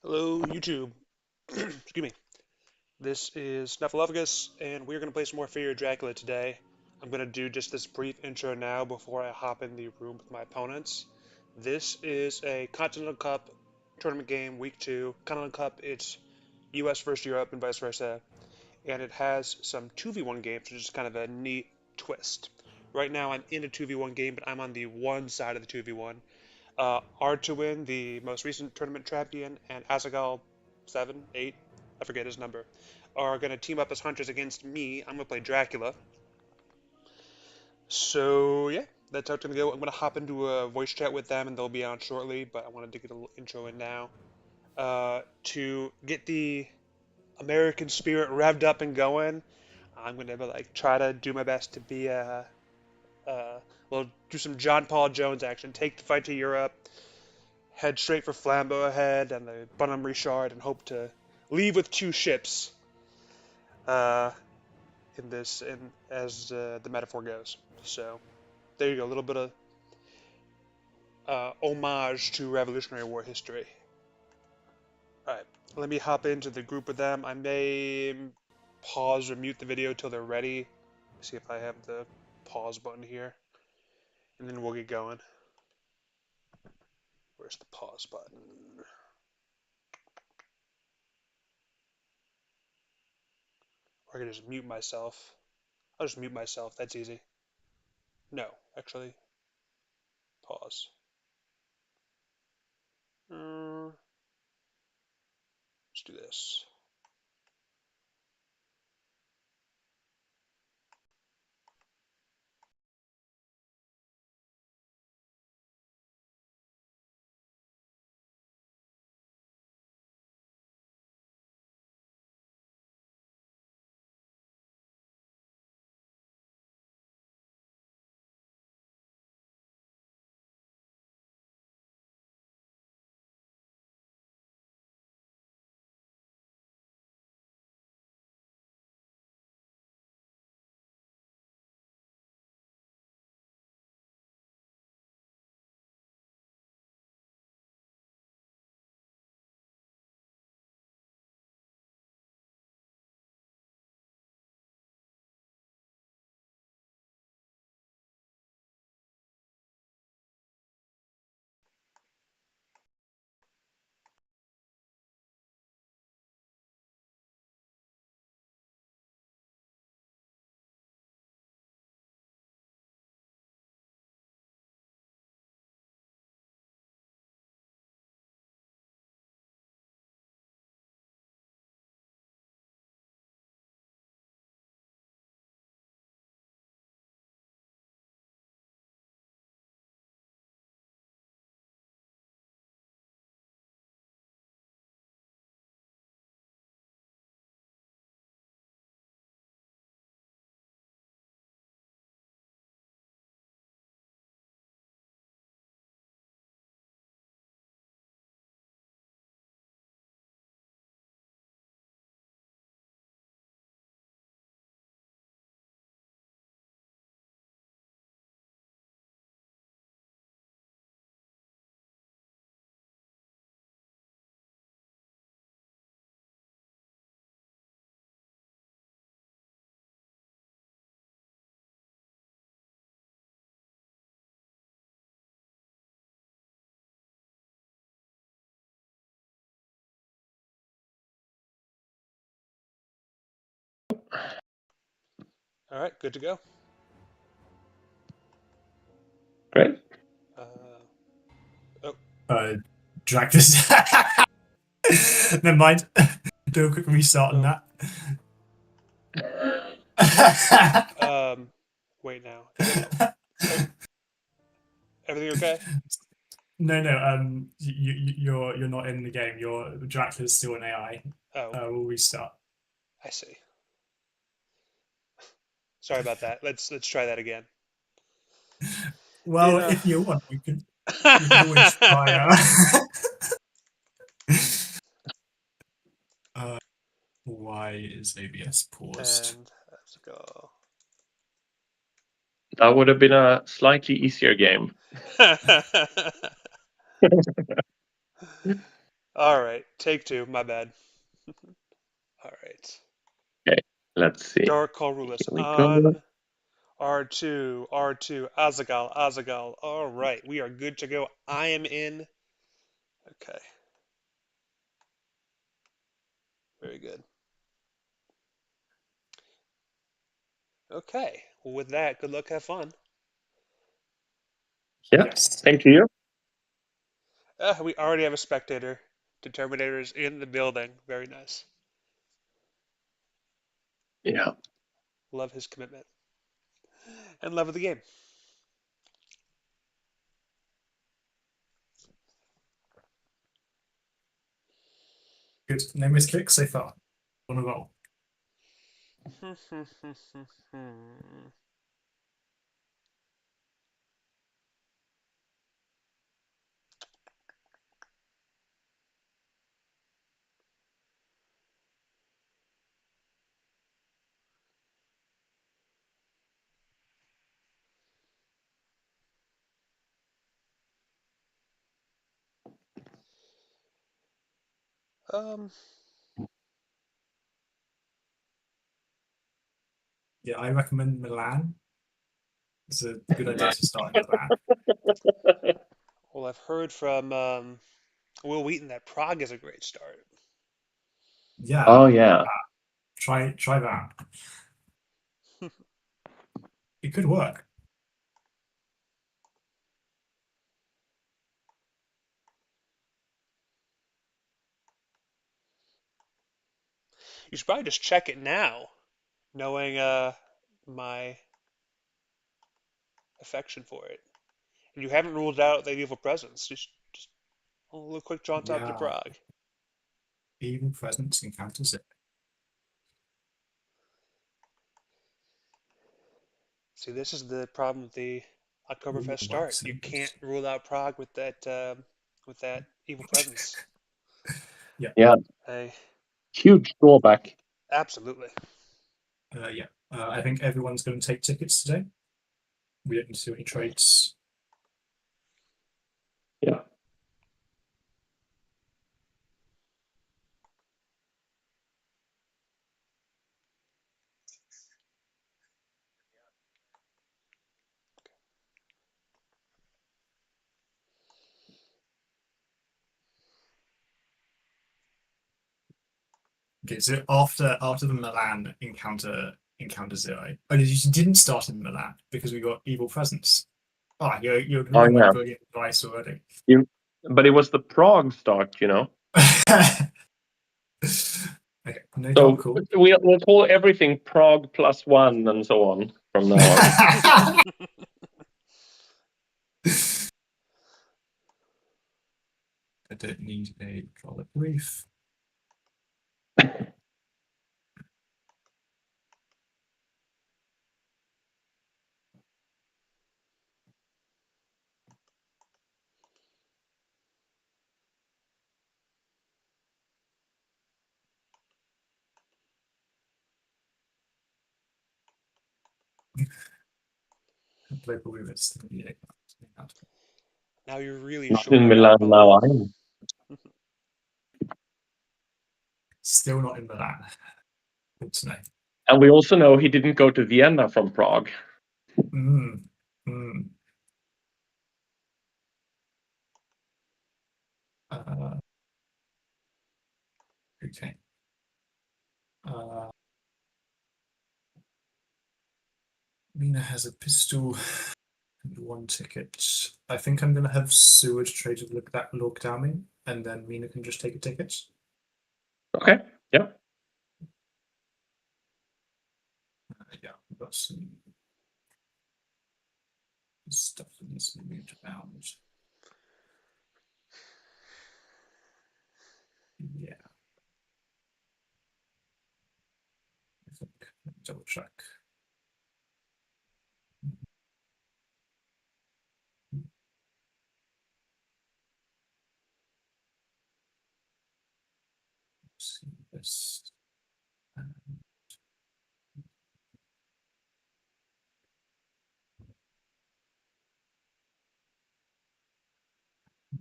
Hello, YouTube. Excuse me. This is Snuff, and we're going to play some more Fury of Dracula today. I'm going to do just this brief intro now before I hop in the room with my opponents. This is a Continental Cup tournament game, week 2. Continental Cup, it's US versus Europe and vice versa. And it has some 2v1 games, which is kind of a neat twist. Right now, I'm in a 2v1 game, but I'm on the one side of the 2v1. Rtowin, the most recent tournament champion, and Azaghal, 7, 8, I forget his number, are going to team up as hunters against me. I'm going to play Dracula. So, yeah, that's how it's going to go. I'm going to hop into a voice chat with them, and they'll be on shortly, but I wanted to get a little intro in now. To get the American spirit revved up and going, I'm going to try to do my best to be well, do some John Paul Jones action, take the fight to Europe, head straight for Flambeau ahead and the Bonhomme Richard, and hope to leave with 2 ships. Uh, as the metaphor goes. So there you go, a little bit of homage to Revolutionary War history. All right, let me hop into the group with them. I may pause or mute the video till they're ready. See if I have the pause button here, and then we'll get going. Where's the pause button? Or I can just mute myself. I'll just mute myself. That's easy. No, actually, pause. Let's do this. All right, good to go. Great. Oh, Drac this. Never mind. Do a quick restart on that. Wait now. Everything okay? No. You're not in the game. Dracula's still an AI. Oh, We'll restart. I see. Sorry about that. Let's try that again. Well, if you want, we can always try. Why is OBS paused? And let's go. That would have been a slightly easier game. All right, take two. My bad. All right. Okay, let's see. Dark Call Rulers Here we go. on R2, R2, Azaghal, Azaghal. All right, we are good to go. I am in. Okay, very good. Okay, well, with that, good luck, have fun. Yeah, Yes. same to you. We already have a spectator. Determinator's in the building. Very nice. Yeah. Love his commitment and love of the game. Good. No misclicks so far. On a roll. um, Yeah, I recommend Milan. It's a good idea to start in Milan. well, I've heard from Will Wheaton that Prague is a great start. Yeah, Oh yeah. try that. It could work. You should probably just check it now, knowing my affection for it. And you haven't ruled out the evil presence. Just a little quick jaunt up to Yeah, Prague. evil presence encounters it. See, this is the problem with the Ooh, Oktoberfest start. wax You can't symbols. rule out Prague with that evil presence. Yeah, Yeah, Hey, huge drawback. absolutely. yeah. I think everyone's going to take tickets today. We don't need to do any trades. Yeah. Okay, so after the Milan encounter zero. Oh, you didn't start in Milan because we got evil presence. Oh, you're Oh ignoring my yeah. brilliant advice already. You, but it was the Prague start, you know. Okay, no So dark cool. we'll call everything Prague +1 and so on from now on. I don't need a color brief. Local rivets. Yeah. Now you're really Not short in on Milan now. alcohol. I am. Still not in Milan. Good to know. And we also know he didn't go to Vienna from Prague. Mm, mm. Uh, okay. Mina has a pistol and one ticket. I think I'm gonna have Seward trade with look down and then Mina can just take a ticket. Okay. Yeah. Yeah, we've got some stuff that needs to be moved around. Yeah. I think double check. See this.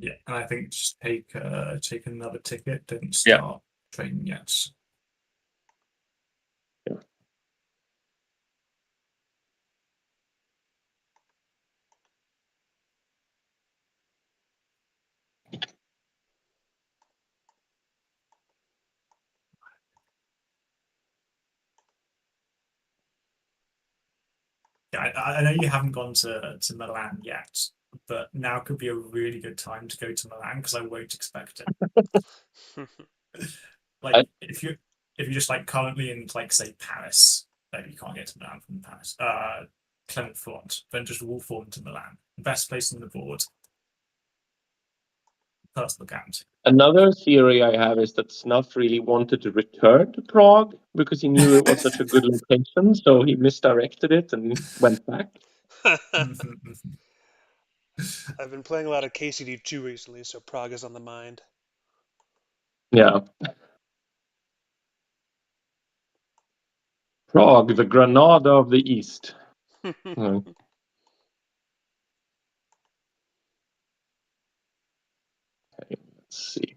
Yeah, and I think just take another ticket. Don't Yeah. start trading yet. Yeah, I know you haven't gone to Milan yet, but now could be a really good time to go to Milan because I won't expect it. Like I, if you're just like currently in like say Paris, maybe you can't get to Milan from Paris. Clermont-Ferrand, then just walk forward to Milan. Best place on the board. Personal guarantee. Another theory I have is that Snuff really wanted to return to Prague because he knew it was such a good location, so he misdirected it and went back. I've been playing a lot of KCD2 recently, so Prague is on the mind. Yeah. Prague, the Granada of the East. Mm. Okay, let's see.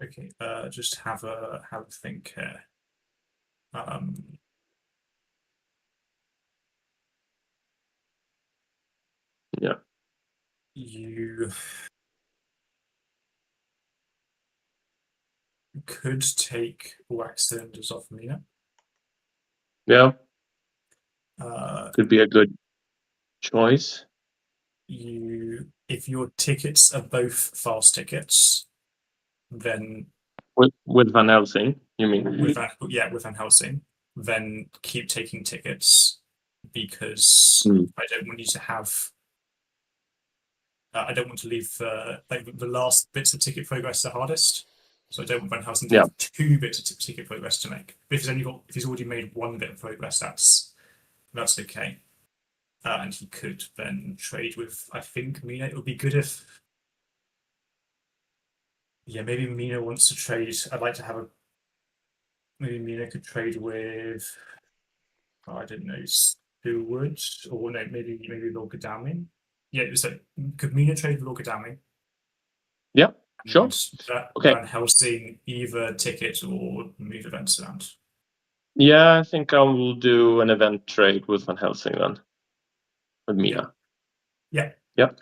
Okay, just have a think here. Um, Yeah. you could take wax cylinders off Mina. Yeah, Uh, could be a good choice. if your tickets are both fast tickets, then With Van Helsing, you mean? with Van Helsing, then keep taking tickets because Mm. I don't want you to have. I don't want to leave like the last bits of ticket progress the hardest. So I don't want Van Helsing to Yeah. have two bits of ticket progress to make. But if he's already made one bit of progress, that's okay. And he could then trade with, I think, Mina. It would be good if, yeah, maybe Mina wants to trade. I'd like to have a, maybe Mina could trade with, oh, I don't know, Stewart, or no, maybe Lorgadami. Yeah, so could Mina trade with Lorgadami? Yeah, sure. And that Okay. Van Helsing either ticket or move events around. Yeah, I think I will do an event trade with Van Helsing then. With Mina. Yeah. Yep.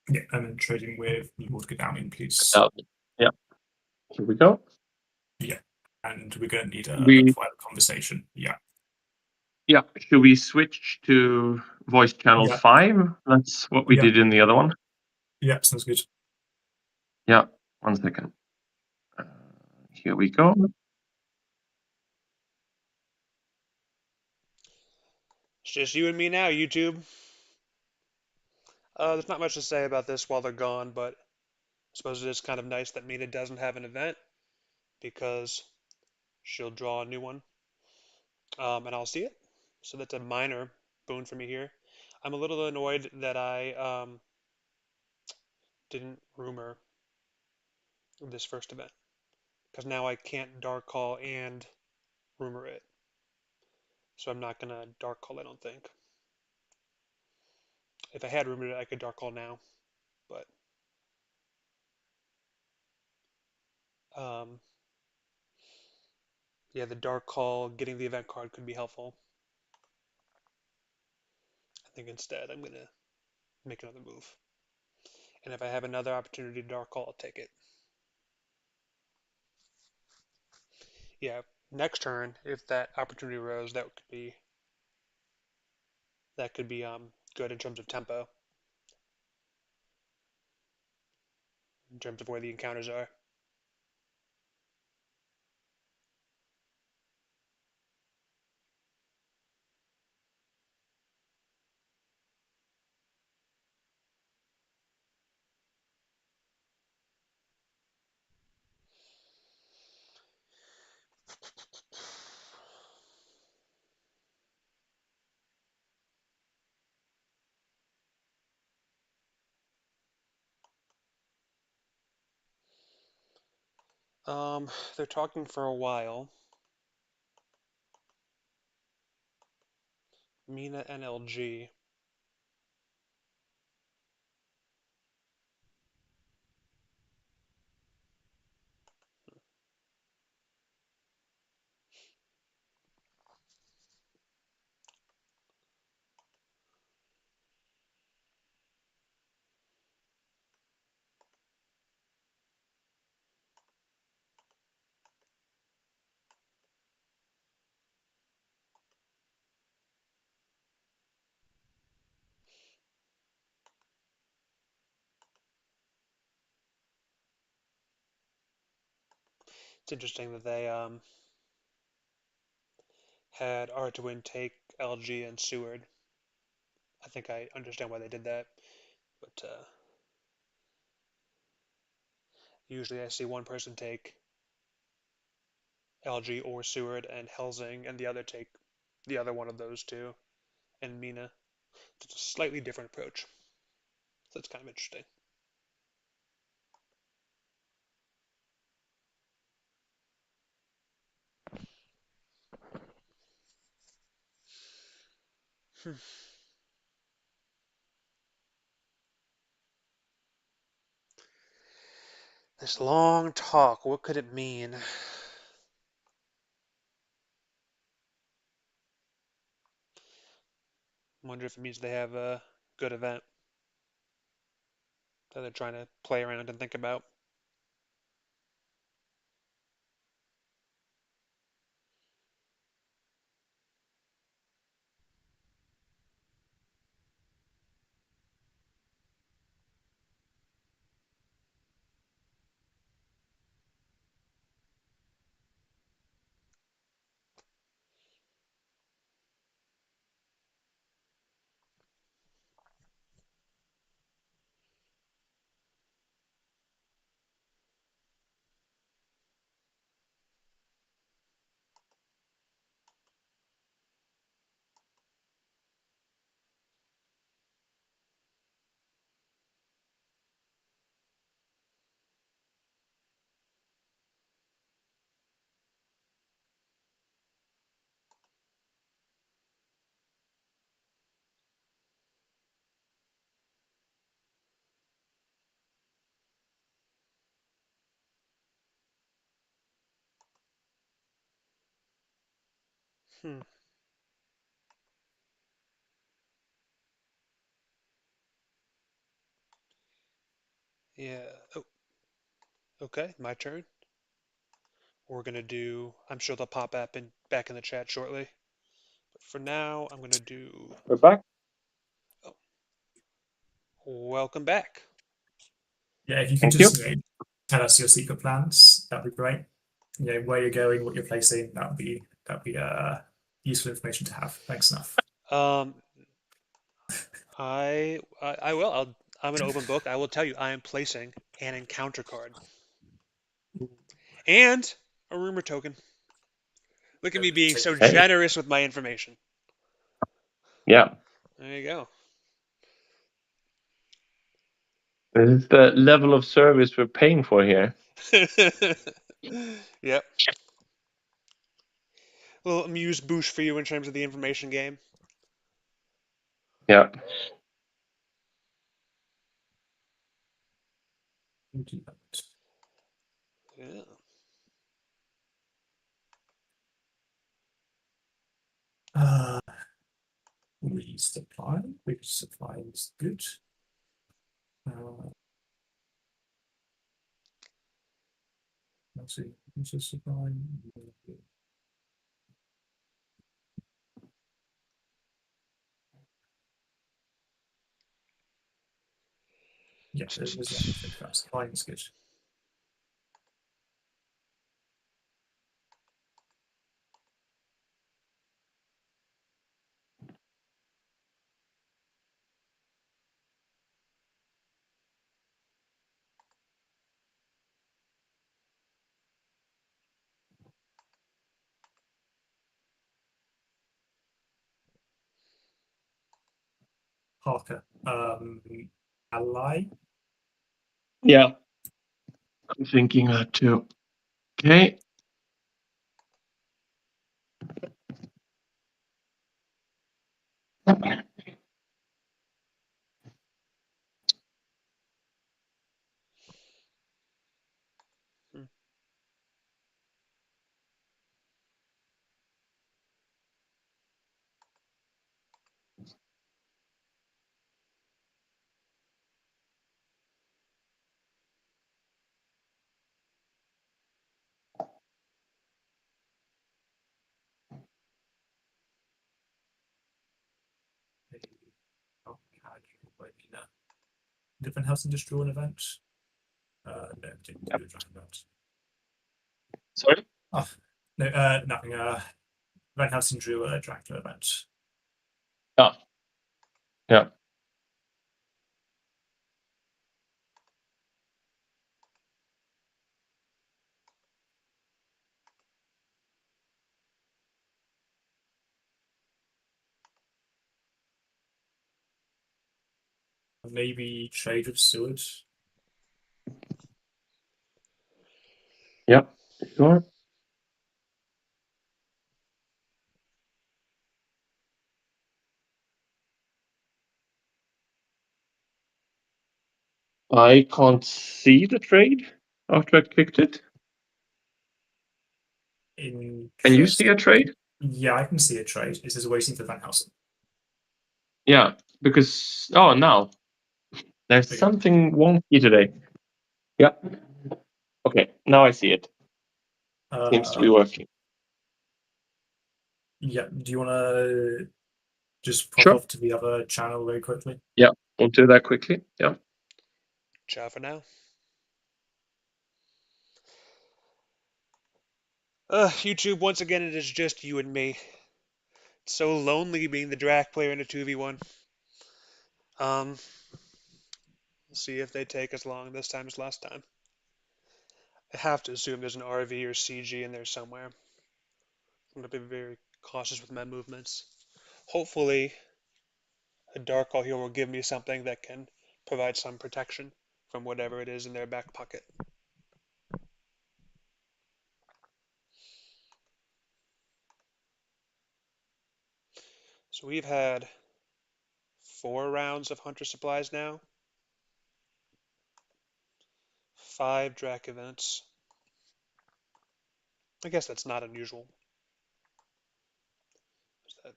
Yeah, and then trading with Lorgadami, please. Yeah. Here we go. Yeah. And we're going to need a We private conversation. Yeah. Yeah. Should we switch to voice channel Yeah. 5? That's what we Yeah. did in the other one. Yeah, sounds good. Yeah. 1 second. Here we go. It's just you and me now, YouTube. There's not much to say about this while they're gone, but I suppose it is kind of nice that Mina doesn't have an event because she'll draw a new one, and I'll see it. So that's a minor boon for me here. I'm a little annoyed that I didn't rumor this first event because now I can't dark call and rumor it. So I'm not gonna dark call. I don't think. If I had rumored it, I could dark call now, but um, yeah, the dark call getting the event card could be helpful. I think instead I'm gonna make another move. And if I have another opportunity to dark call, I'll take it. Yeah, next turn, if that opportunity arose, that could be that could be good in terms of tempo, in terms of where the encounters are. They're talking for a while. Mina and LG. It's interesting that they had Rtowin take LG and Seward. I think I understand why they did that, but usually I see one person take LG or Seward and Helsing, and the other take the other one of those two, and Mina. It's a slightly different approach. So that's kind of interesting. Hmm. This long talk, what could it mean? I wonder if it means they have a good event that they're trying to play around and think about. Hmm. Yeah. Oh, okay. My turn. We're gonna do. I'm sure they'll pop up in back in the chat shortly. But for now, I'm gonna do. We're back. Oh, welcome back. Yeah, if you could Thank you. just tell us your secret plans, that'd be great. Where you're going, what you're placing, that'd be useful information to have. Thanks, Snuff. Um, I will. I'm an open book. I will tell you. I am placing an encounter card and a rumor token. Look at me being so Hey, generous with my information. yeah, There you go. this is the level of service we're paying for here. Yep. A little amuse bouche for you in terms of the information game. Yeah. Yeah. Uh, resupply, which supply is good. Let's see, supply. Yeah, it was think that's fine. It's good. Parker. Ally. Yeah, I'm thinking that too. Okay. Different house and destroy an event. No, didn't do Yep. a Drac event. Sorry? Oh, no, nothing. Van Helsing drew a Dracula event. Ah. Yeah. Maybe trade with Seward. Yeah. Sure. I can't see the trade after I clicked it. Can you see a trade? Yeah, I can see a trade. This is waiting for Van Helsing. Yeah, because now there's Okay. something wonky today. Yeah. Okay, now I see it. Seems to be working. Yeah. Do you want to just pop Sure. off to the other channel very quickly? Yeah, we'll do that quickly. Yeah. Ciao for now. YouTube, once again, it is just you and me. It's so lonely being the Drac player in a 2v1. We'll see if they take as long this time as last time. I have to assume there's an RV or CG in there somewhere. I'm going to be very cautious with my movements. Hopefully, a Dark All here will give me something that can provide some protection from whatever it is in their back pocket. So we've had 4 rounds of Hunter supplies now. 5 Drac events. I guess that's not unusual. Is that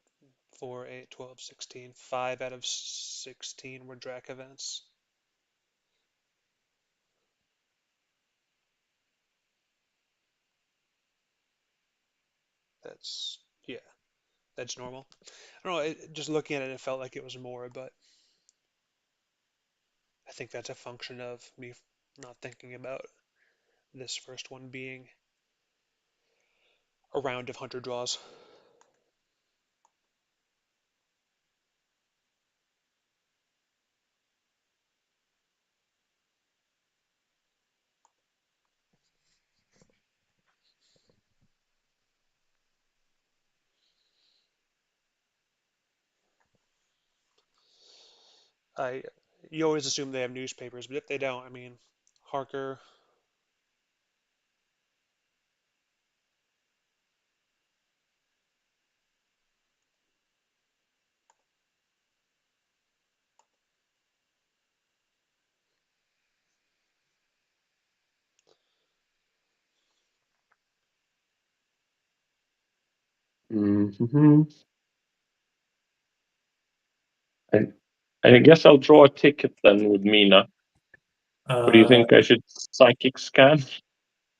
4, 8, 12, 16? 5 out of 16 were Drac events. That's, yeah, that's normal. I don't know, just looking at it, it felt like it was more, but I think that's a function of me not thinking about this first one being a round of Hunter draws. You always assume they have newspapers, but if they don't, I mean, Harker. Mm-hmm. I guess I'll draw a ticket then with Mina. What do you think? I should psychic scan?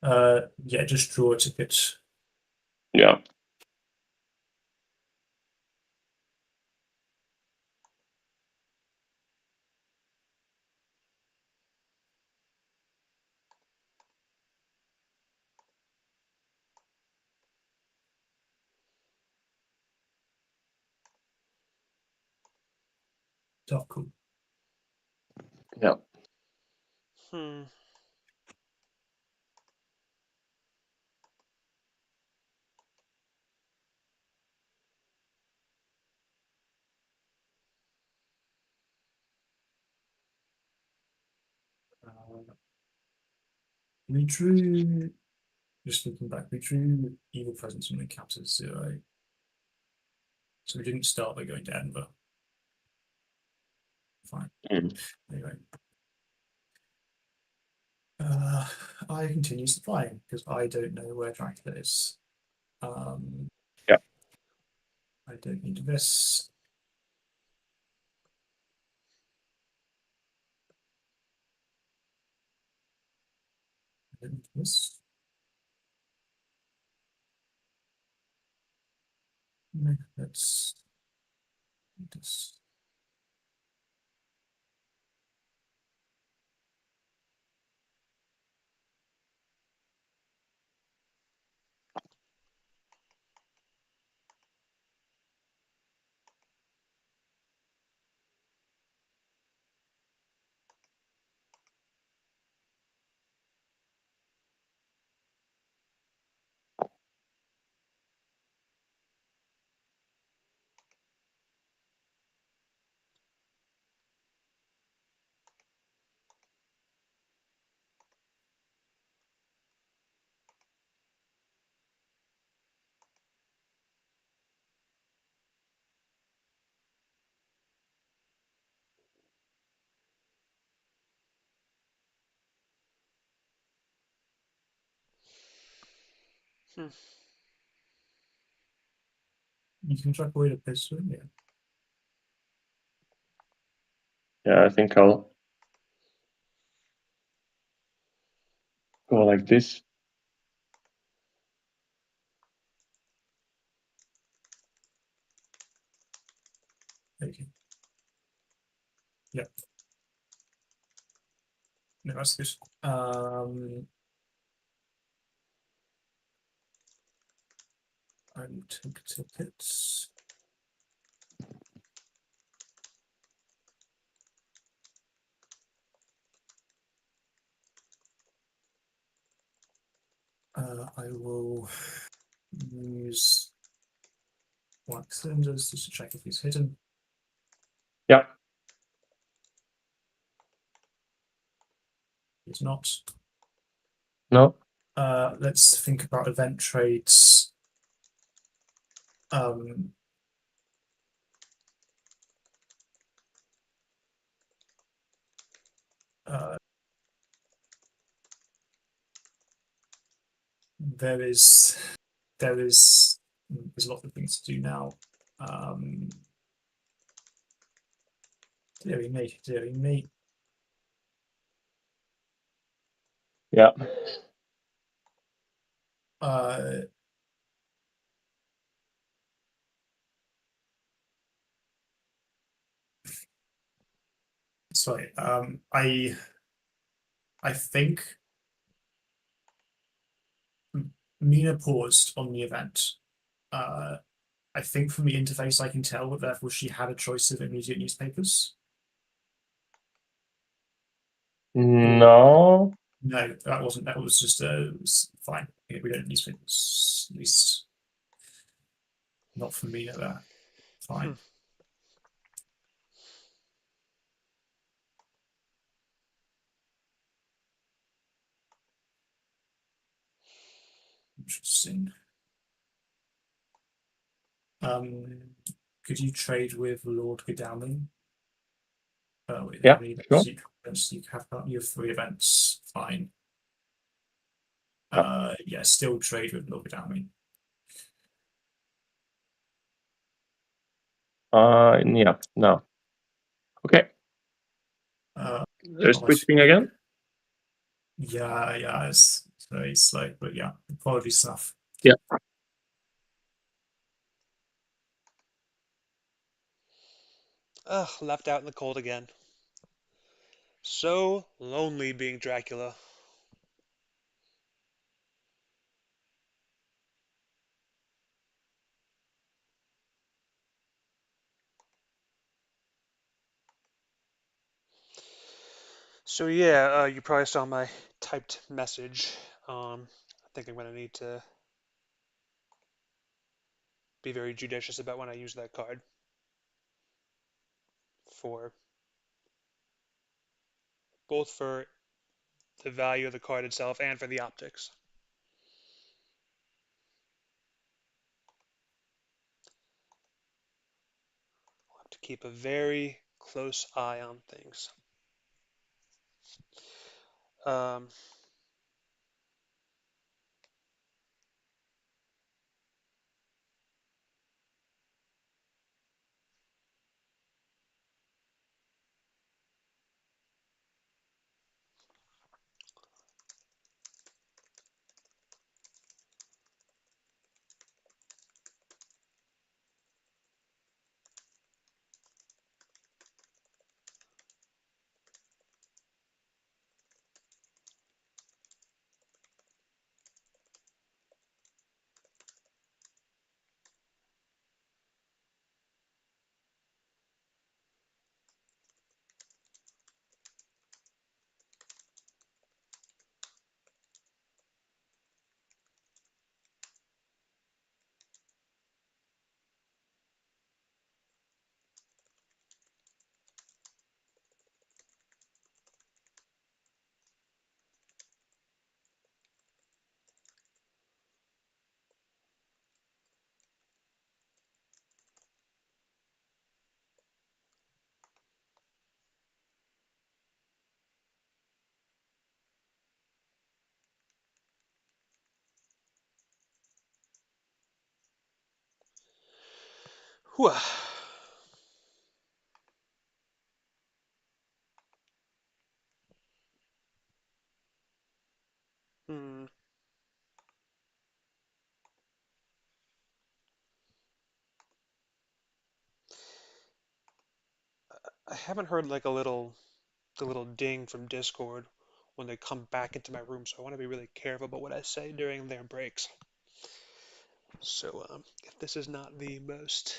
Yeah, just draw a ticket. Yeah. Dark, cool. Yeah. Hmm. We drew. Just looking back, we drew Evil Presence and then capped at 0. So we didn't start by going to Denver. Fine. Mm. Anyway. I continue supplying because I don't know where Dracula is. Yeah. I don't need this. I don't need this. No, let's do this. Hmm. You can track away the pistol, yeah. Yeah, I think I'll go like this. Okay. Yep. No, that's good. I'm take tickets. I will use wax cylinders just to check if he's hidden. Yeah. He's not. No. Let's think about event trades. There's a lot of things to do now. Dearie me, dearie me. Yeah. Sorry. I think Mina paused on the event. I think from the interface I can tell that therefore she had a choice of immediate newspapers. No. No, that wasn't. That was just it was fine. We don't have newspapers, at least not from Mina. There, fine. Interesting. Could you trade with Lord Godalming? Yeah, How many sure. events you have? You have 3 events. Fine. Yeah. Yeah, still trade with Lord Godalming. Yeah. No. Okay. There's switching again. Yeah, it's very slow, but yeah, quality stuff. Yeah. Ugh, left out in the cold again. So lonely being Dracula. So yeah, you probably saw my typed message. I think I'm gonna need to be very judicious about when I use that card for both for the value of the card itself and for the optics. I'll have to keep a very close eye on things. Um, whew. Hmm. I haven't heard like the little ding from Discord when they come back into my room, so I want to be really careful about what I say during their breaks. So if this is not the most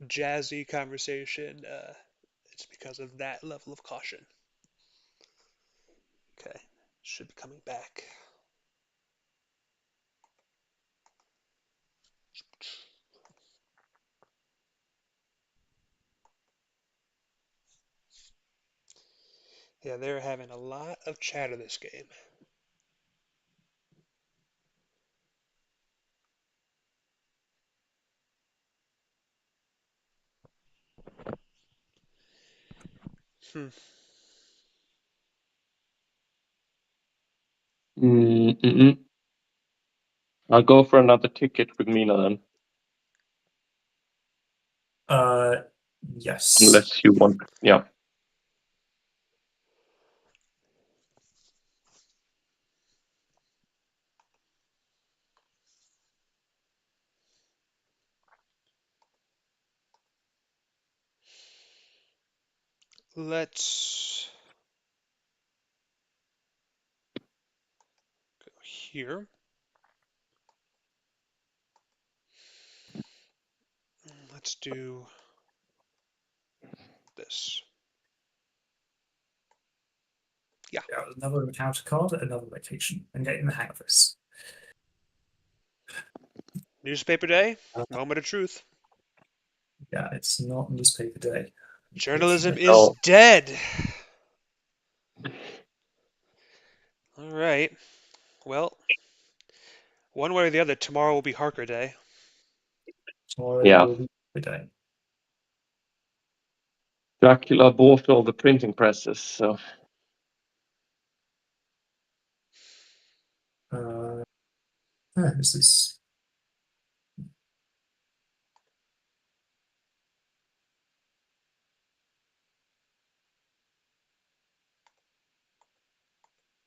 jazzy conversation, it's because of that level of caution. Okay, should be coming back. Yeah, they're having a lot of chatter this game. Hmm. Mm-mm. I'll go for another ticket with Mina then, Yes. unless you want. Yeah. Let's go here. Let's do this. Yeah. Yeah, another encounter card at another location. I'm getting the hang of this. Newspaper day, Uh, moment of truth. yeah, it's not newspaper day. Journalism unfortunately. is Oh, dead. All right. Well, one way or the other, tomorrow will be Harker Day. Tomorrow yeah. will be the day. Dracula bought all the printing presses, so This is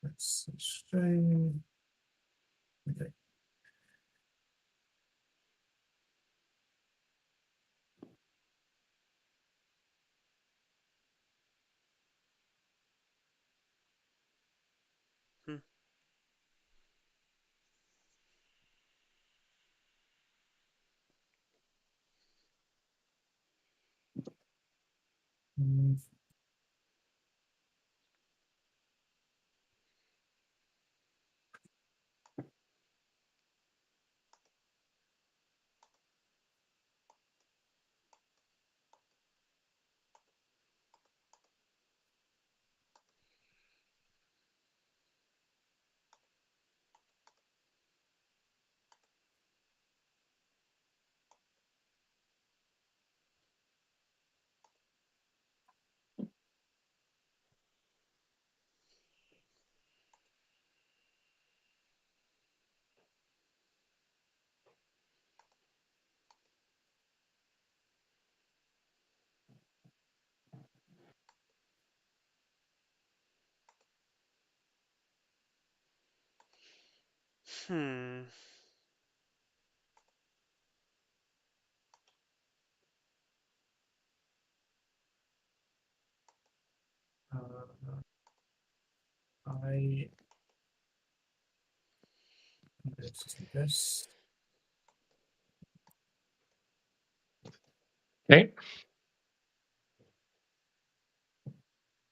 that's strange. Okay. Hmm. Mm, Hmm. Uh, I'm going to do this. Okay.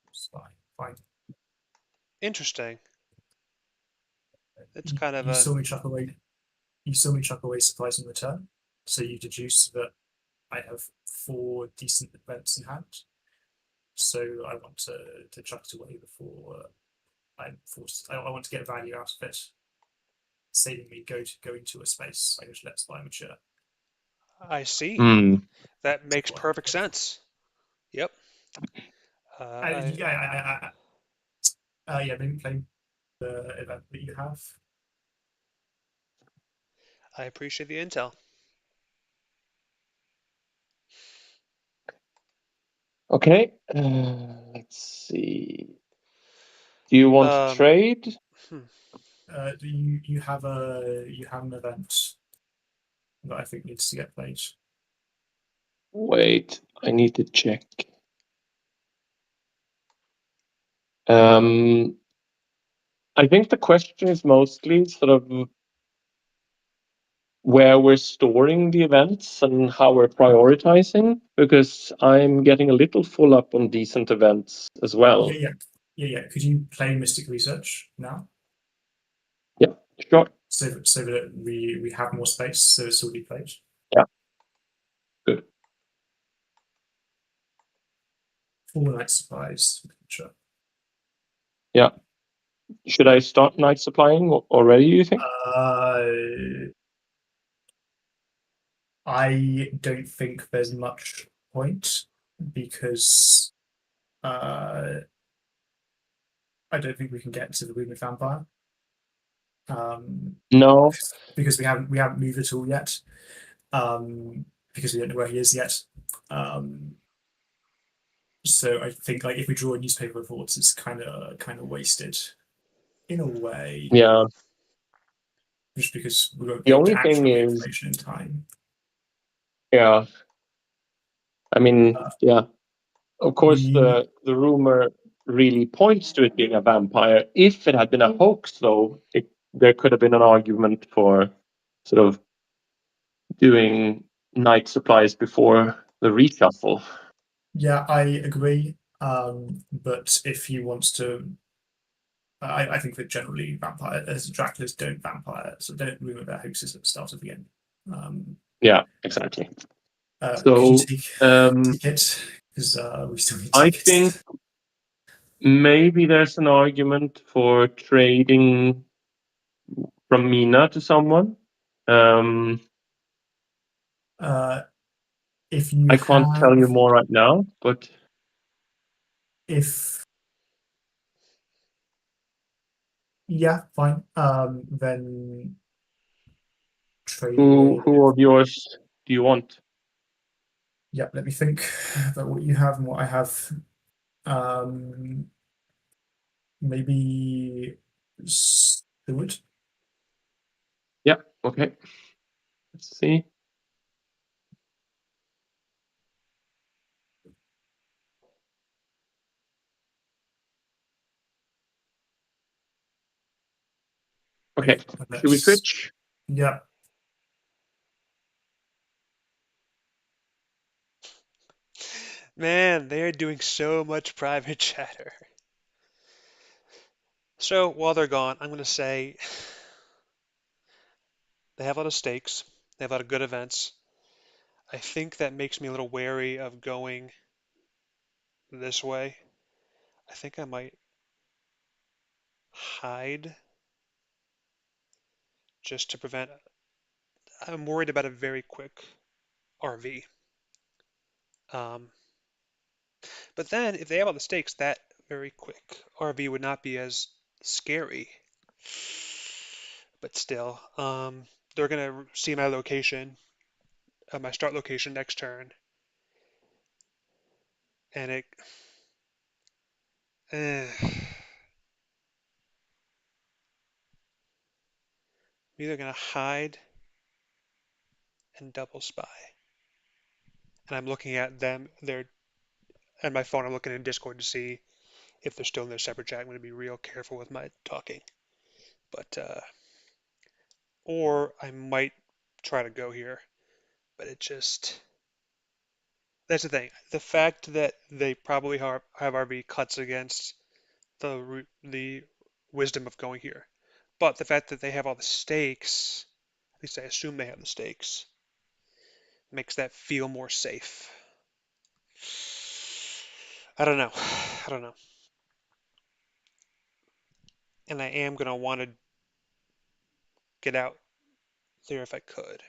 It's fine. Fine. Interesting. It's You, kind of you a. saw me chuck away. You saw me chuck away supplies in return, so you deduce that I have 4 decent events in hand. So I want to chuck it away before I'm forced. I want to get value out of it, saving me going to a space I just let spy mature. I see. Hmm. That makes That's what I'm perfect going for. sense. Yep. I Yeah, yeah, maybe play the event that you have. I appreciate the intel. Okay. Let's see. Do you want to Um. trade? Hmm. You have an event that I think needs to get played. Wait, I need to check. Um, I think the question is mostly sort of where we're storing the events and how we're prioritizing, because I'm getting a little full up on decent events as well. Yeah. Could you play Mystic Research now? Yeah, sure. So that we have more space, so it's already played. Yeah, good. 4 night supplies. Sure. Yeah. Should I start night supplying already, you think? I don't think there's much point because uh, I don't think we can get to the Room of Vampire. Um, No. because we haven't moved at all yet. Because we don't know where he is yet. So I think like if we draw newspaper reports, it's kind of wasted in a way, Yeah. just because we won't be The able to only action thing on the is, information in time. yeah, I mean, Uh, yeah. Of course, we the rumor really points to it being a vampire. If it had been a hoax, though, there could have been an argument for sort of doing night supplies before the reshuffle. Yeah, I agree. But if he wants to, I think that generally vampires, Draculas don't vampire, so don't rumor their hoaxes at the start of the game. Um, Yeah, exactly. could you So take it? Because we still need I think tickets. maybe there's an argument for trading from Mina to someone. Um, Uh, if you I can't tell you have, more right now, but if yeah, fine. Then trade who with. who of yours do you want? Yeah, let me think about what you have and what I have. Um, maybe Stewart. Yeah, okay. Let's see. Okay, should we Let's. switch? Yeah. Man, they're doing so much private chatter. So while they're gone, I'm going to say they have a lot of stakes. They have a lot of good events. I think that makes me a little wary of going this way. I think I might hide just to prevent. I'm worried about a very quick RV. Um, but then if they have all the stakes, that very quick RV would not be as scary. But still, they're gonna see my location, my start location next turn, and it. Eh, I'm either gonna hide and double spy. And I'm looking at them, they're and my phone, I'm looking in Discord to see if they're still in their separate chat. I'm gonna be real careful with my talking. But or I might try to go here, but it just that's the thing. The fact that they probably have RV cuts against the wisdom of going here, but the fact that they have all the stakes, at least I assume they have the stakes, makes that feel more safe. I don't know. I don't know. And I am gonna want to get out there if I could.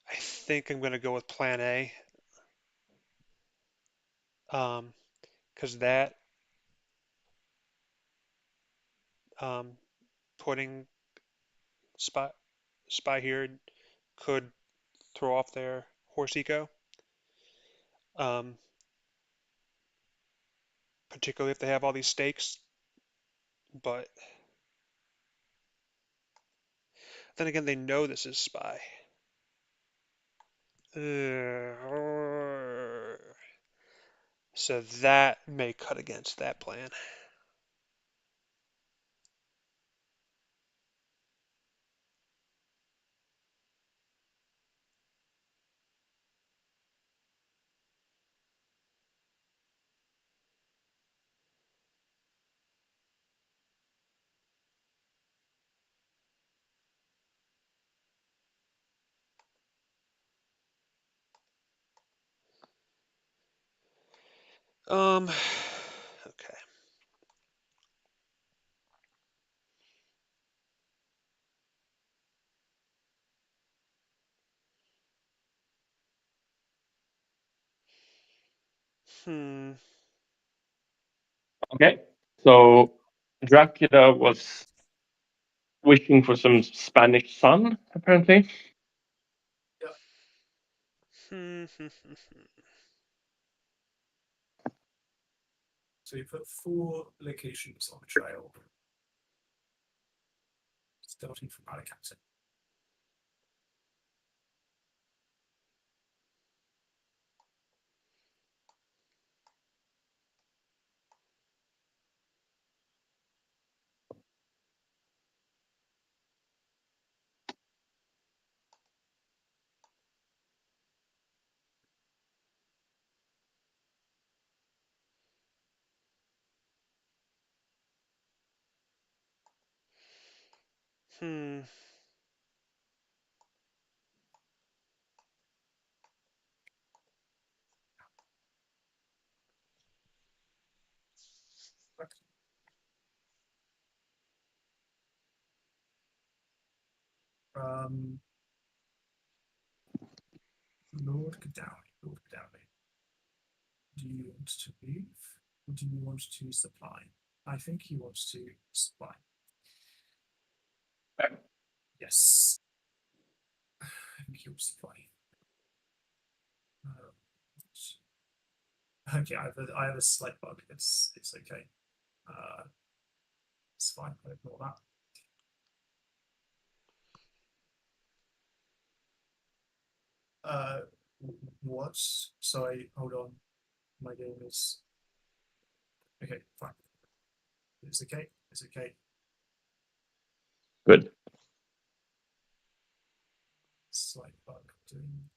I think I'm gonna go with Plan A, because that um, putting spy spy here could throw off their horse eco, um, particularly if they have all these stakes. But then again, they know this is spy. So that may cut against that plan. Okay. Hmm. Okay. So Dracula was wishing for some Spanish sun, apparently. Hmm. So you put 4 locations on the trail, starting from Alicante. Hmm. Lord Godowny, Lord Godowny. Do you want to move, or do you want to supply? I think he wants to supply. Yes. I think he'll supply. Okay, I have a slight bug. It's okay. It's fine. I'll ignore that. What? Sorry, hold on. My game is okay. Fine. It's okay. It's okay. Good. Slight bug. Doing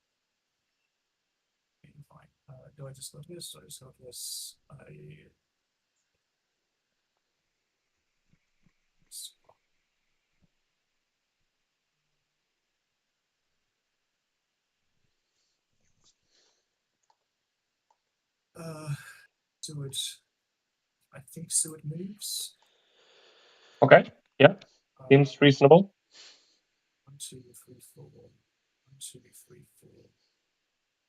fine. Do I just got this? I just got this. Seward. I think Seward moves. Okay. Yeah. Seems reasonable. 1, 2, 3, 4. 1, 2, 3, 4.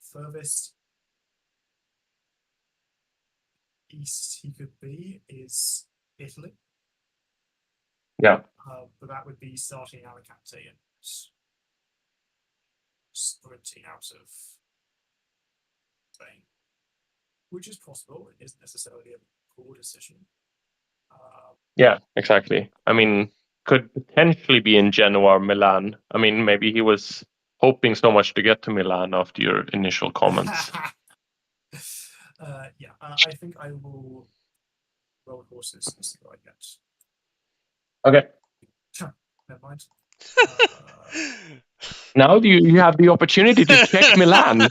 Furthest east he could be is Italy. Yeah. But that would be starting in Alicante and sprinting out of Spain, which is possible. It isn't necessarily a poor decision. Yeah, exactly. I mean, could potentially be in Genoa or Milan. I mean, maybe he was hoping so much to get to Milan after your initial comments. Yeah, I think I will roll horses and see what I get. Okay. Never mind. Now you have the opportunity to check Milan.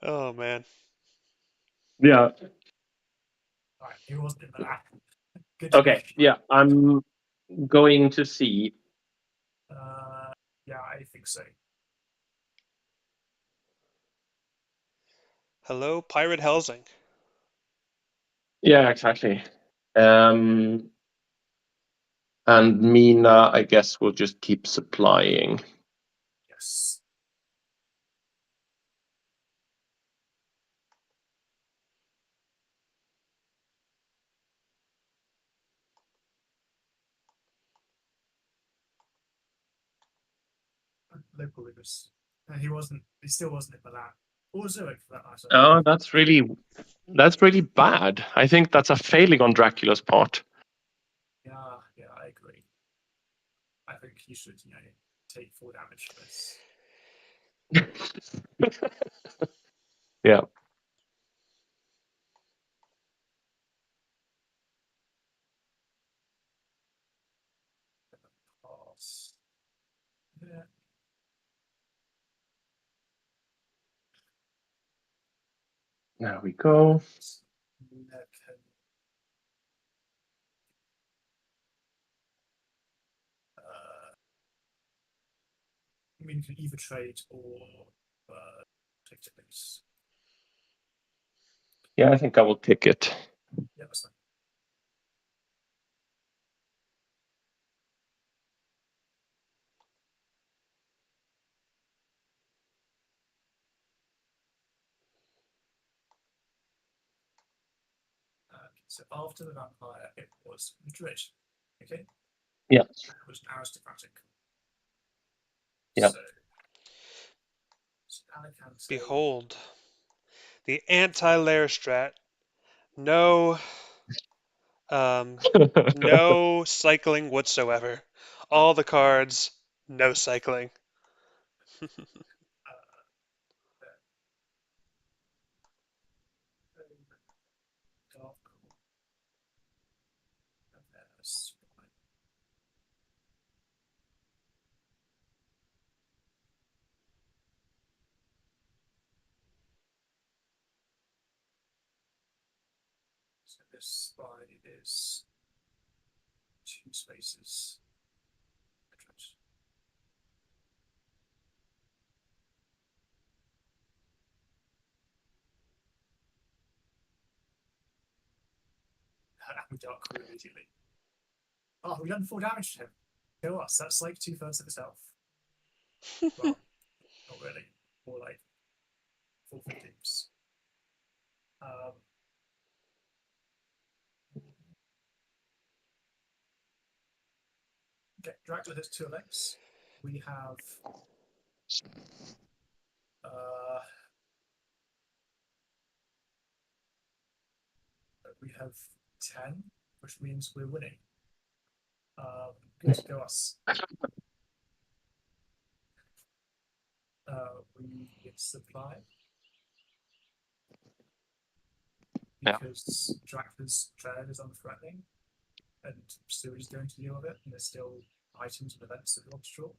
Oh man. Yeah. All right, he wasn't in Milan. Good. Okay. Yeah, I'm going to see. Yeah, I think so. Hello, Pirate Helsing. Yeah, exactly. And Mina, I guess, will just keep supplying. Yes. Local Lucas. He wasn't. He still wasn't in Milan or Zurich for that matter. Oh, that's really bad. I think that's a failing on Dracula's part. Yeah, I agree. I think you should, take 4 damage for this. Yeah. Pass. Yeah. There we go. I mean, you can either trade or take it loose. Yeah, I think I will take it. Yeah, that's fine. So after the vampire, it was Madrid. Okay. Yeah. It was aristocratic. Yeah. So Alicante. Behold, the anti-layer strat. No, no cycling whatsoever. All the cards, no cycling. So this slide is 2 spaces. We dark crew immediately. Oh, we done 4 damage to him. Kill us. That's like 2/3 of his health. Well, not really. More like 4/15. Okay, Dracula has 2 legs. We have we have 10, which means we're winning. Good, go us. We supply because Dracula's trade is unthreatening and Stewie is going to deal with it, and there's still items and events that we want to draw.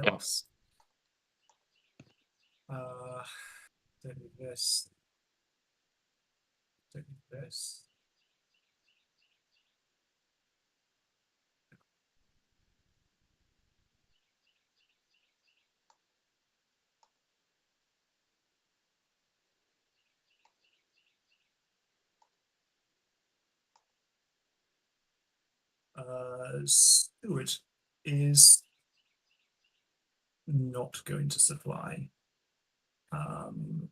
Go us. Don't need this. Don't need this. Stewart is not going to supply.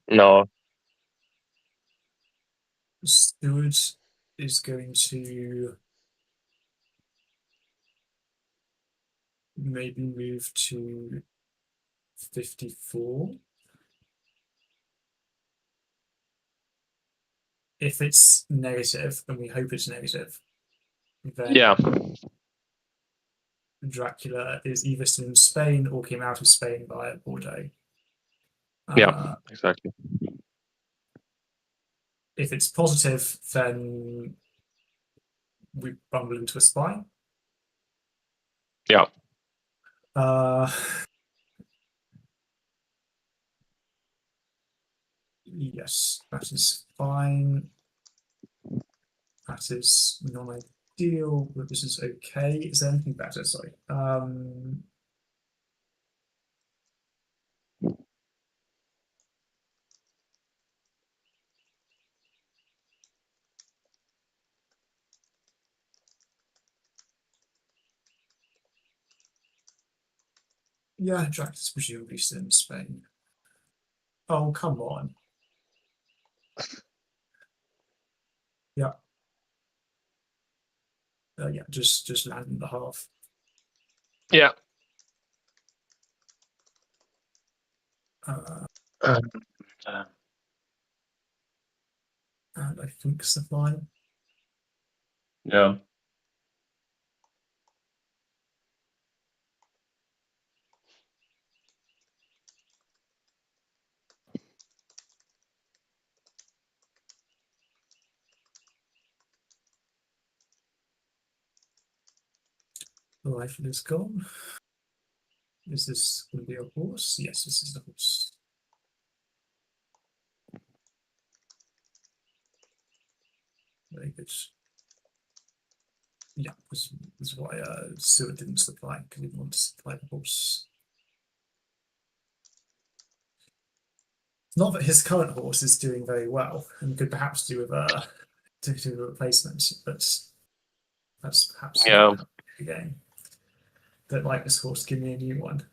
No. Stewart is going to maybe move to 54. if it's negative, and we hope it's negative, then Yeah. Dracula is either still in Spain or came out of Spain via Bordeaux. Yeah. Exactly. If it's positive, then we bumble into a spy. Yeah. Yes, that is fine. That is non-ideal, but this is okay. Is there anything better? Sorry. Yeah, Drac is presumably still in Spain. Oh, come on. Yeah. Yeah, just land in the half. Yeah. Uh, And, and I think supply. yeah. The rifle is gone. Is this going to be a horse? Yes, this is the horse. Very good. Yeah, this is why Stuart didn't supply, because he didn't want to supply the horse. Not that his current horse is doing very well and could perhaps do with a replacement, but that's perhaps Yeah. again. Don't like this horse, give me a new one.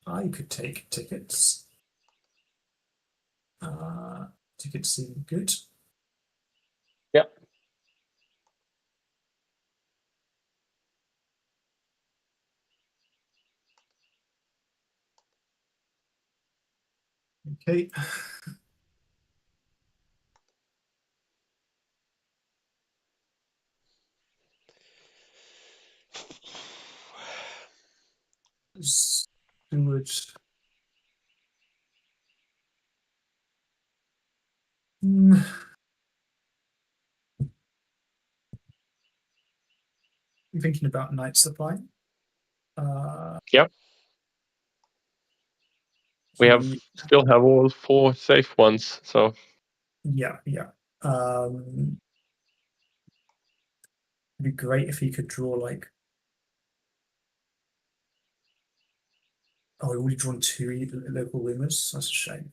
I could take tickets. Tickets seem good. Yeah. Okay. Steward. Thinking about night supply. Yeah. We still have all 4 safe ones, so Yeah. It'd be great if he could draw like. Oh, we already drawn 2 local rumors. That's a shame.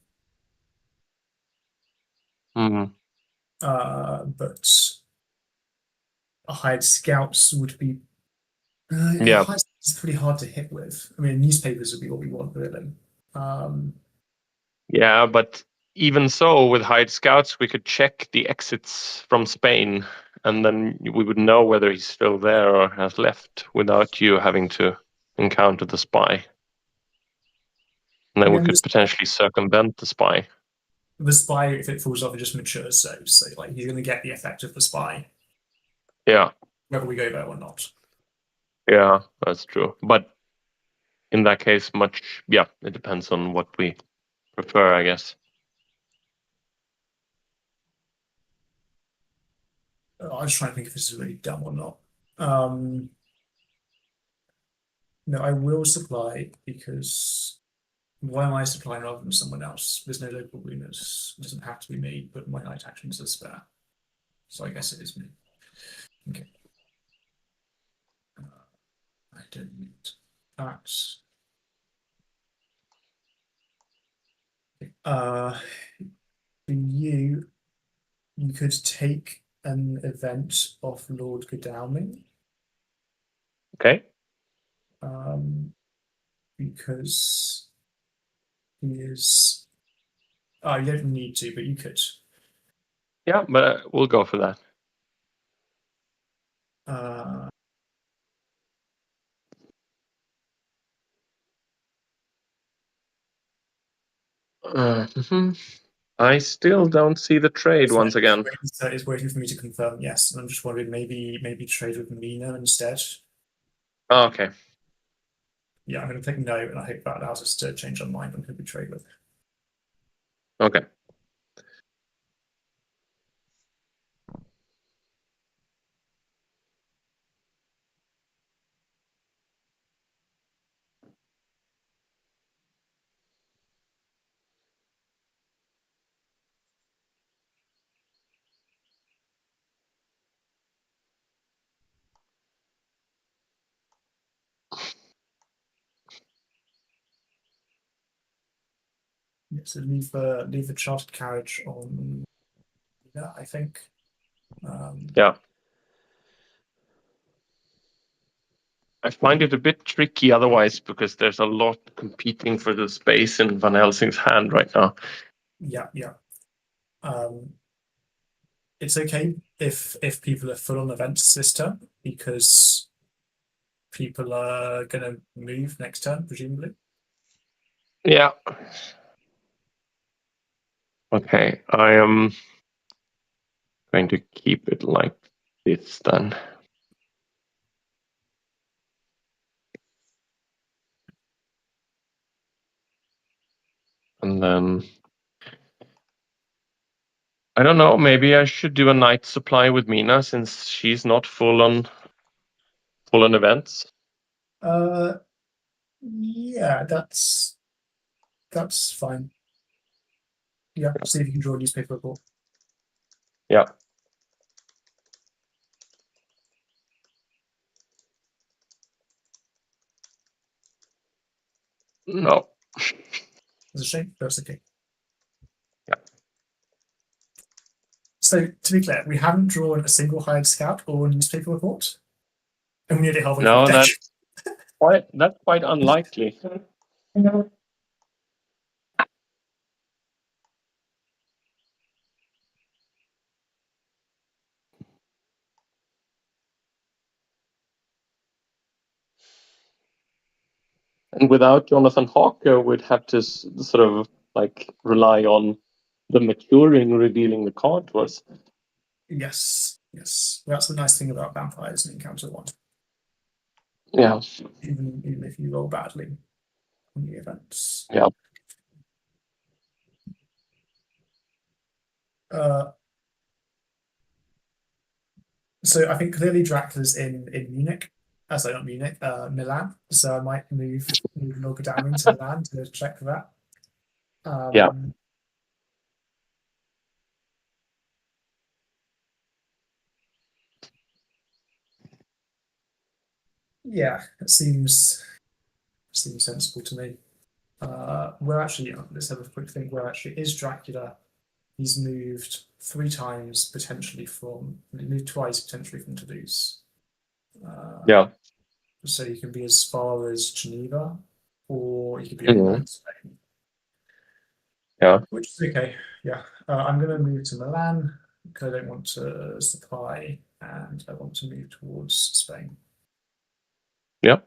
But hired scouts would be. yeah. Hired scouts is pretty hard to hit with. I mean, newspapers would be what we want, really. Yeah, but even so, with hired scouts, we could check the exits from Spain, and then we would know whether he's still there or has left without you having to encounter the spy. And then we Again, could potentially circumvent the spy. the spy, if it falls off, it just matures. So like he's going to get the effect of the spy, Yeah, whether we go there or not. yeah, that's true. But in that case, it depends on what we prefer, I guess. I was trying to think if this is really dumb or not. No, I will supply because why am I supplying rather than someone else? There's no local rumors. It doesn't have to be me, but my night actions are spare. So I guess it is me. Okay. I don't need that. For you, you could take an event off Lord Godalming. Okay. Because he is. Oh, you don't need to, but you could. Yeah, but we'll go for that. Mhm. I still don't see the trade So once again. it's waiting for me to confirm yes, and I'm just wondering maybe trade with Mina instead. Oh, okay. Yeah, I'm going to click no, and I hope that allows us to change our mind on who we trade with. Okay. Yeah, so leave the chartered carriage on Mina, I think. Yeah. I find it a bit tricky otherwise because there's a lot competing for the space in Van Helsing's hand right now. Yeah. It's okay if people are full on events this turn because people are going to move next turn, presumably. Yeah. Okay, I am going to keep it like this then. And then I don't know, maybe I should do a night supply with Mina since she's not full on events. Yeah, that's fine. Yeah, see if you can draw a newspaper report. Yeah. No. It's a shame, but it's okay. Yeah. So to be clear, we haven't drawn a single hired scout or newspaper report, and we nearly halfway No, through the deck. that's quite unlikely. And without Jonathan Hawker, we'd have to sort of like rely on the maturing revealing the card to us. Yes. That's the nice thing about vampires in Encounter 1. Yeah. Even if you roll badly on the events. Yeah. So I think clearly Dracula's in Munich. Sorry, not Munich, Milan. So I might move Norgadam to Milan to check for that. Yeah. Yeah, it seems sensible to me. Where actually, let's have a quick think. Where actually is Dracula? He's moved 3 times potentially he moved twice potentially from Toulouse. Yeah. So he can be as far as Geneva, or he could be anywhere Mhm. in Spain. Yeah. Which is okay. Yeah, I'm going to move to Milan because I don't want to supply, and I want to move towards Spain. Yeah.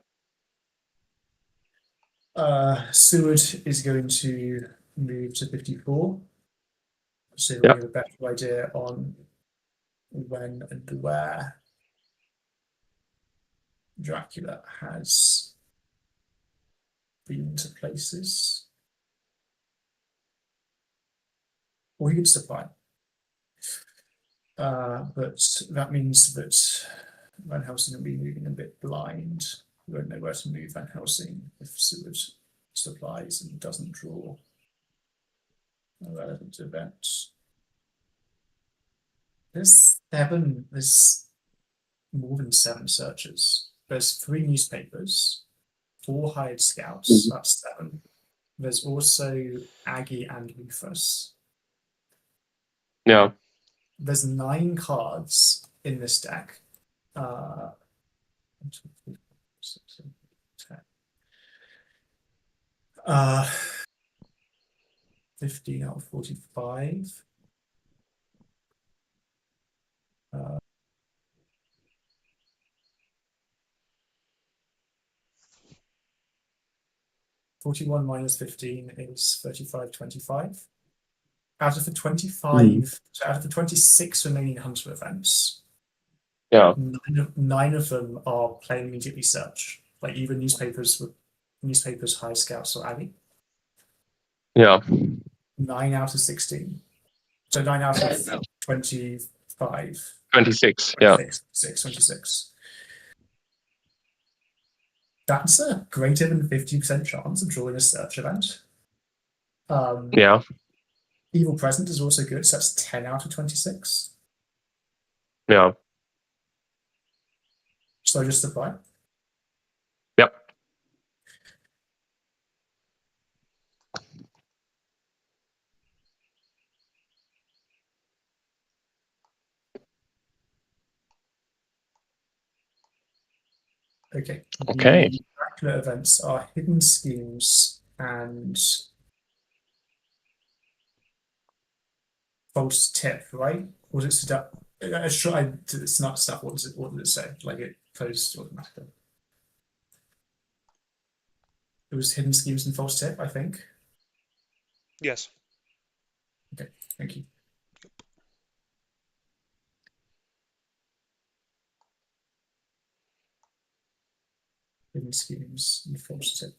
Seward is going to move to 54, so we Yeah. have a better idea on when and where Dracula has been to places, or he could supply. But that means that Van Helsing will be moving a bit blind. We won't know where to move Van Helsing if Seward supplies and doesn't draw a relevant event. There's more than 7 searches. There's 3 newspapers, 4 hired scouts, that's 7. There's also Aggie and Rufus. Yeah. There's 9 cards in this deck. 15 out of 45. 41 minus 15 is 35.25. out of the 25, so out of the 26 remaining Hunter events, Yeah. nine of them are play immediately search, like either newspapers, High Scouts, or Alley. Yeah. 9 out of 16. So 9 out of 25. 26. Yeah. 26. That's a greater than 50% chance of drawing a search event. Yeah. Evil Present is also good, so that's 10 out of 26. Yeah. So just apply. Yep. Okay. Okay. The Dracula events are Hidden Schemes and False Tip, right? Or was it it's not stuff. What did it say? Like it closed automatically. It was Hidden Schemes and False Tip, I think. Yes. Okay, thank you. Hidden Schemes and False Tip.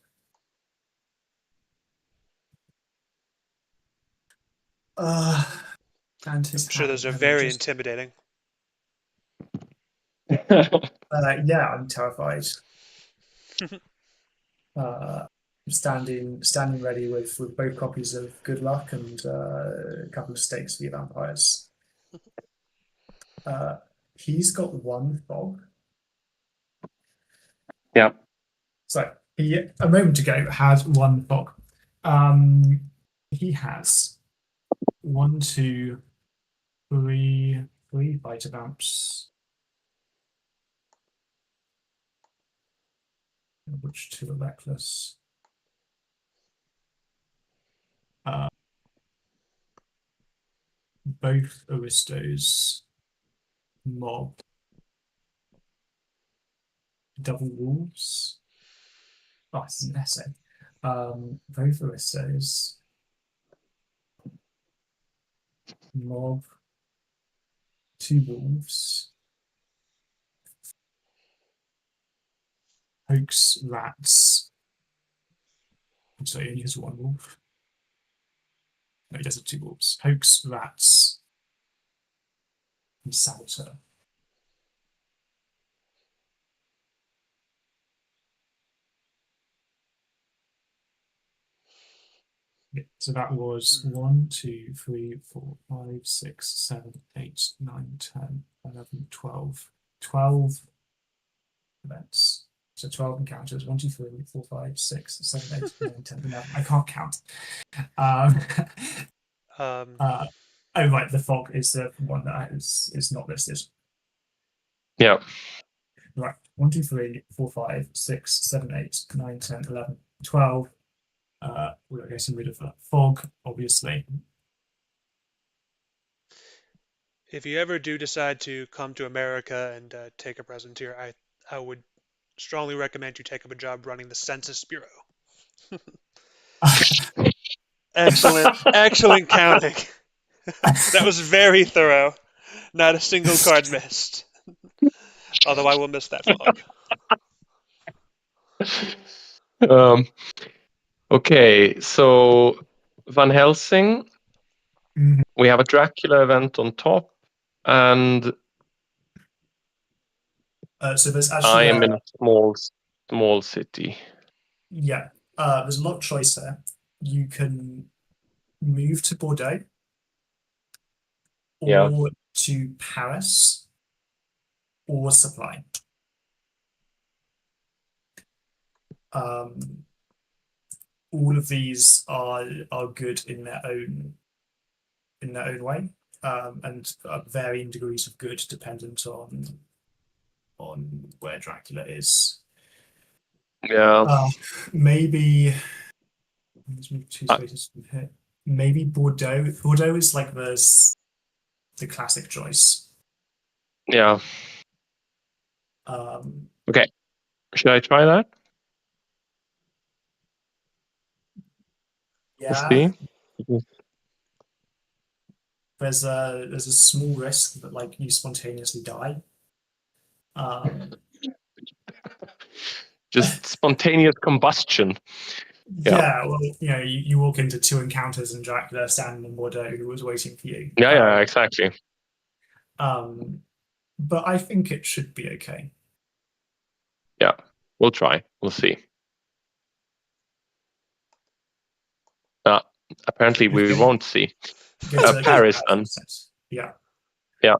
And his I'm sure hand, those are have you very just- intimidating. yeah, I'm terrified. Standing ready with both copies of Good Luck and a couple of stakes for your vampires. He's got one fog. Yeah. So he a moment ago had one fog. He has 1, 2, 3 fighter vamps. Which 2 are reckless? Both aristos, mob, double wolves. Oh, it's an essay. Both aristos, mob, 2 wolves, hoax, rats. I'm sorry, he only has 1 wolf. No, he does have 2 wolves. Hoax, rats, and saboteur. So that was 1, 2, 3, 4, 5, 6, 7, 8, 9, 10, 11, 12. 12 events. So 12 encounters. 1, 2, 3, 4, 5, 6, 7, 8, 9, 10, 11. I can't count. Oh, right. The fog is the one that is not listed. Yeah. Right. 1, 2, 3, 4, 5, 6, 7, 8, 9, 10, 11, 12. We're getting rid of that fog, obviously. If you ever do decide to come to America and take a present here, I would strongly recommend you take up a job running the Census Bureau. Excellent counting. That was very thorough. Not a single card missed. Although I will miss that fog. Okay, so Van Helsing, Mhm. we have a Dracula event on top, and So there's I actually am in a small city. yeah, there's a lot of choice there. You can move to Bordeaux Yeah. or to Paris or Supply. All of these are good in their own way, and varying degrees of good dependent on where Dracula is. Yeah. Maybe let's move 2 Uh, spaces from here. Maybe Bordeaux. Bordeaux is like the classic choice. Yeah. Um, Okay. Should I try that? Let's yeah. see. there's a small risk that like you spontaneously die. Just spontaneous combustion. Yeah. Yeah, well, you walk into two encounters and Dracula standing in Bordeaux who was waiting for you. Yeah, yeah, exactly. But I think it should be okay. Yeah, we'll try. We'll see. Apparently, we won't see. Paris, then. Yeah. Yeah.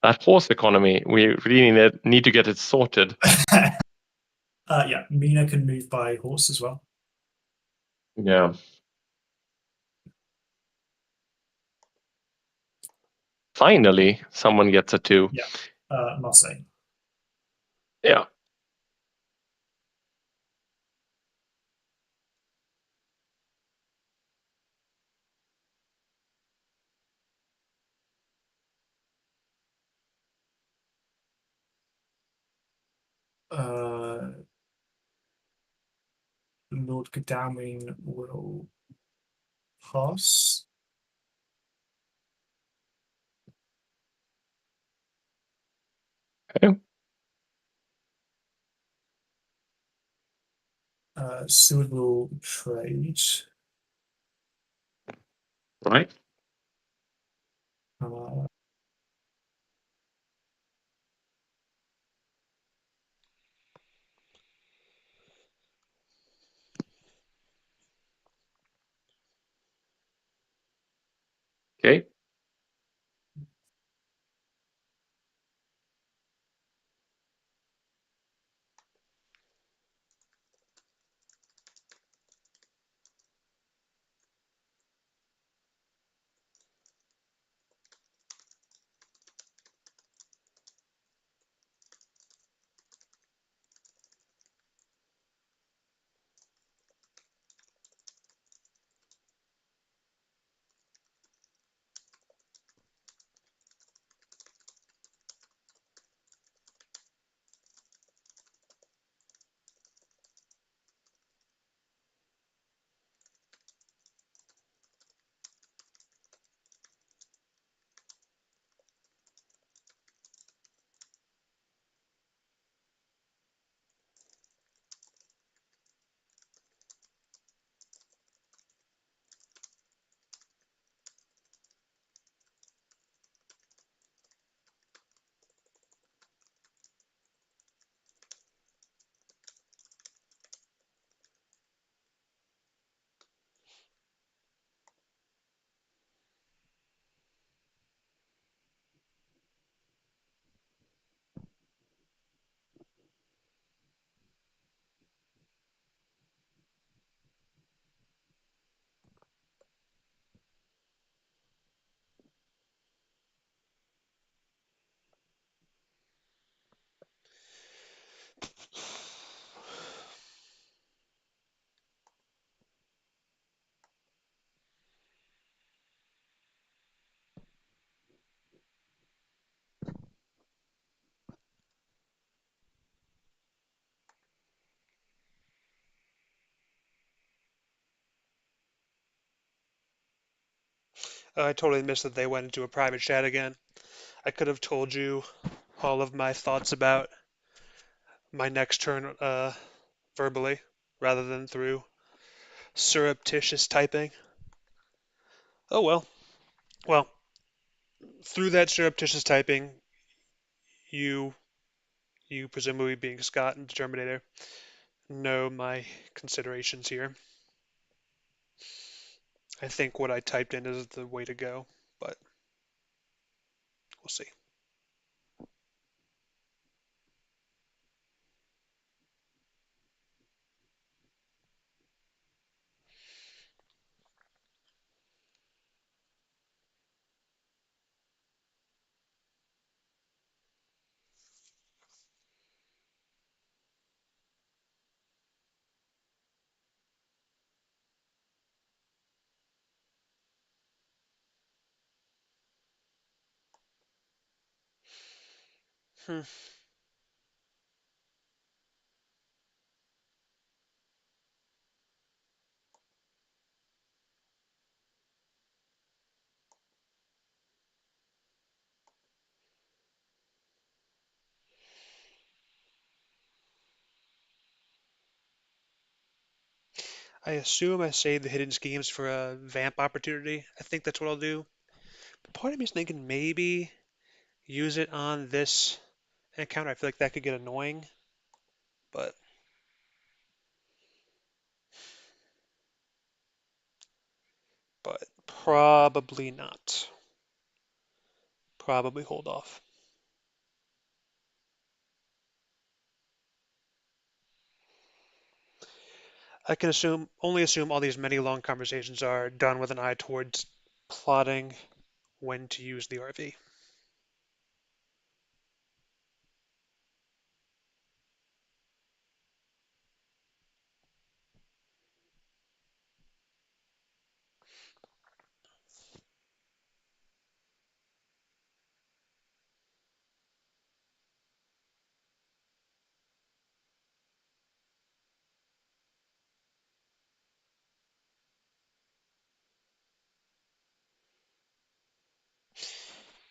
That horse economy, we really need to get it sorted. Yeah, Mina can move by horse as well. Yeah. Finally, someone gets a 2. Yeah, Marseille. Yeah. Lord Godalming will pass. Okay. Seward will trade. Right. Okay. I totally missed that they went into a private chat again. I could have told you all of my thoughts about my next turn verbally rather than through surreptitious typing. Oh well. Well, through that surreptitious typing, you, you presumably being Scott and Determinator, know my considerations here. I think what I typed in is the way to go, but we'll see. Hmm. I assume I saved the hidden schemes for a vamp opportunity. I think that's what I'll do. But part of me is thinking maybe use it on this encounter. I feel like that could get annoying, but probably not. Probably hold off. I can only assume all these many long conversations are done with an eye towards plotting when to use the RV.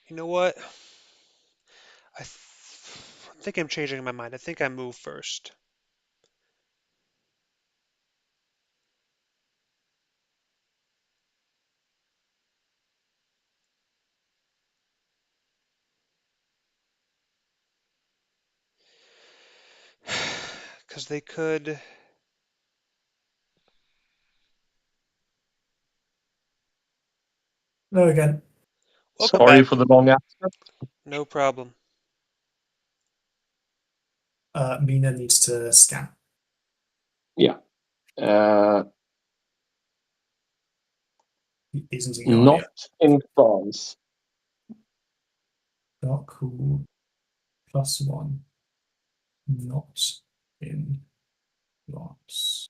You know what? I think I'm changing my mind. I think I move first. Because they could. No, again. Welcome Sorry back. for the long answer. No problem. Mina needs to scan. Yeah. He isn't in Not Guardia. in France. Dark cool +1. Not in France.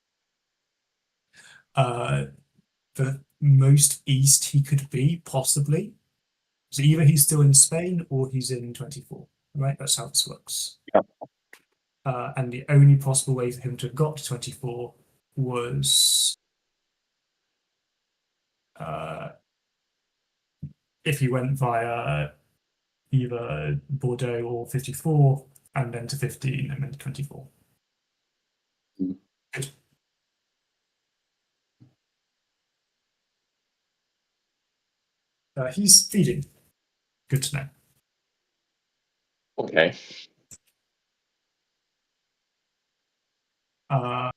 The most east he could be, possibly. So either he's still in Spain or he's in 24. Right? That's how this works. Yeah. And the only possible way for him to have got to 24 was if he went via either Bordeaux or 54 and then to 15 and then to 24. Mm. Good. He's feeding. Good to know. Okay. And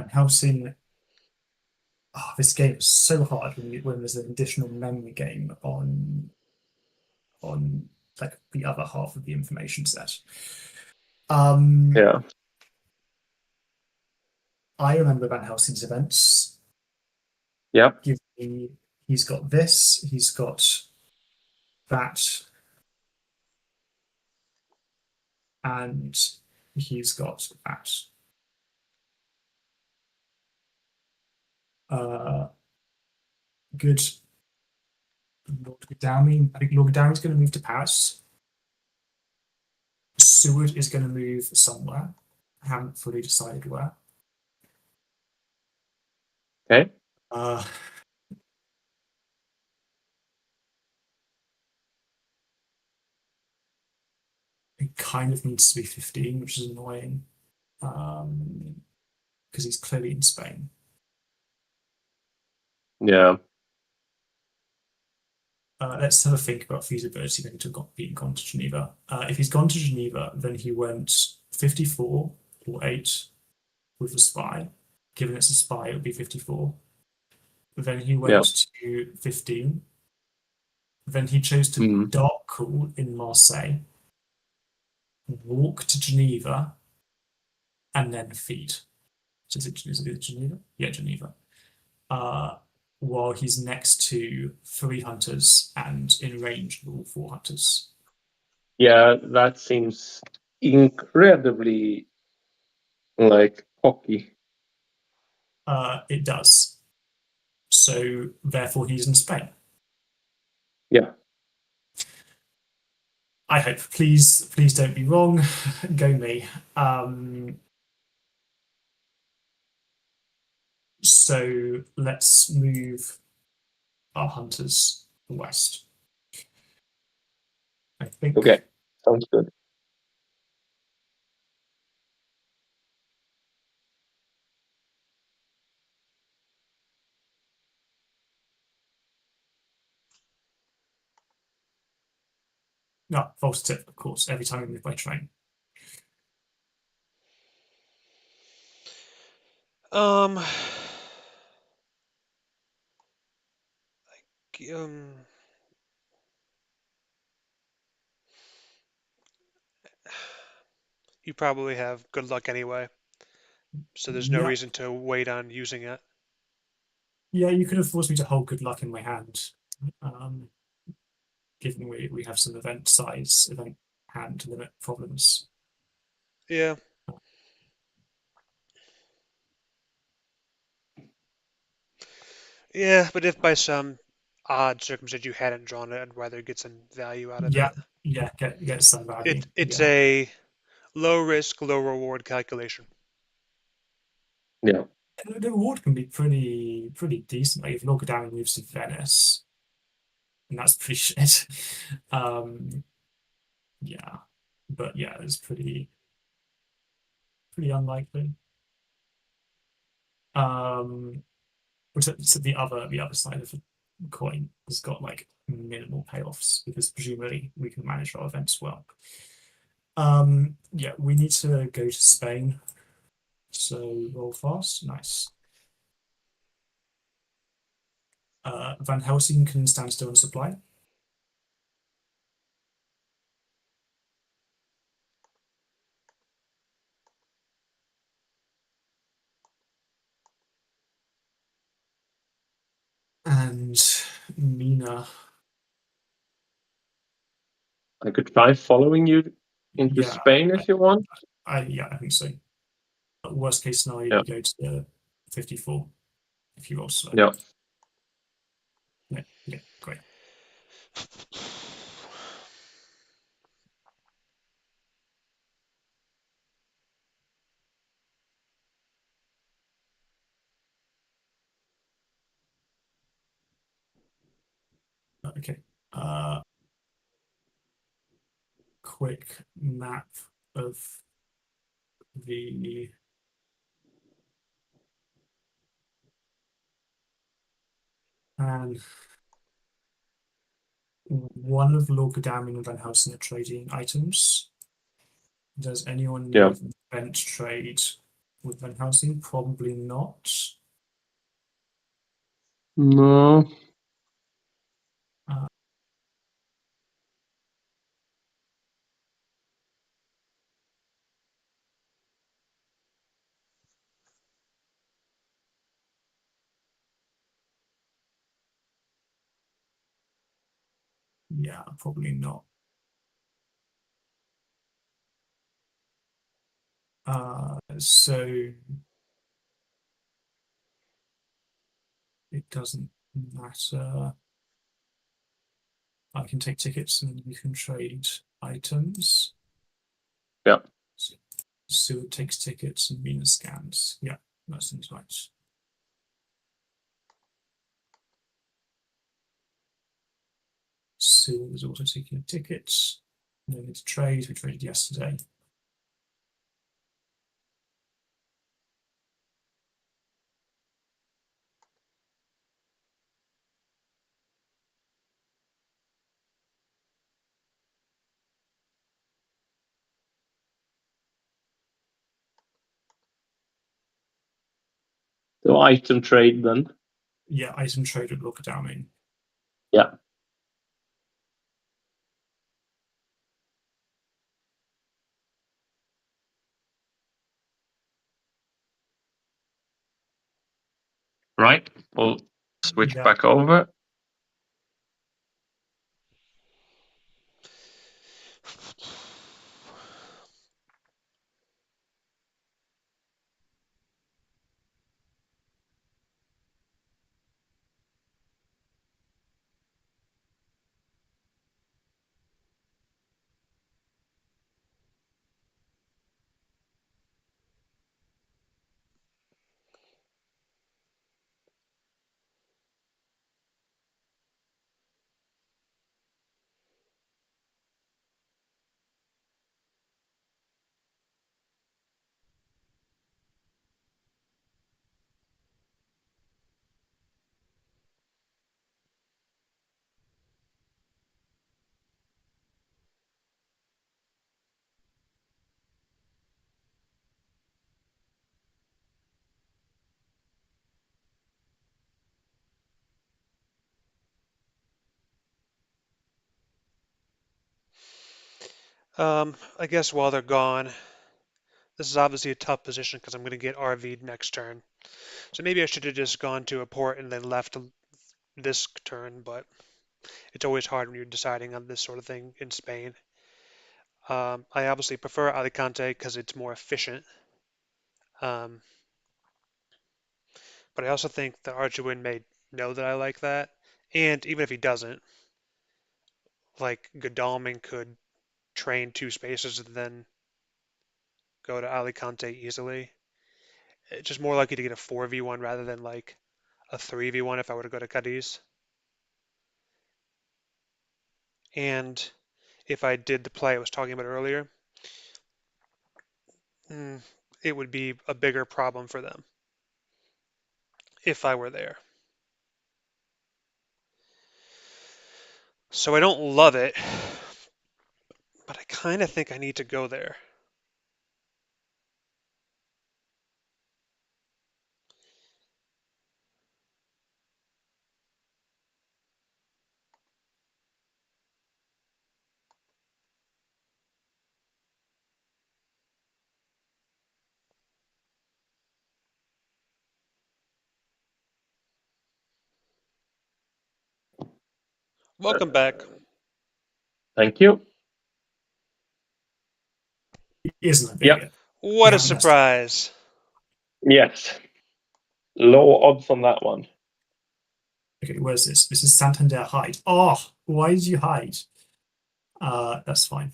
Helsing. Oh, this game is so hard when there's an additional memory game on like the other half of the information set. Yeah. I remember Van Helsing's events. Yep. He's got this. He's got that, and he's got that. Good. Lord Godalming. I think Lord Godalming's going to move to Paris. Seward is going to move somewhere. I haven't fully decided where. Okay. It kind of needs to be 15, which is annoying because he's clearly in Spain. Yeah. Let's have a think about feasibility of him to have gone to Geneva. If he's gone to Geneva, then he went 54 or 8 with the spy. Given it's a spy, it would be 54. Then he went to 15. Then he chose to dark cool in Marseille, walk to Geneva, and then feed. So is it Geneva? Yeah, Geneva. While he's next to 3 hunters and in range of all 4 hunters. Yeah, that seems incredibly like cocky. It does. So therefore he's in Spain. Yeah. I hope. Please don't be wrong. Go me. So let's move our hunters west. I think. Okay. Sounds good. No, false tip, of course, every time we move by train. Um, um, you probably have good luck anyway, so there's no Yeah, reason to wait on using it. yeah, you could have forced me to hold good luck in my hand, given we have some event hand limit problems. Yeah, yeah, but if by some odd circumstance you hadn't drawn it, I'd rather get some value out of it. Yeah, yeah, get some value. It's Yeah, a low risk, low reward calculation. Yeah. the reward can be pretty decent. Like if Lorca moves to Venice, and that's pretty shit. Um, yeah, but yeah, it's pretty unlikely. Um, so the other side of the coin has got like minimal payoffs because presumably we can manage our events well. Yeah, we need to go to Spain. So roll fast, nice. Van Helsing can stand still and supply. And Mina, I could try following you into yeah, Spain I, if you want. I think so. Worst case scenario, Yeah. you go to the 54 if you roll slow. Yeah. Yeah, yeah, great. Okay. Quick map of the and one of Lorca and Van Helsing are trading items. Does anyone know Yeah. if event trade with Van Helsing? Probably not. No. Uh, yeah, probably not. So it doesn't matter. I can take tickets and you can trade items. Yeah. So it takes tickets and Mina scans. Yeah, that seems right. Sue was also taking tickets. No need to trade. We traded yesterday. So item trade then. Yeah, item trade with Lockdown. Yeah. Right. We'll switch Yeah, back over. I guess while they're gone, this is obviously a tough position because I'm going to get RV'd next turn. So maybe I should have just gone to a port and then left this turn, but it's always hard when you're deciding on this sort of thing in Spain. I obviously prefer Alicante because it's more efficient. Um, but I also think that Rtowin may know that I like that. And even if he doesn't, like Godalming could train two spaces and then go to Alicante easily. It's just more likely to get a 4v1 rather than like a 3v1 if I were to go to Cadiz. And if I did the play I was talking about earlier, mm, it would be a bigger problem for them if I were there. So I don't love it, but I kind of think I need to go there. Welcome back. Thank you. Isn't it? Yeah. What a surprise. Yes. Low odds on that one. Okay, where's this? This is Santander hide. Oh, why did you hide? That's fine.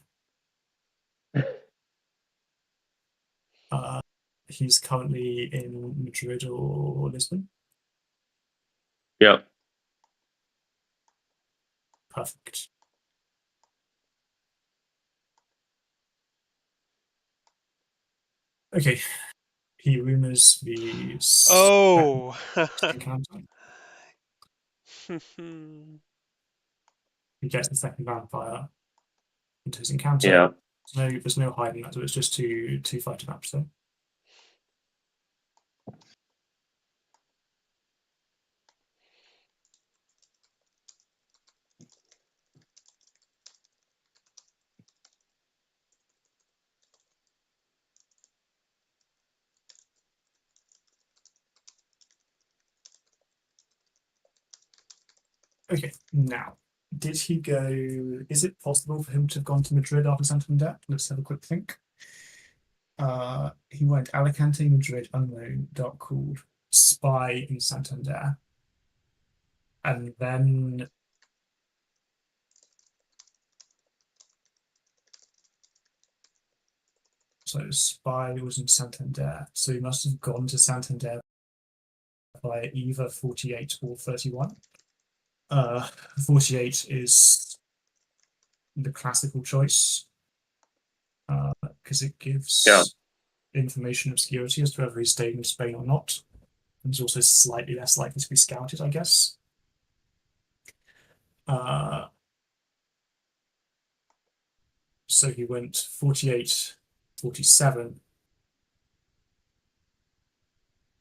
He's currently in Madrid or Lisbon. Yeah. Perfect. Okay. He rumors the Oh. encounter. He gets the second vampire into his encounter. Yeah. There's no hiding that, so it's just two fighter maps there. Okay, now, did he go? Is it possible for him to have gone to Madrid after Santander? Let's have a quick think. He went Alicante, Madrid, unknown, dark cooled, spy in Santander, and then so spy was in Santander, so he must have gone to Santander by either 48 or 31. 48 is the classical choice because it gives information obscurity as to whether he stayed in Spain or not. And it's also slightly less likely to be scouted, I guess. So he went 48, 47,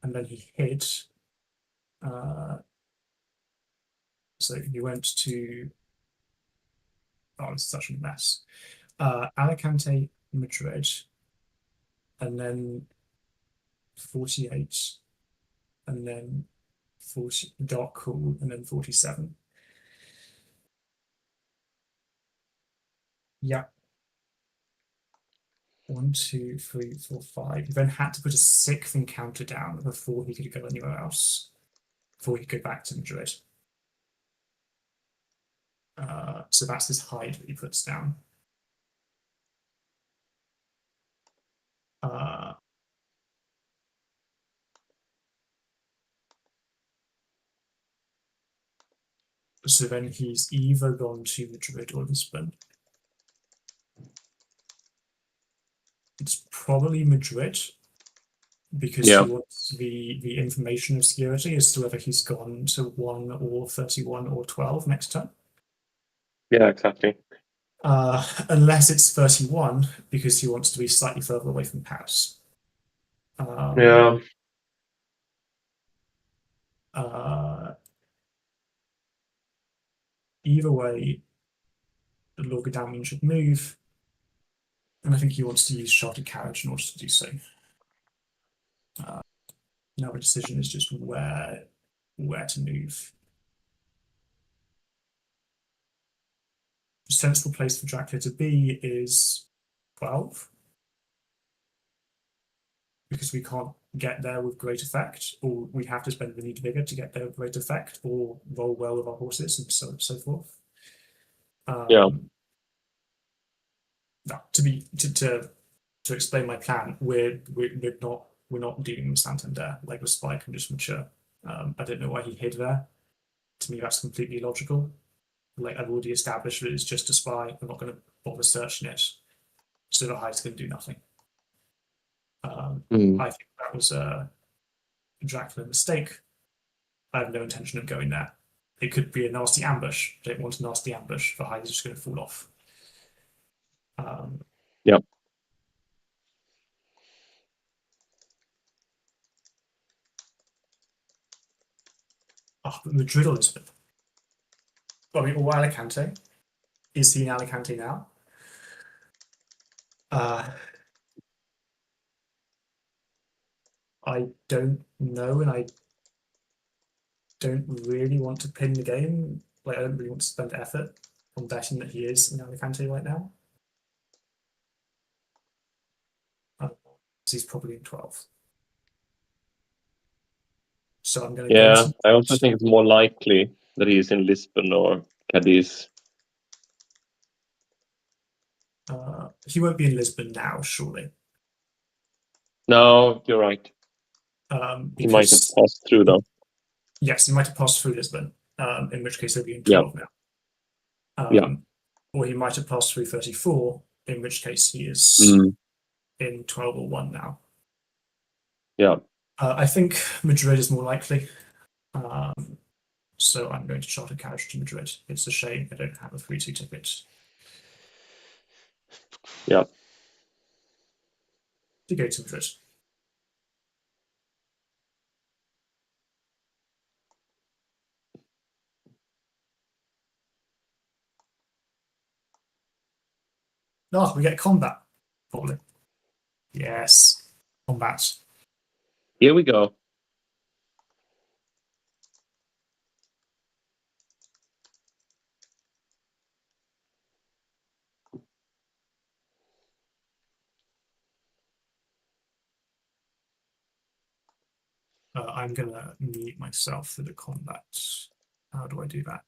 and then he hid. So he went to, oh, it's such a mess. Alicante, Madrid, and then 48, and then 40, dark cool, and then 47. Yeah. 1, 2, 3, 4, 5. He then had to put a sixth encounter down before he could go anywhere else, before he could go back to Madrid. So that's his hide that he puts down. So then he's either gone to Madrid or Lisbon. It's probably Madrid because he wants the information obscurity as to whether he's gone to 1 or 31 or 12 next turn. Yeah, exactly. Unless it's 31 because he wants to be slightly further away from Paris. Yeah. Either way, the Lord Godalming should move. And I think he wants to use Shattered Carriage in order to do so. Now the decision is just where to move. The sensible place for Dracula to be is 12. Because we can't get there with great effect, or we have to spend the need vigor to get there with great effect, or roll well with our horses, and so on and so forth. Yeah. To explain my plan, we're not dealing with Santander. Like the spy can just mature. I don't know why he hid there. To me, that's completely illogical. Like I've already established that it's just a spy. I'm not going to bother searching it, so the hide's going to do nothing. I think that was a Dracula mistake. I have no intention of going there. It could be a nasty ambush. I don't want a nasty ambush. The hide is just going to fall off. Yep. Oh, but Madrid or Lisbon? I mean, or Alicante. Is he in Alicante now? I don't know, and I don't really want to pin the game. Like, I don't really want to spend effort on betting that he is in Alicante right now. He's probably in 12. So I'm going to go to... I also think it's more likely that he's in Lisbon or Cadiz. He won't be in Lisbon now, surely. No, you're right. He might have passed through, though. Yes, he might have passed through Lisbon, in which case he'll be in 12 now. Or he might have passed through 34, in which case he is in 12 or 1 now. Yeah. I think Madrid is more likely. So I'm going to charter carriage to Madrid. It's a shame I don't have a 3-2 ticket. Yeah. To go to Madrid. Oh, we get combat, probably. Yes, combat. Here we go. I'm going to mute myself for the combat. How do I do that?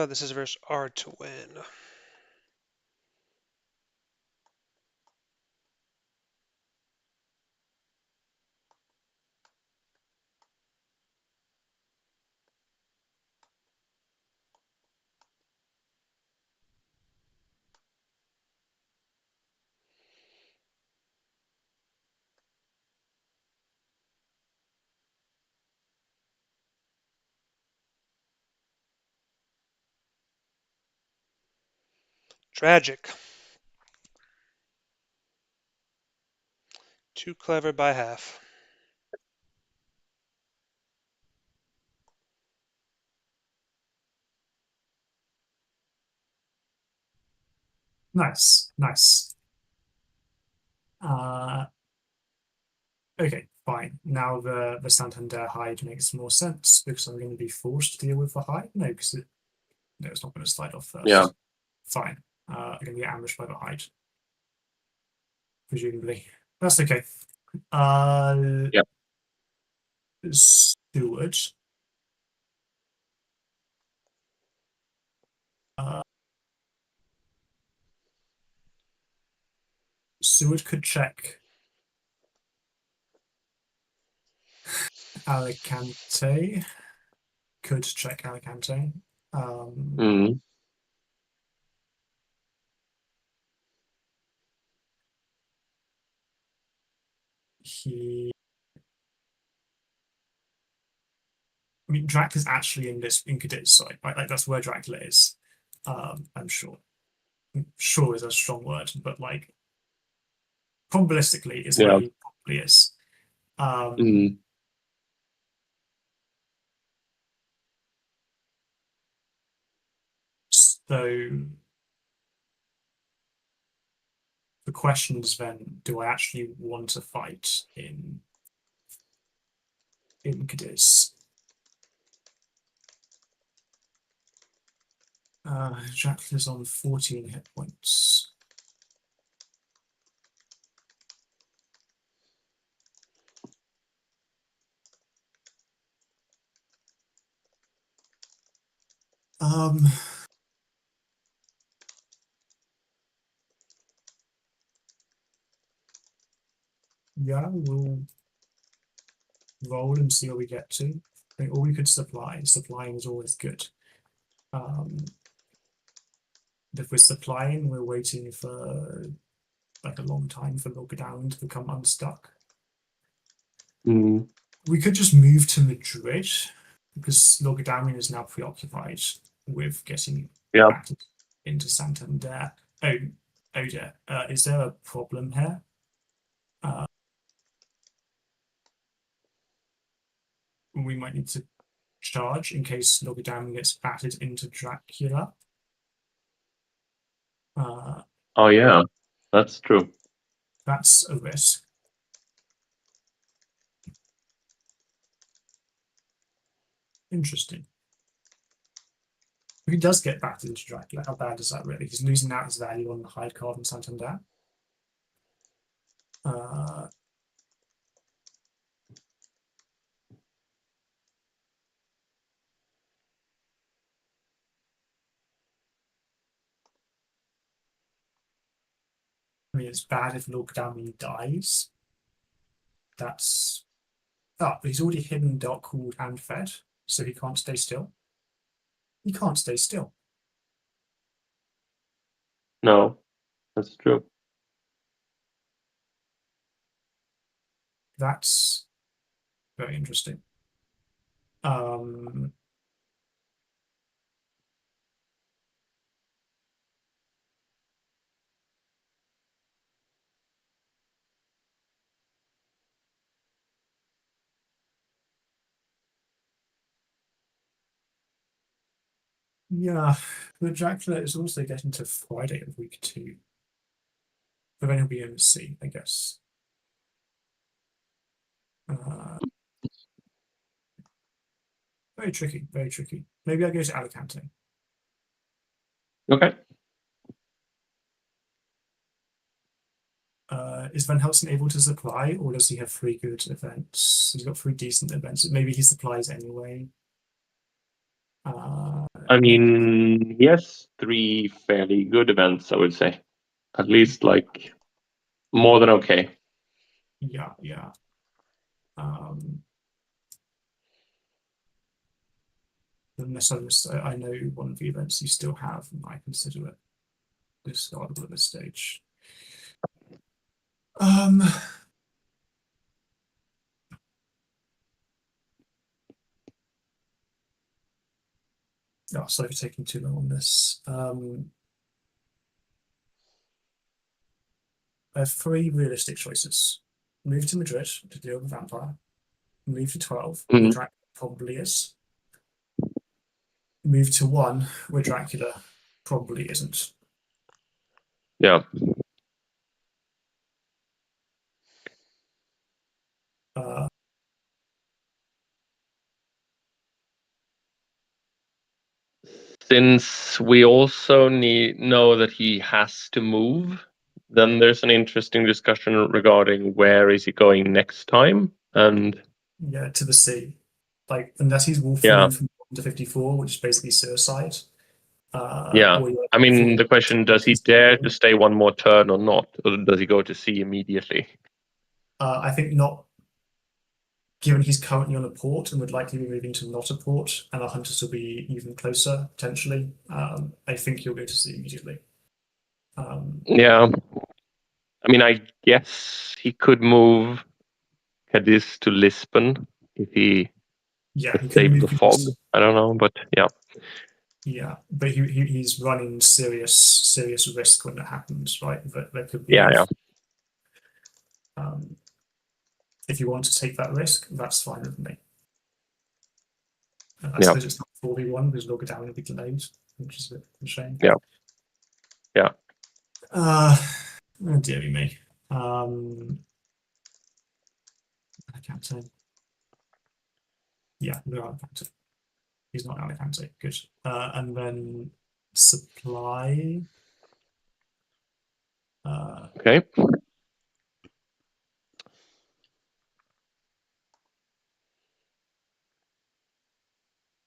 This is versus Rtowin. Tragic. Too clever by half. Nice, nice. Okay, fine. Now the Santander hide makes more sense because I'm going to be forced to deal with the hide. No, because it's not going to slide off first. Yeah. Fine. I'm going to get ambushed by the hide. Presumably. That's okay. Steward. Seward could check Alicante. Could check Alicante. I mean, Drac is actually in Cadiz side, right? Like that's where Dracula is. I'm sure. Sure is a strong word, but like probabilistically, it's where Yeah. he probably is. Mm. So the question is then, do I actually want to fight in Cadiz? Dracula's on 14 hit points. Yeah, we'll roll and see where we get to. I think all we could supplying is always good. If we're supplying, we're waiting for like a long time for Logadown to become unstuck. Mm. We could just move to Madrid because Logadown is now preoccupied with getting back into Santander. Oh dear. Is there a problem here? We might need to charge in case Logadown gets battered into Dracula. Oh yeah, that's true. That's a risk. Interesting. If he does get battered into Dracula, how bad is that really? He's losing out his value on the hide card in Santander. I mean, it's bad if Logadown dies. That's... Oh, but he's already hidden Dark Cooled and Fed, so he can't stay still. He can't stay still. No, that's true. That's very interesting. Yeah, the Dracula is also getting to Friday of week 2. But then he'll be in the sea, I guess. Very tricky, very tricky. Maybe I go to Alicante. Okay. Is Van Helsing able to supply, or does he have 3 good events? He's got 3 decent events. Maybe he supplies anyway. I mean, he has 3 fairly good events, I would say. At least, like, more than okay. Yeah. Unless I know one of the events you still have, and I consider it discardable at this stage. Oh, sorry for taking too long on this. I have 3 realistic choices. Move to Madrid to deal with Vampire. Move to 12, where Drac probably is. Move to 1, where Dracula probably isn't. Yeah. Since we also know that he has to move, then there's an interesting discussion regarding where is he going next time, and yeah, to the sea. Like unless he's wolfing yeah, in from 1 to 54, which is basically suicide. yeah. Or I mean, the question: does he dare to stay one more turn or not, or does he go to sea immediately? I think not. Given he's currently on a port and would likely be moving to not a port, and our hunters will be even closer potentially. I think he'll go to sea immediately. Yeah. I mean, I guess he could move Cadiz to Lisbon if he Yeah, he couldn't saved move the Cadiz. fog. I don't know, but yeah. Yeah, but he's running serious risk when that happens, right? That there could be. Yeah. If you want to take that risk, that's fine with me. I Yeah. suppose it's not 4v1 because Lord Down will be delayed, which is a bit of a shame. Yeah. Yeah. Oh dear me. Alicante. Yeah, no Alicante. He's not Alicante. Good. And then supply. Okay.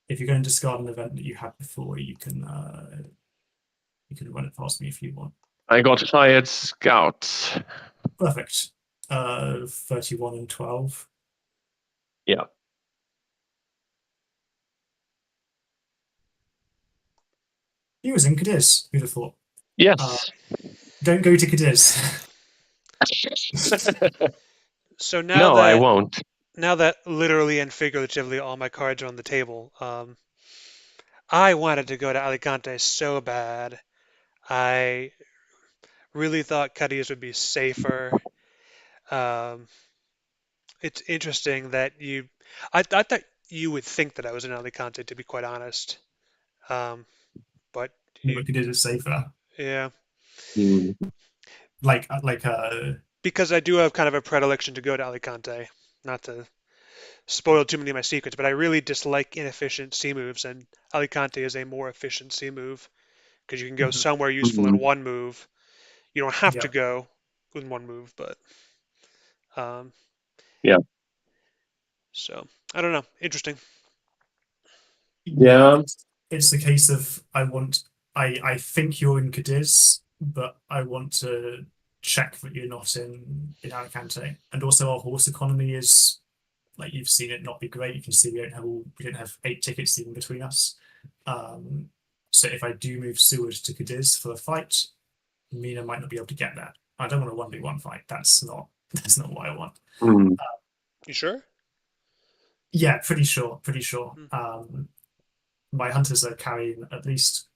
If you're going to discard an event that you had before, you can run it past me if you want. I got hired scouts. Perfect. 31 and 12. Yeah. He was in Cadiz. Who'd have thought? Yes. Don't go to Cadiz. So No, I won't. now that literally and figuratively all my cards are on the table, I wanted to go to Alicante so bad. I really thought Cadiz would be safer. Um, it's interesting that I thought you would think that I was in Alicante, to be quite honest. Um, but you, But Cadiz is safer. yeah, Mm. Like because I do have kind of a predilection to go to Alicante. Not to spoil too many of my secrets, but I really dislike inefficient C moves, and Alicante is a more efficient C move because you can go somewhere useful in Mm. one move. You don't have to yeah. go in one move, but um, Yeah. so I don't know. Interesting. Yeah, Yeah. it's the case of I think you're in Cadiz, but I want to check that you're not in Alicante. And also our horse economy is like you've seen it not be great. You can see we don't have 8 tickets even between us. So if I do move Seward to Cadiz for a fight, Mina might not be able to get that. I don't want a 1v1 fight. That's not what I want. Mm. You sure? Yeah, pretty sure. Pretty sure. Hmm. My hunters are carrying at least,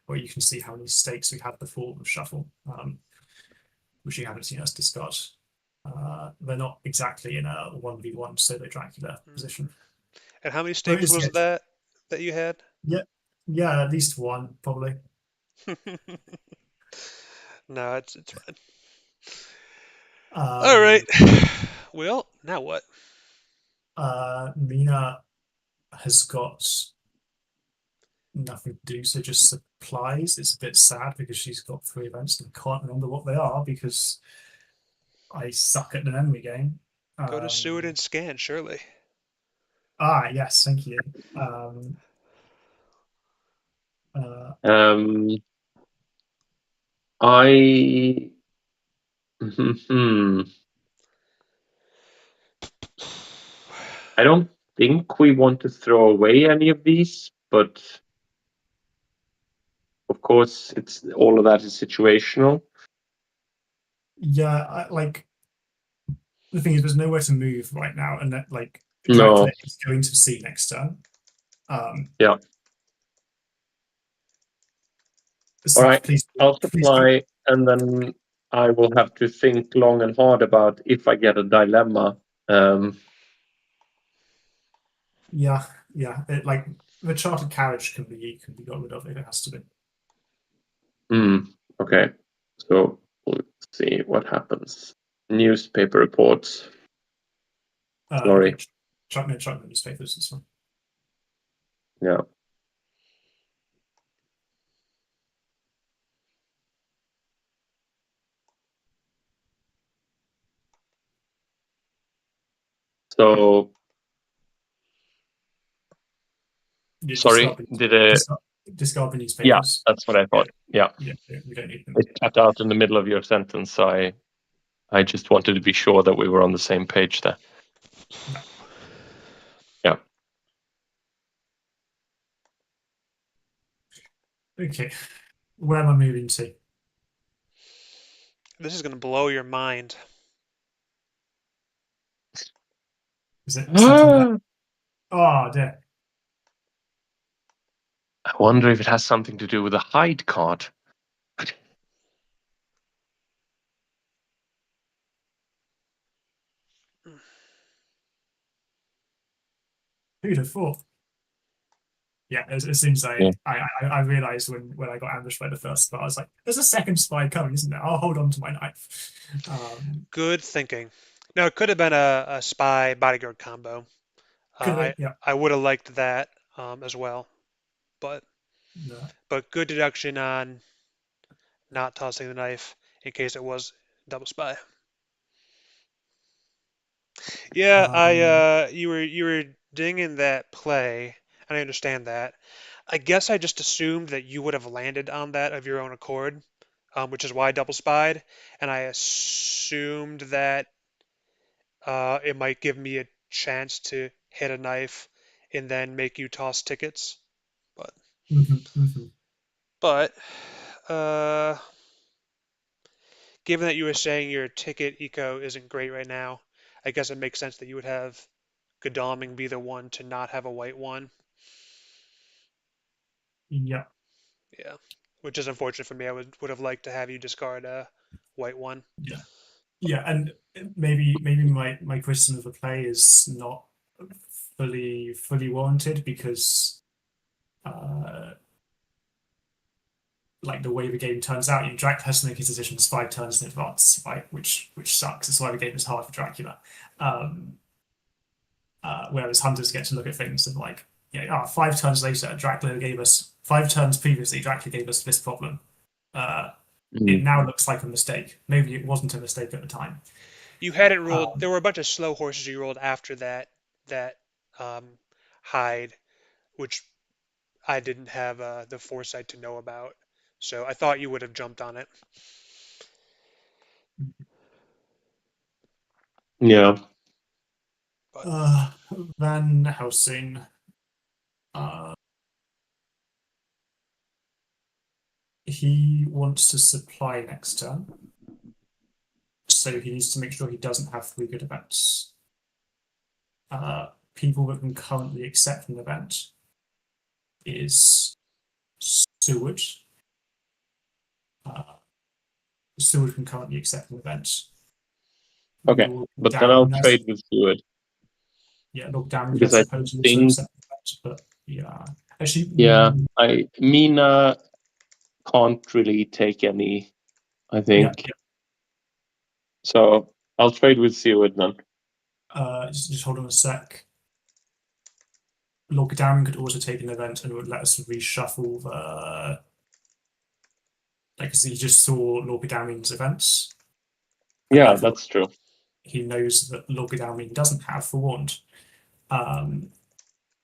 where you can see how many stakes we had before the shuffle, which you haven't seen us discard. They're not exactly in a 1v1 solo Dracula position. And how many But it stakes is, was that you had? yeah, yeah, at least one, probably. No, it's fine. All right. Um, Well, now what? Mina has got nothing to do, so just supplies. It's a bit sad because she's got 3 events and I can't remember what they are because I suck at the memory game. Go to Seward and scan, surely. Yes, thank you. Um, uh, Um, I. Hmm. I don't think we want to throw away any of these, but of course, it's all of that is situational. yeah, like the thing is, there's nowhere to move right now, and that like No. Dracula is going to see next turn. Yeah. All Snuff, right. please, I'll please do. supply, and then I will have to think long and hard about if I get a dilemma. Yeah, yeah. Like the chartered carriage can be got rid of if it has to be. Okay. So let's see what happens. Newspaper reports. Sorry. Chuck the newspapers. It's fine. Yeah. So Yeah, sorry. discard the Yeah, newspapers. that's what I thought. Yeah. We don't need them. It cut out in the middle of your sentence. So I just wanted to be sure that we were on the same page there. No. Yeah. Okay. Where am I moving to? This is going to blow your mind. Is it something that? I Oh, dear. wonder if it has something to do with the hide card. Who'd have thought? Yeah, as soon as Yeah. I realized when I got ambushed by the first spy, I was like, "There's a second spy coming, isn't there? I'll hold on to my knife." Good thinking. No, it could have been a spy bodyguard combo. Could have I been, yeah. I would have liked that as well, but No. good deduction on not tossing the knife in case it was double spy. Yeah, I Um, you were dinging that play, and I understand that. I guess I just assumed that you would have landed on that of your own accord, which is why I double spied, and I assumed that it might give me a chance to hit a knife and then make you toss tickets. But mhm, mhm. but uh, given that you were saying your ticket eco isn't great right now, I guess it makes sense that you would have Godalming be the one to not have a white one. Yeah, Yeah, which is unfortunate for me. I would have liked to have you discard a white one. yeah, yeah. And maybe my criticism of the play is not fully warranted because uh, like the way the game turns out, Drac has to make his decisions 5 turns in advance, right? Which sucks. That's why the game is hard for Dracula. Um, whereas hunters get to look at things and like, yeah, 5 turns later, Dracula gave us 5 turns previously. Dracula gave us this problem. Uh, it Mm. now looks like a mistake. Maybe it wasn't a mistake at the time. You hadn't rolled. Um, There were a bunch of slow horses you rolled after that um, hide, which I didn't have the foresight to know about. So I thought you would have jumped on it. Yeah. But Van Helsing. Uh, he wants to supply next turn, so he needs to make sure he doesn't have 3 good events. People that can currently accept an event is Seward. Uh, Seward can currently accept an event. Okay. Lord But then I'll Darren has, trade with Stewart yeah, Lord Darren because has I the potential to think, accept an event, but yeah, actually, yeah, Mina can't really take any, I yeah, think. yeah. So I'll trade with Stewart then. Just hold on a sec. Lord Darren could also take an event and it would let us reshuffle the like, because he just saw Lord Godalming's events, and Yeah, therefore that's true. he knows that Lord Godalming doesn't have forewarned. Um,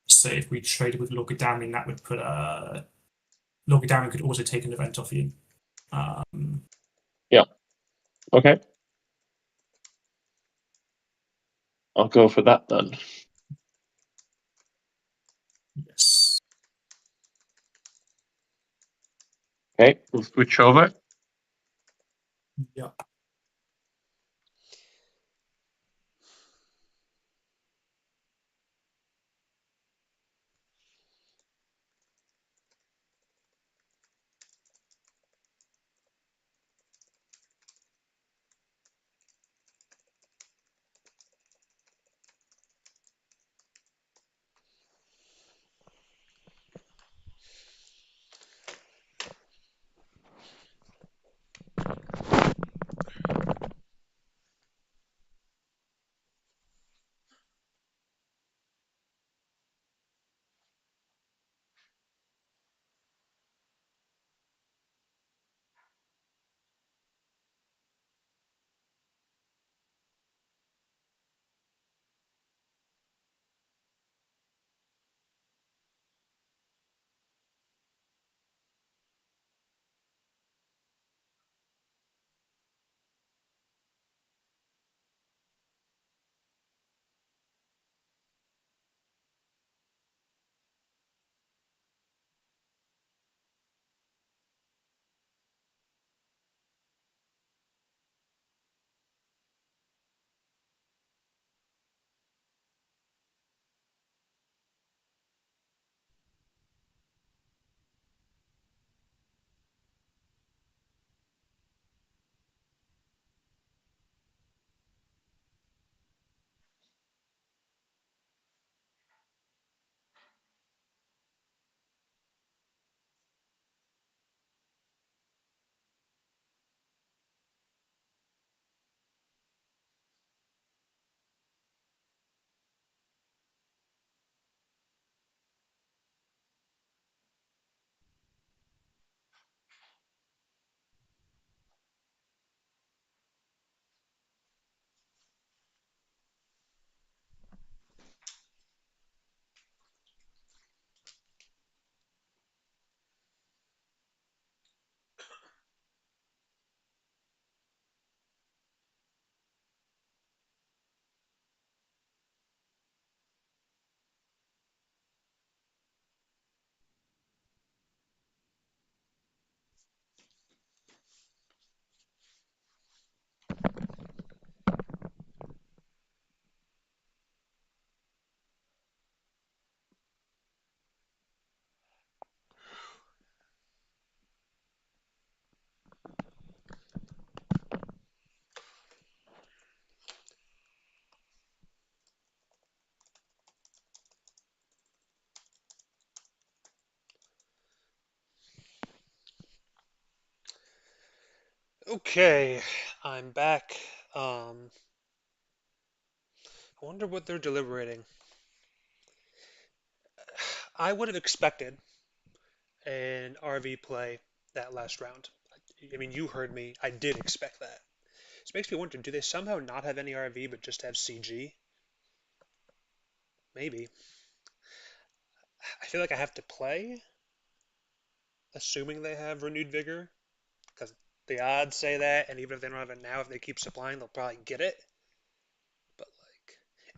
so if we traded with Lord Godalming, that would put Lord Godalming could also take an event off you. Um, Yeah. Okay. I'll go for that then. yes. Okay, we'll switch over. Yeah. Okay, I'm back. I wonder what they're deliberating. I would have expected an RV play that last round. I mean, you heard me. I did expect that. This makes me wonder, do they somehow not have any RV but just have CG? Maybe. I feel like I have to play, assuming they have renewed vigor, because the odds say that, and even if they don't have it now, if they keep supplying, they'll probably get it. But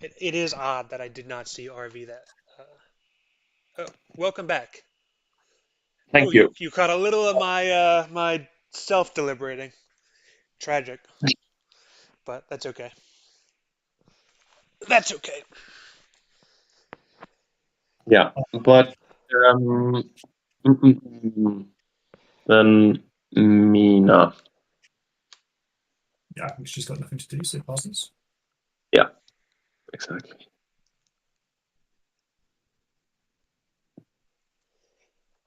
like, it is odd that I did not see RV that. Oh, welcome back. Oh, Thank you. you caught a little of my self deliberating. Tragic, but that's okay. That's okay. Yeah, but um, mm, mm, mm, then Mina. Yeah, I think she's got nothing to do, so it passes. Yeah, exactly.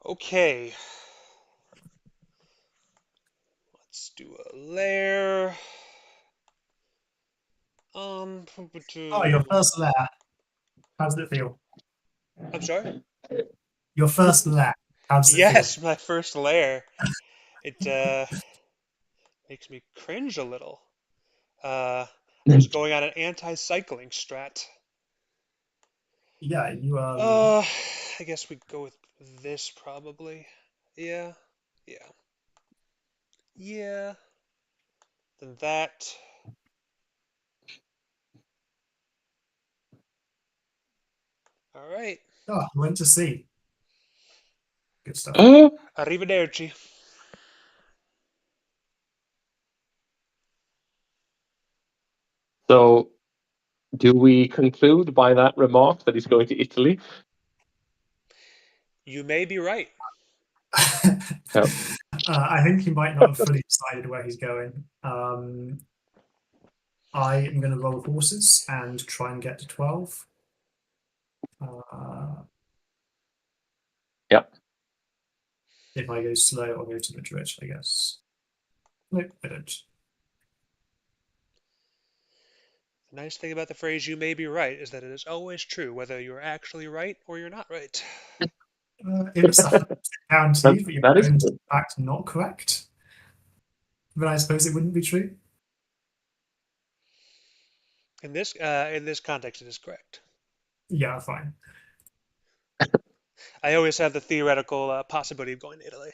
Okay. Let's do a lair. Um, Oh, your first lair. How does it feel? I'm sorry? Your first lair. How does it feel? Yes, my first lair. It makes me cringe a little. I was going on an anti-cycling strat. Yeah, you Uh, I guess we go with this probably. Yeah, yeah, yeah. Then that. All right. went to sea. Good stuff. Oh, Arrivederci. so do we conclude by that remark that he's going to Italy? You may be right. Yeah. I think he might not have fully decided where he's going. I am going to roll horses and try and get to 12. Uh, Yeah. if I go slow, I'll go to Madrid, I guess. Nope, I don't. The nice thing about the phrase "you may be right" is that it is always true, whether you're actually right or you're not right. If it's 100% That, guaranteed, but you're that is going to true. fact not correct, then I suppose it wouldn't be true. In this context, it is correct. Yeah, fine. I always have the theoretical possibility of going to Italy.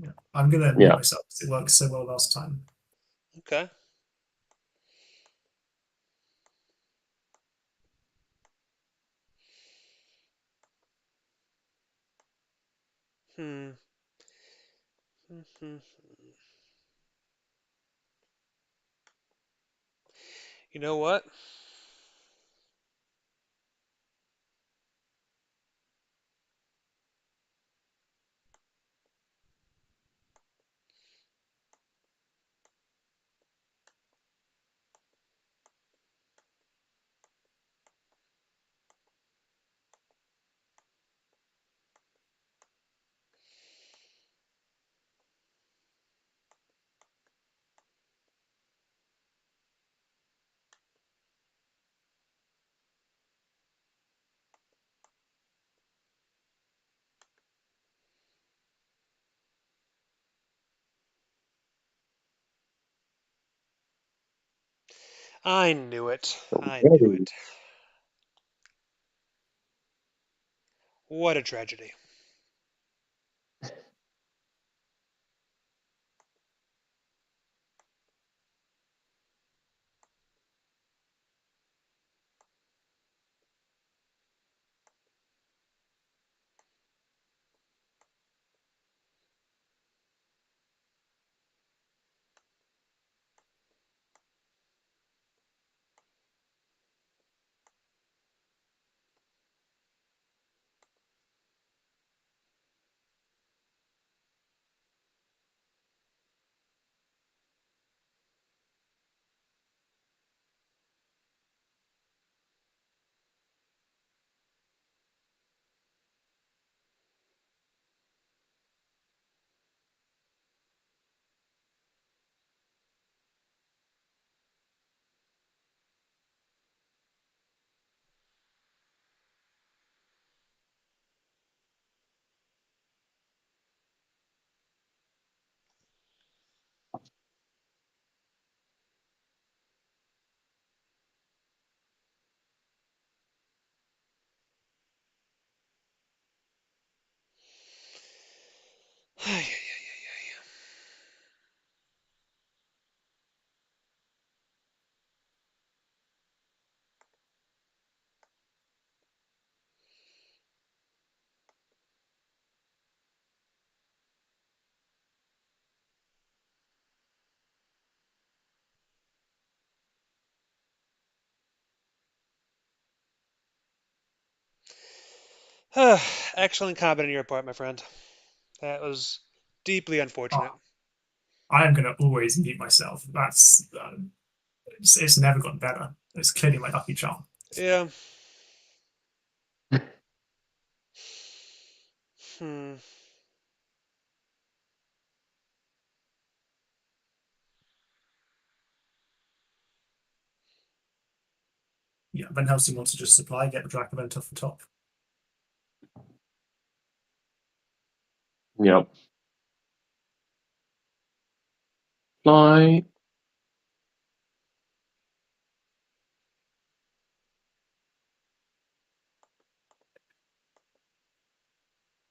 Yeah. I'm going to mute Yeah. myself because it worked so well last time. Okay. Hmm. You know what? I knew it. I knew Very. it. What a tragedy. Excellent comment on your part, my friend. That was deeply unfortunate. I am going to always mute myself. That's it's never gotten better. It's clearly my lucky charm. Yeah. Hmm. Yeah, Van Helsing wants to just supply, get the Drac event off the top. Yep. Fly.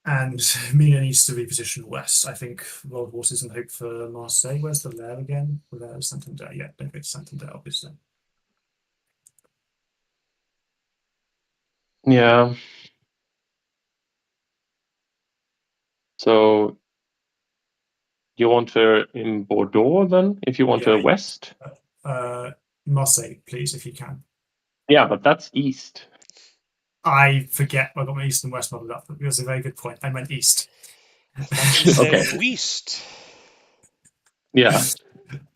And Mina needs to reposition west. I think Wild Horses and hope for Marseille. Where's the lair again? Lair Santander. Yeah, don't go to Santander, obviously. Yeah. So you want her in Bordeaux then, if you want her west? Marseille, please, if you can. Yeah, but that's east. I forget I got my east and west muddled up. It was a very good point. I meant east. I thought you said Okay. west. Yeah.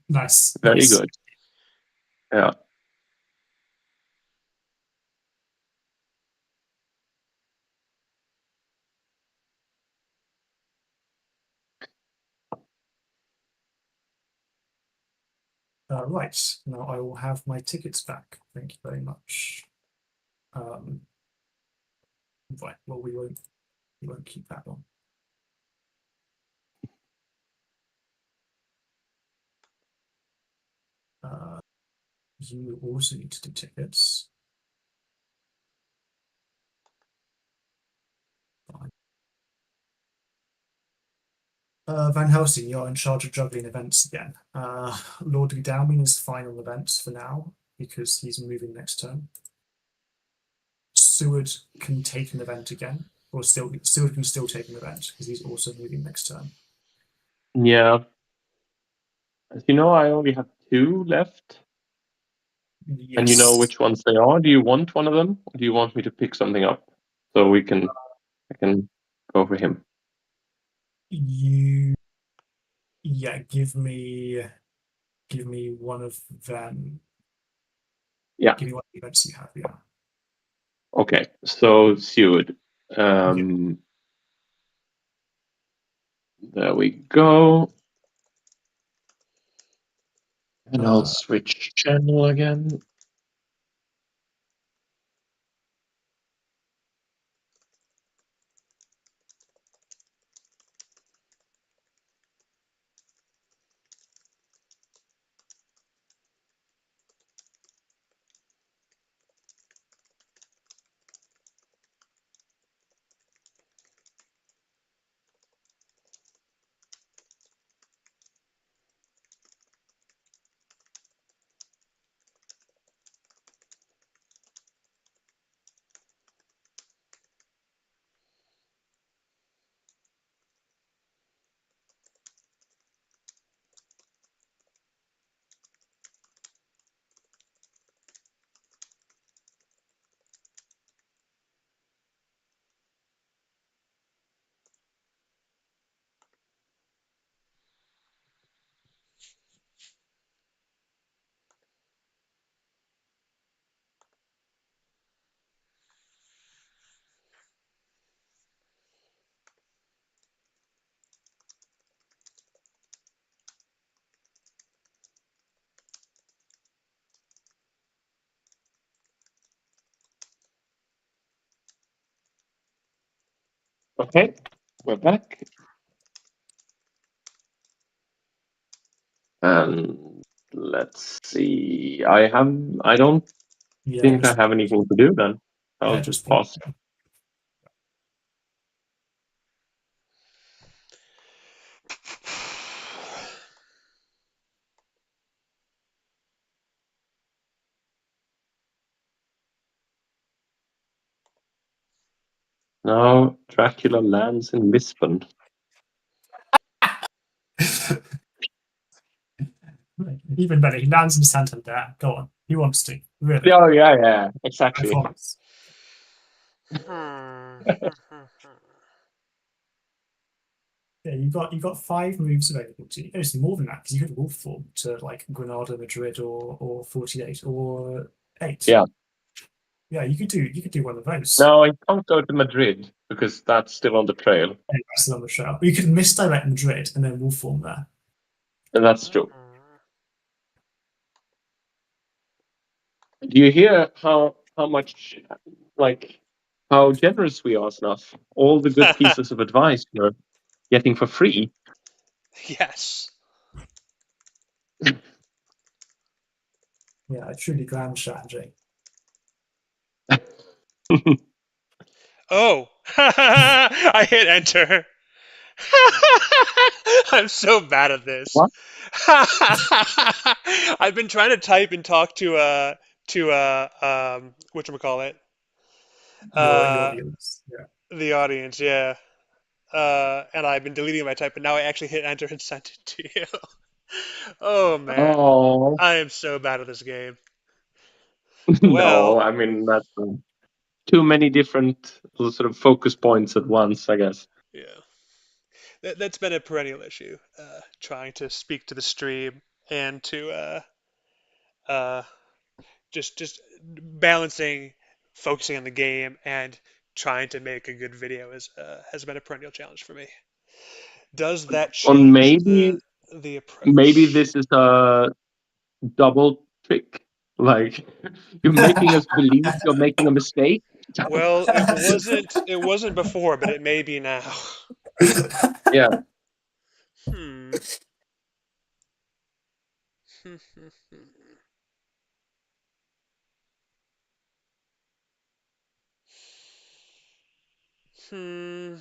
Nice. Very nice. good. Yeah. Right, now I will have my tickets back. Thank you very much. Right, well, we won't keep that on. You also need to do tickets. Fine. Van Helsing, you're in charge of juggling events again. Lord Godalming is final events for now because he's moving next turn. Seward can take an event again, or Seward can still take an event because he's also moving next turn. Yeah. As you know, I only have 2 left. Yes. And you know which ones they are. Do you want one of them, or do you want me to pick something up so I can go for him? Yeah, give me one of them. Yeah. Give me one of the events you have. Yeah. Okay. So Seward. There we go. And I'll switch channel again. Okay, we're back. And let's see. I don't think I have anything to do then. I'll just pause. Now Dracula lands in Lisbon. Even better, he lands in Santander. Go on. He wants to. Really. Oh yeah, I exactly. promise. Hmm. Yeah, you got 5 moves available to you. It's more than that because you could wolf form to like Granada, Madrid, or 48 or 8. Yeah. Yeah, you could do one of those. No, I can't go to Madrid because that's still on the trail. And that's on the show. Or you could misdirect Madrid and then wolf form there. And that's true. Do you hear how much like how generous we are, Snuff? All the good pieces of advice you're getting for free. Yes. Yeah, a truly grand strategy. Oh, I hit enter. I'm so bad at this. What? I've been trying to type and talk to whatchamacallit, Your uh audience. Yeah. the audience, yeah. And I've been deleting my type, but now I actually hit enter and sent it to you. Oh man, Oh I am so bad at this game. no, Well, I mean that's too many different sort of focus points at once, I guess. yeah, that's been a perennial issue. Trying to speak to the stream and to uh, just balancing, focusing on the game and trying to make a good video has been a perennial challenge for me. Does that And change the maybe approach? this is a double trick. Like you're making us believe you're making a mistake. Well, it wasn't before, but it may be now. Yeah. Hmm. Hmm.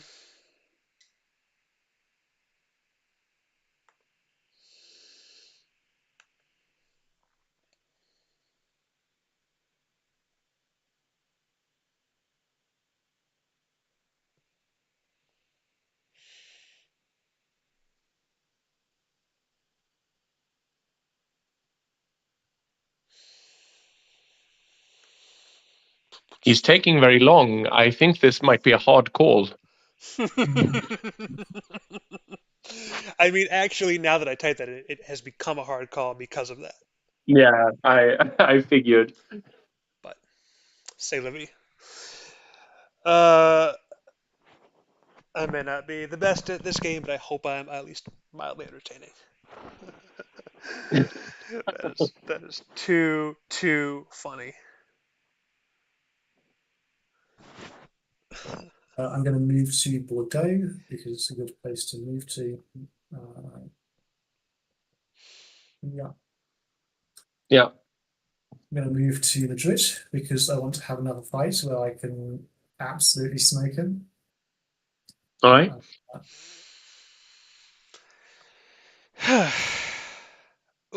He's taking very long. I think this might be a hard call. I mean, actually, now that I type that, it has become a hard call because of that. Yeah, I figured. But say Liberty. Uh, I may not be the best at this game, but I hope I'm at least mildly entertaining. That is too funny. I'm going to move to Bordeaux because it's a good place to move to. Yeah. Yeah. I'm going to move to Madrid because I want to have another fight where I can absolutely smoke him. All right.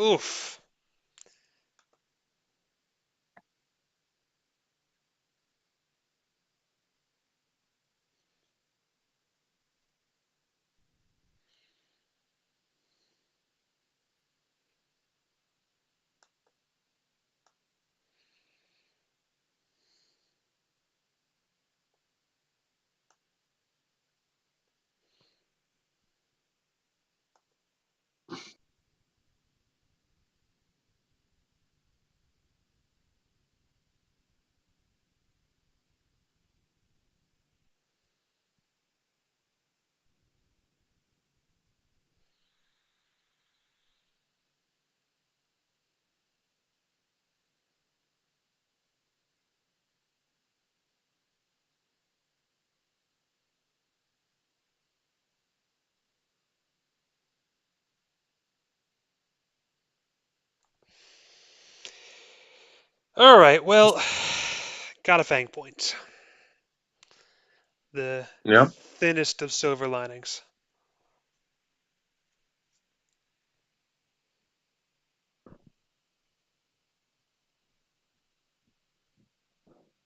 Oof. All right. Well, got a fang point. The Yeah. thinnest of silver linings.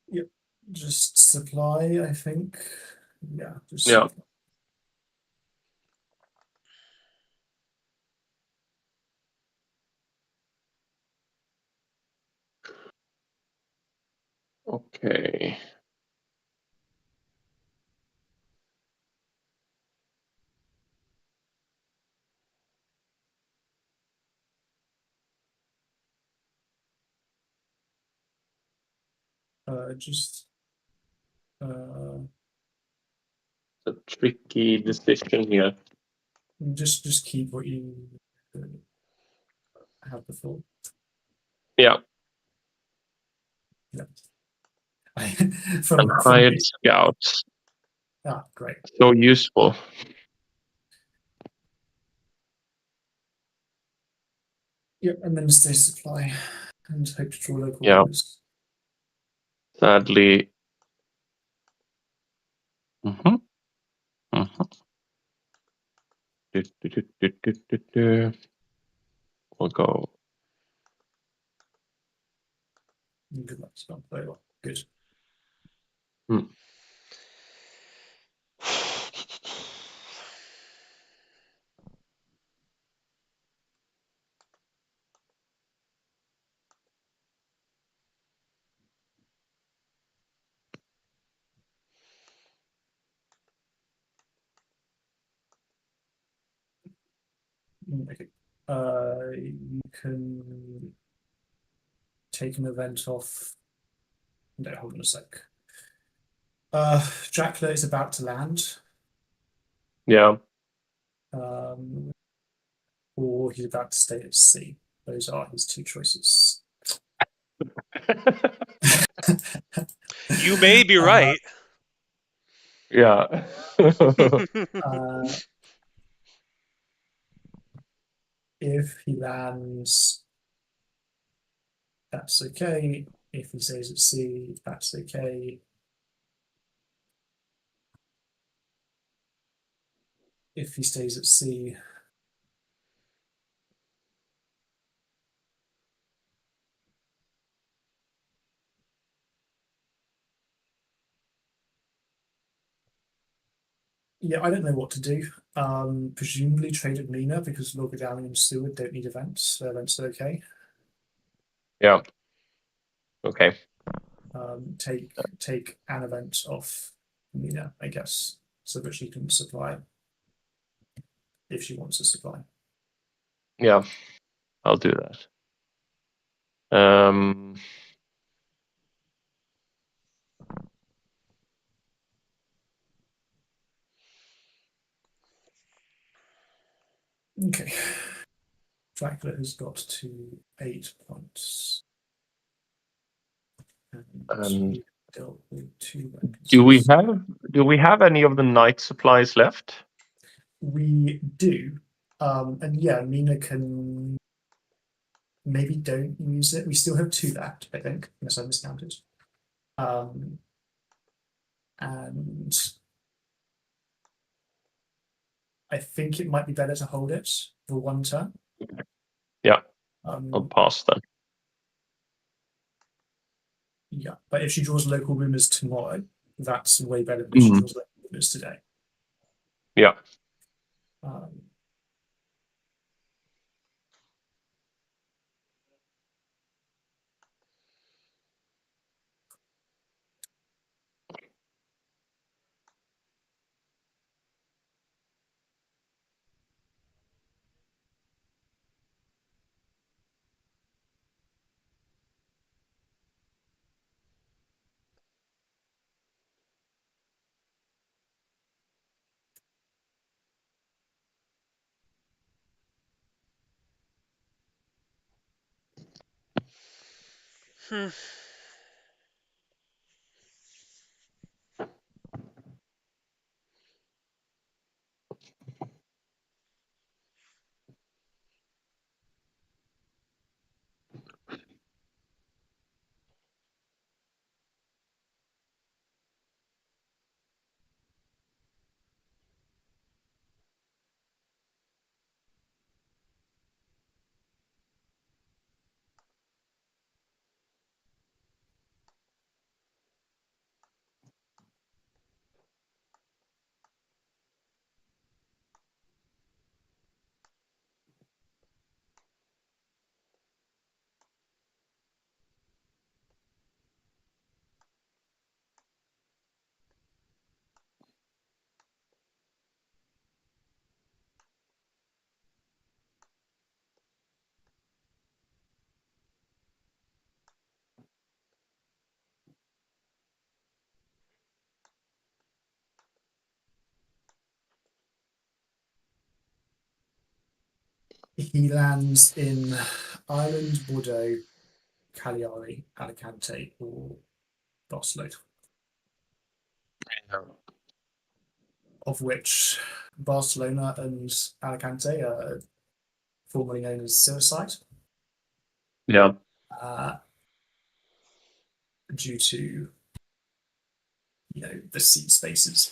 Yep. Just supply, I think. Yeah, just Yeah. supply. Okay. Just A tricky decision here. just keep what you have before. Yeah. Yeah. And from hired scouts. great. So useful. Yep, and then stay supply and hope to draw local Yeah. winners. Sadly. Mm-hmm. Mm-hmm. We'll go. Good luck, spell very well. Good. Hmm. Okay. You can take an event off. No, hold on a sec. Dracula is about to land. Yeah. Or he's about to stay at sea. Those are his two choices. You may be right. Yeah. If he lands, that's okay. If he stays at sea, that's okay. If he stays at sea, yeah, I don't know what to do. Presumably trade at Mina because Lord Godalming and Steward don't need events, so events are okay. Yeah. Okay. Take an event off Mina, I guess, so that she can supply if she wants to supply. Yeah. I'll do that. Okay. Dracula has got to 8 points. And Dealt with 2 do we vacancies. have any of the night supplies left? We do. And yeah, Mina can maybe don't use it. We still have 2 left, I think, unless I miscounted. And I think it might be better to hold it for 1 turn. Yeah. I'll pass then. Yeah, but if she draws local rumors tomorrow, that's way better than if she draws local rumors today. Yeah. Hmm. He lands in Ireland, Bordeaux, Cagliari, Alicante, or Barcelona, of which Barcelona and Alicante are formerly known as Suicide. Yeah. Due to the seat spaces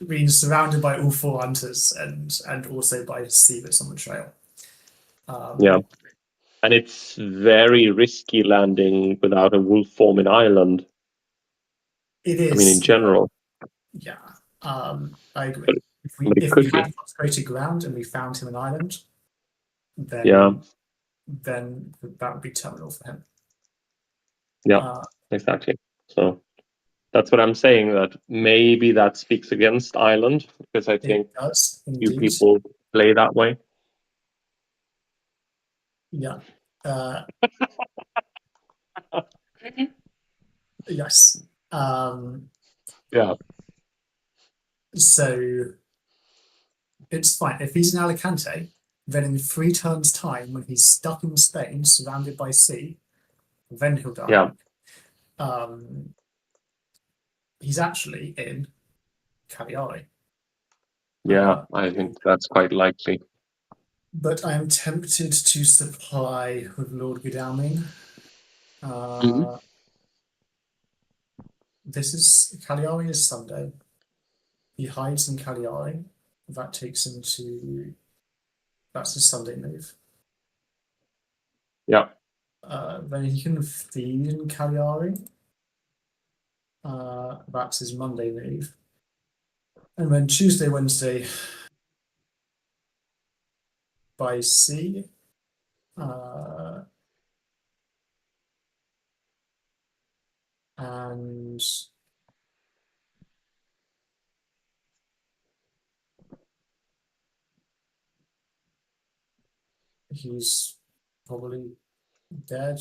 being surrounded by all four hunters and also by deceivers on the trail. Yeah. And it's very risky landing without a wolf form in Ireland. It is. I mean, in general. Yeah, I agree. But If we had consecrated ground and we found him an island, then that would be terminal for him. Yeah, exactly. So that's what I'm saying, that maybe that speaks against Ireland, because I think few people play that way. Yeah. Yes. Yeah. So it's fine. If he's in Alicante, then in 3 turns' time, when he's stuck in Spain, surrounded by sea, then he'll die. Yeah. He's actually in Cagliari. Yeah, I think that's quite likely. But I am tempted to supply with Lord Godalming. This is Cagliari is Sunday. He hides in Cagliari. That takes him to. That's his Sunday move. Yeah. Then he can feed in Cagliari. That's his Monday move. And then Tuesday, Wednesday by sea. And he's probably dead.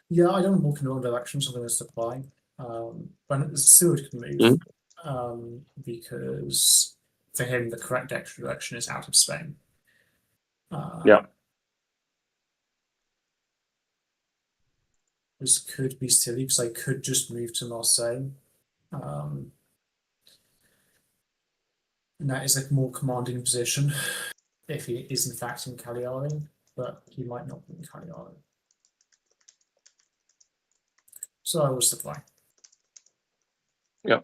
Yeah, I don't walk in the wrong direction, so I'm going to supply. But Seward can move because for him the correct direction is out of Spain. Yeah. This could be silly because I could just move to Marseille. And that is a more commanding position if he is in fact in Cagliari, but he might not be in Cagliari. So I will supply. Yeah.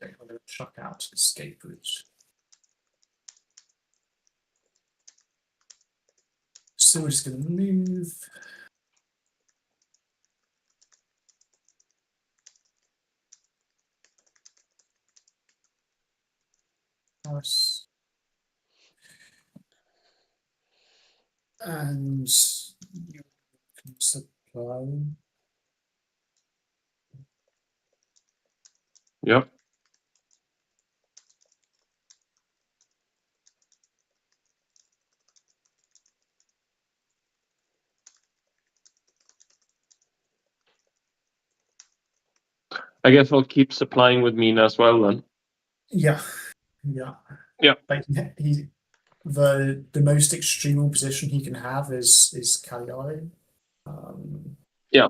Okay, I'm going to chuck out escape route. So we're just going to move. House. And you can supply. Yep. I guess I'll keep supplying with Mina as well then. Yeah. Yeah. Like the most extreme position he can have is Cagliari. Yeah.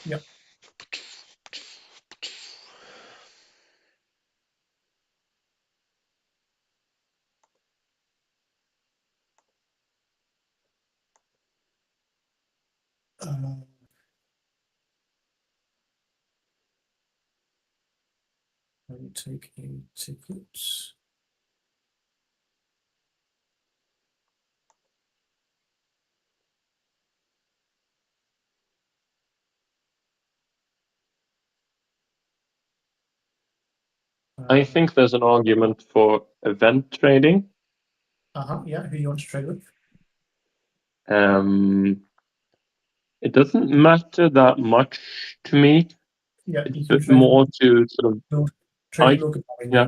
Yeah. I will take a ticket. I think there's an argument for event trading. Yeah, who do you want to trade with? It doesn't matter that much to me. Yeah, it's you can a bit trade more to sort of trade with yeah.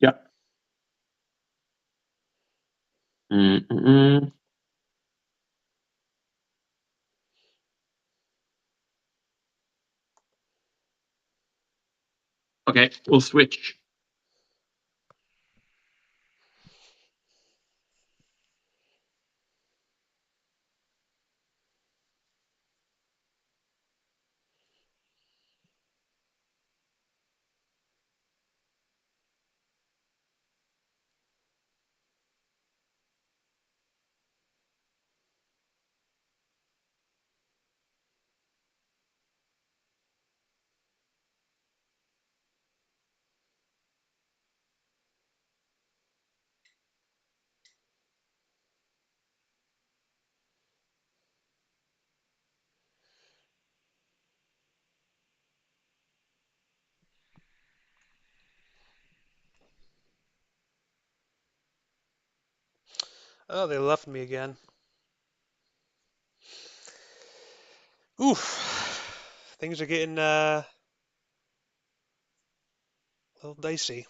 Yeah. Okay, we'll switch. Oh, they left me again. Oof. Things are getting a little dicey.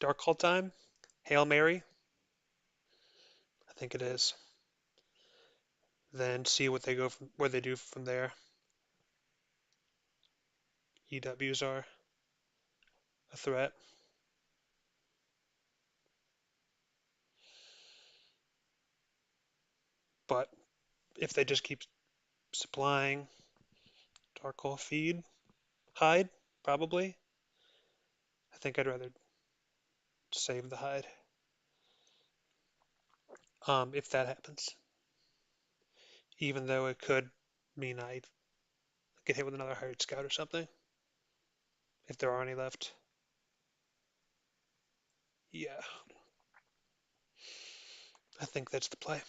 Dark Call time? Hail Mary? I think it is. Then see what they go from where they do from there. EWs are a threat. But if they just keep supplying Dark Hole feed, hide, probably. I think I'd rather save the hide. If that happens. Even though it could mean I get hit with another hired scout or something. If there are any left. Yeah. I think that's the play.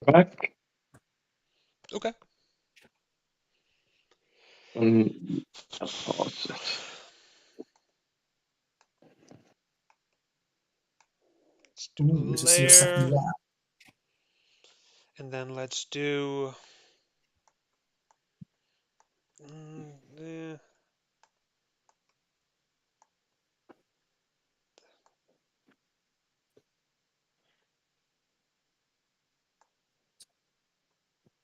Back. Okay. I'll pause it. Let's do a Ooh, is your second layer. lap? And then let's do. Eh.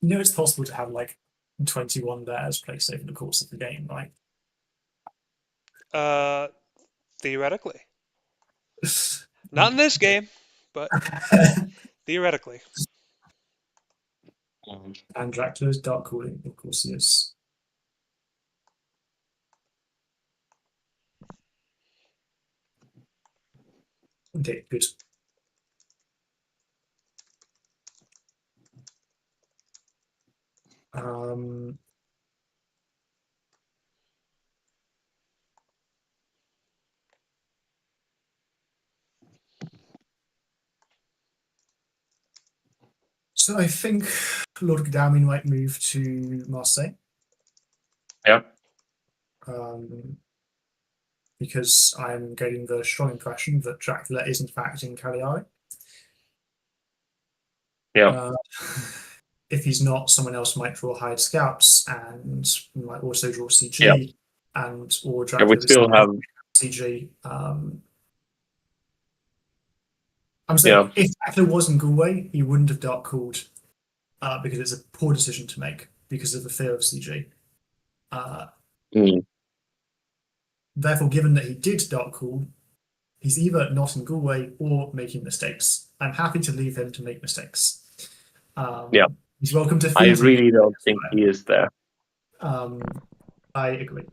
You know, it's possible to have like 21 layers placed over the course of the game, right? Theoretically. Not in this game, but theoretically. And Dracula's dark calling, of course, he is. Okay, good. Um, so I think Lord Godalming might move to Marseille. Yeah. Because I'm getting the strong impression that Dracula is in fact in Cagliari. Yeah. If he's not, someone else might draw hired scouts and might also draw CG Yeah. and or Yeah, we Dracula still have. CG. I'm saying Yeah. if Dracula was in Galway, he wouldn't have dark called because it's a poor decision to make because of the fear of CG. Therefore, given that he did dark call, he's either not in Galway or making mistakes. I'm happy to leave him to make mistakes. Yeah. He's welcome to I feed you. really don't think he is there. I agree.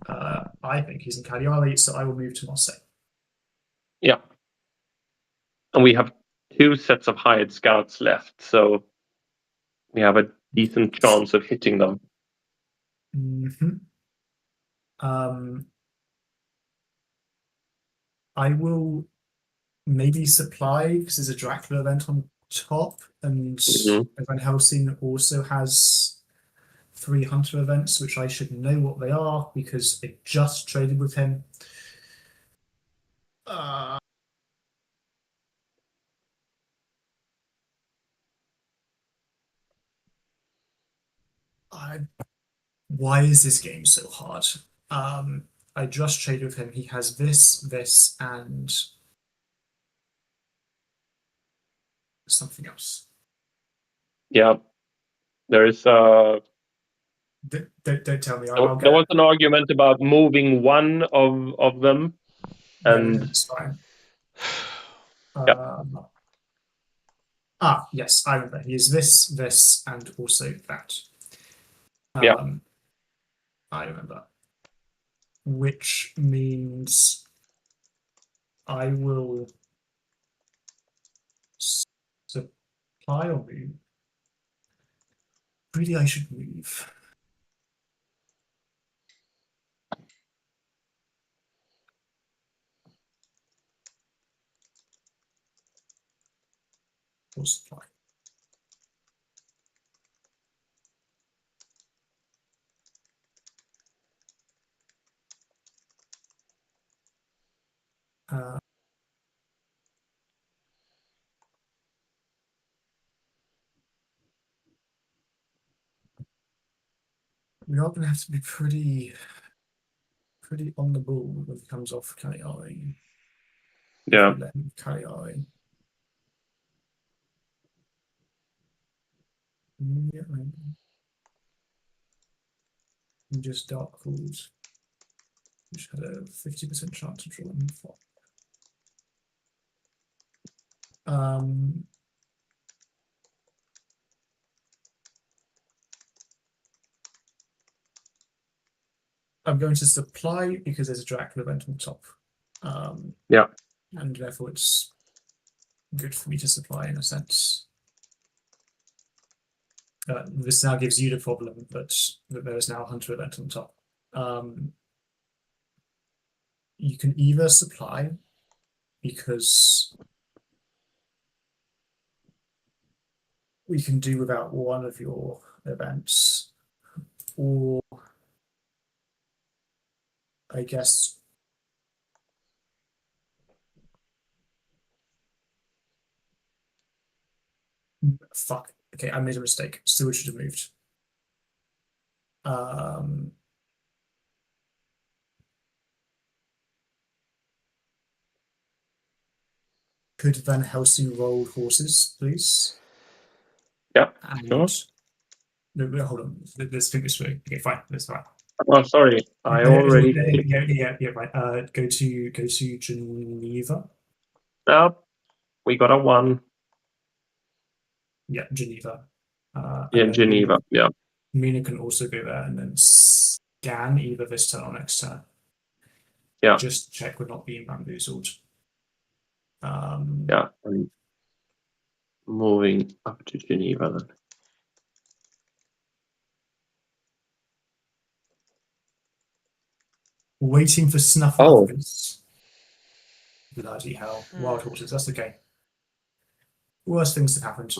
I think he's in Cagliari, so I will move to Marseille. Yeah. And we have 2 sets of hired scouts left, so we have a decent chance of hitting them. Mm-hmm. I will maybe supply, because there's a Dracula event on top, and Van Helsing also has 3 Hunter events, which I should know what they are because I just traded with him. Why is this game so hard? I just traded with him. He has this, and something else. Yeah. There is Don't tell me. I'll get there was an argument about moving one of them, and it's fine. yeah. Yes, I remember. He is this, and also that. Yeah. I remember. Which means I will supply or move. Really, I should move. Or supply. We are going to have to be pretty on the ball when it comes off Cagliari. Yeah. Cagliari. Yeah, and just dark calls, which had a 50% chance of drawing flop. I'm going to supply because there's a Dracula event on top. Yeah. And therefore it's good for me to supply in a sense. This now gives you the problem that there is now a Hunter event on top. You can either supply because we can do without one of your events, or I guess fuck. Okay, I made a mistake. Steward should have moved. Could Van Helsing roll horses, please? Yeah. And Sure. no, hold on. Let's think this through. Okay, fine. That's fine. Oh, sorry. I already. Yeah, right. Go to Geneva. We got a 1. Yeah, Geneva. Yeah, Geneva. Yeah. Mina can also go there and then scan either this turn or next turn. Yeah. Just check we're not being bamboozled. Yeah. I'm moving up to Geneva then. Waiting for Snuff. Oh. Bloody hell. Wild horses. That's okay. Worst things have happened.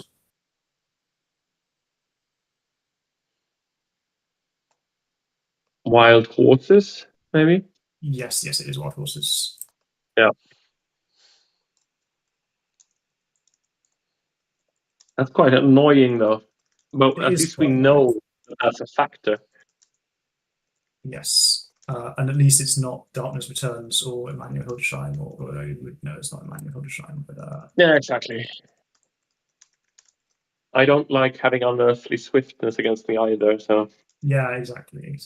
Wild horses, maybe? Yes, it is wild horses. Yeah. That's quite annoying, though. But at least we know that's a factor. Yes. And at least it's not Darkness Returns or Emmanuel Hildesheim, or you would know it's not Emmanuel Hildesheim. But yeah, exactly. I don't like having unearthly swiftness against me either, so. Yeah, exactly.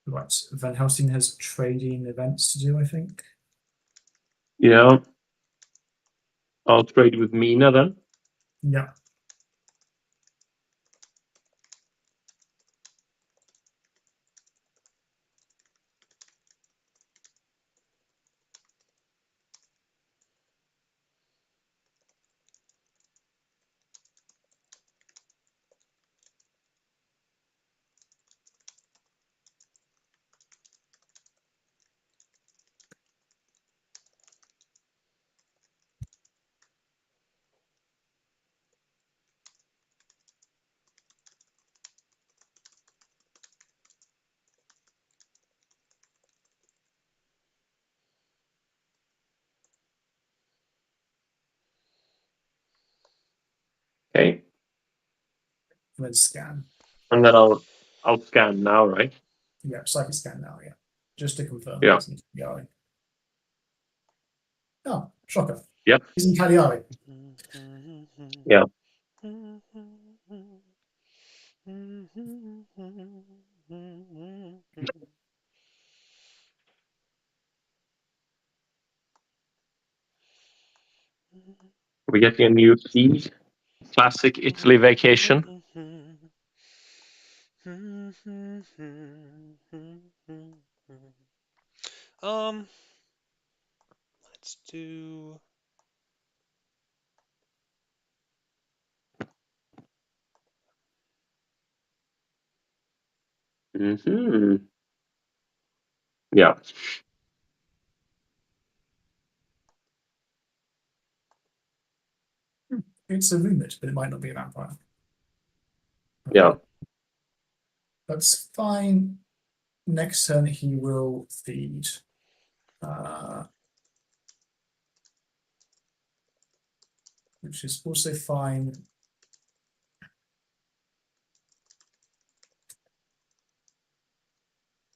Right. Van Helsing has trading events to do, I think. Yeah. I'll trade with Mina then. Yeah. Okay. Let's scan. And then I'll scan now, right? Yeah, psychic scan now, yeah. Just to confirm Yeah. it doesn't keep going. Oh, shocker. Yep. He's in Cagliari. Yeah. We're getting a new feed. Classic Italy vacation. Let's do. Mm-hmm. Yeah. It's a rumored, but it might not be a vampire. Okay. Yeah. That's fine. Next turn, he will feed. Which is also fine.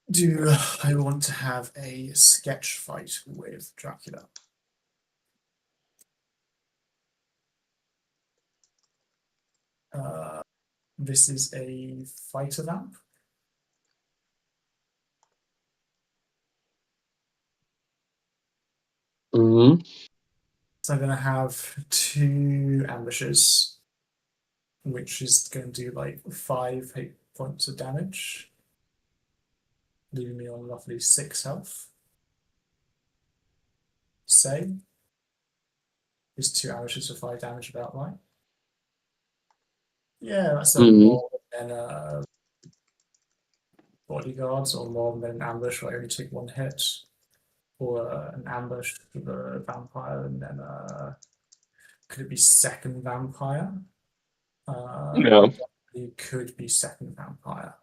Do I want to have a sketch fight with Dracula? This is a fighter vamp. Mm-hmm. So I'm going to have 2 ambushes, which is going to do like 5 hit points of damage, leaving me on roughly 6 health. Say, is 2 ambushes for 5 damage about right? Yeah, that's a more than bodyguards or more than an ambush where I only take 1 hit, or an ambush for the vampire, and then could it be second vampire? Yeah. It could be second vampire.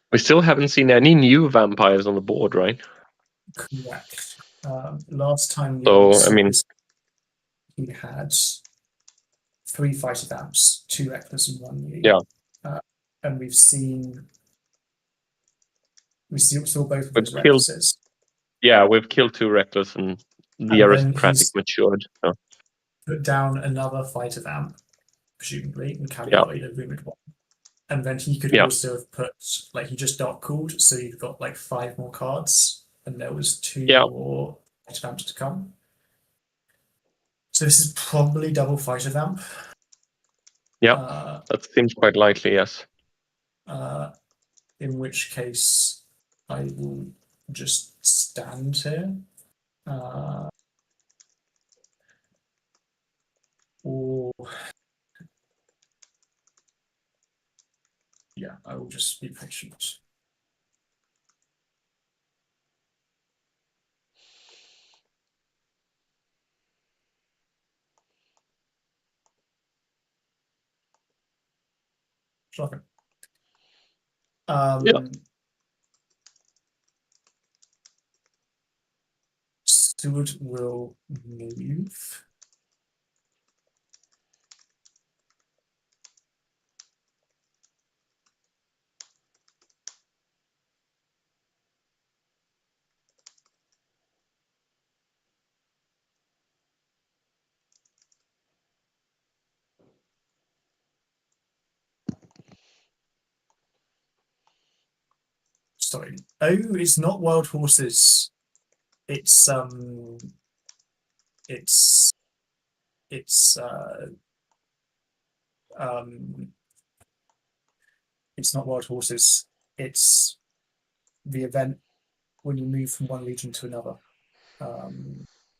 We still haven't seen any new vampires on the board, right? Correct. Last time So, I mean, he had 3 fighter vamps, 2 reckless and 1 new. yeah. And we saw both of We've those killed, recklesses. yeah, we've killed 2 reckless and the And then aristocratic he's matured. So, put down another fighter vamp, presumably, in yeah. Cagliari, the rumored one. And then he could Yeah. also have put, like, he just dark cooled, so you've got like 5 more cards, and there was 2 Yeah. more fighter vamps to come. So this is probably double fighter vamp. Yeah. That seems quite likely, yes. In which case I will just stand here. Or yeah, I will just be patient. Shocking. Yeah. Stewart will move. Sorry. Oh, it's not wild horses. It's it's um it's not wild horses. It's the event when you move from one region to another.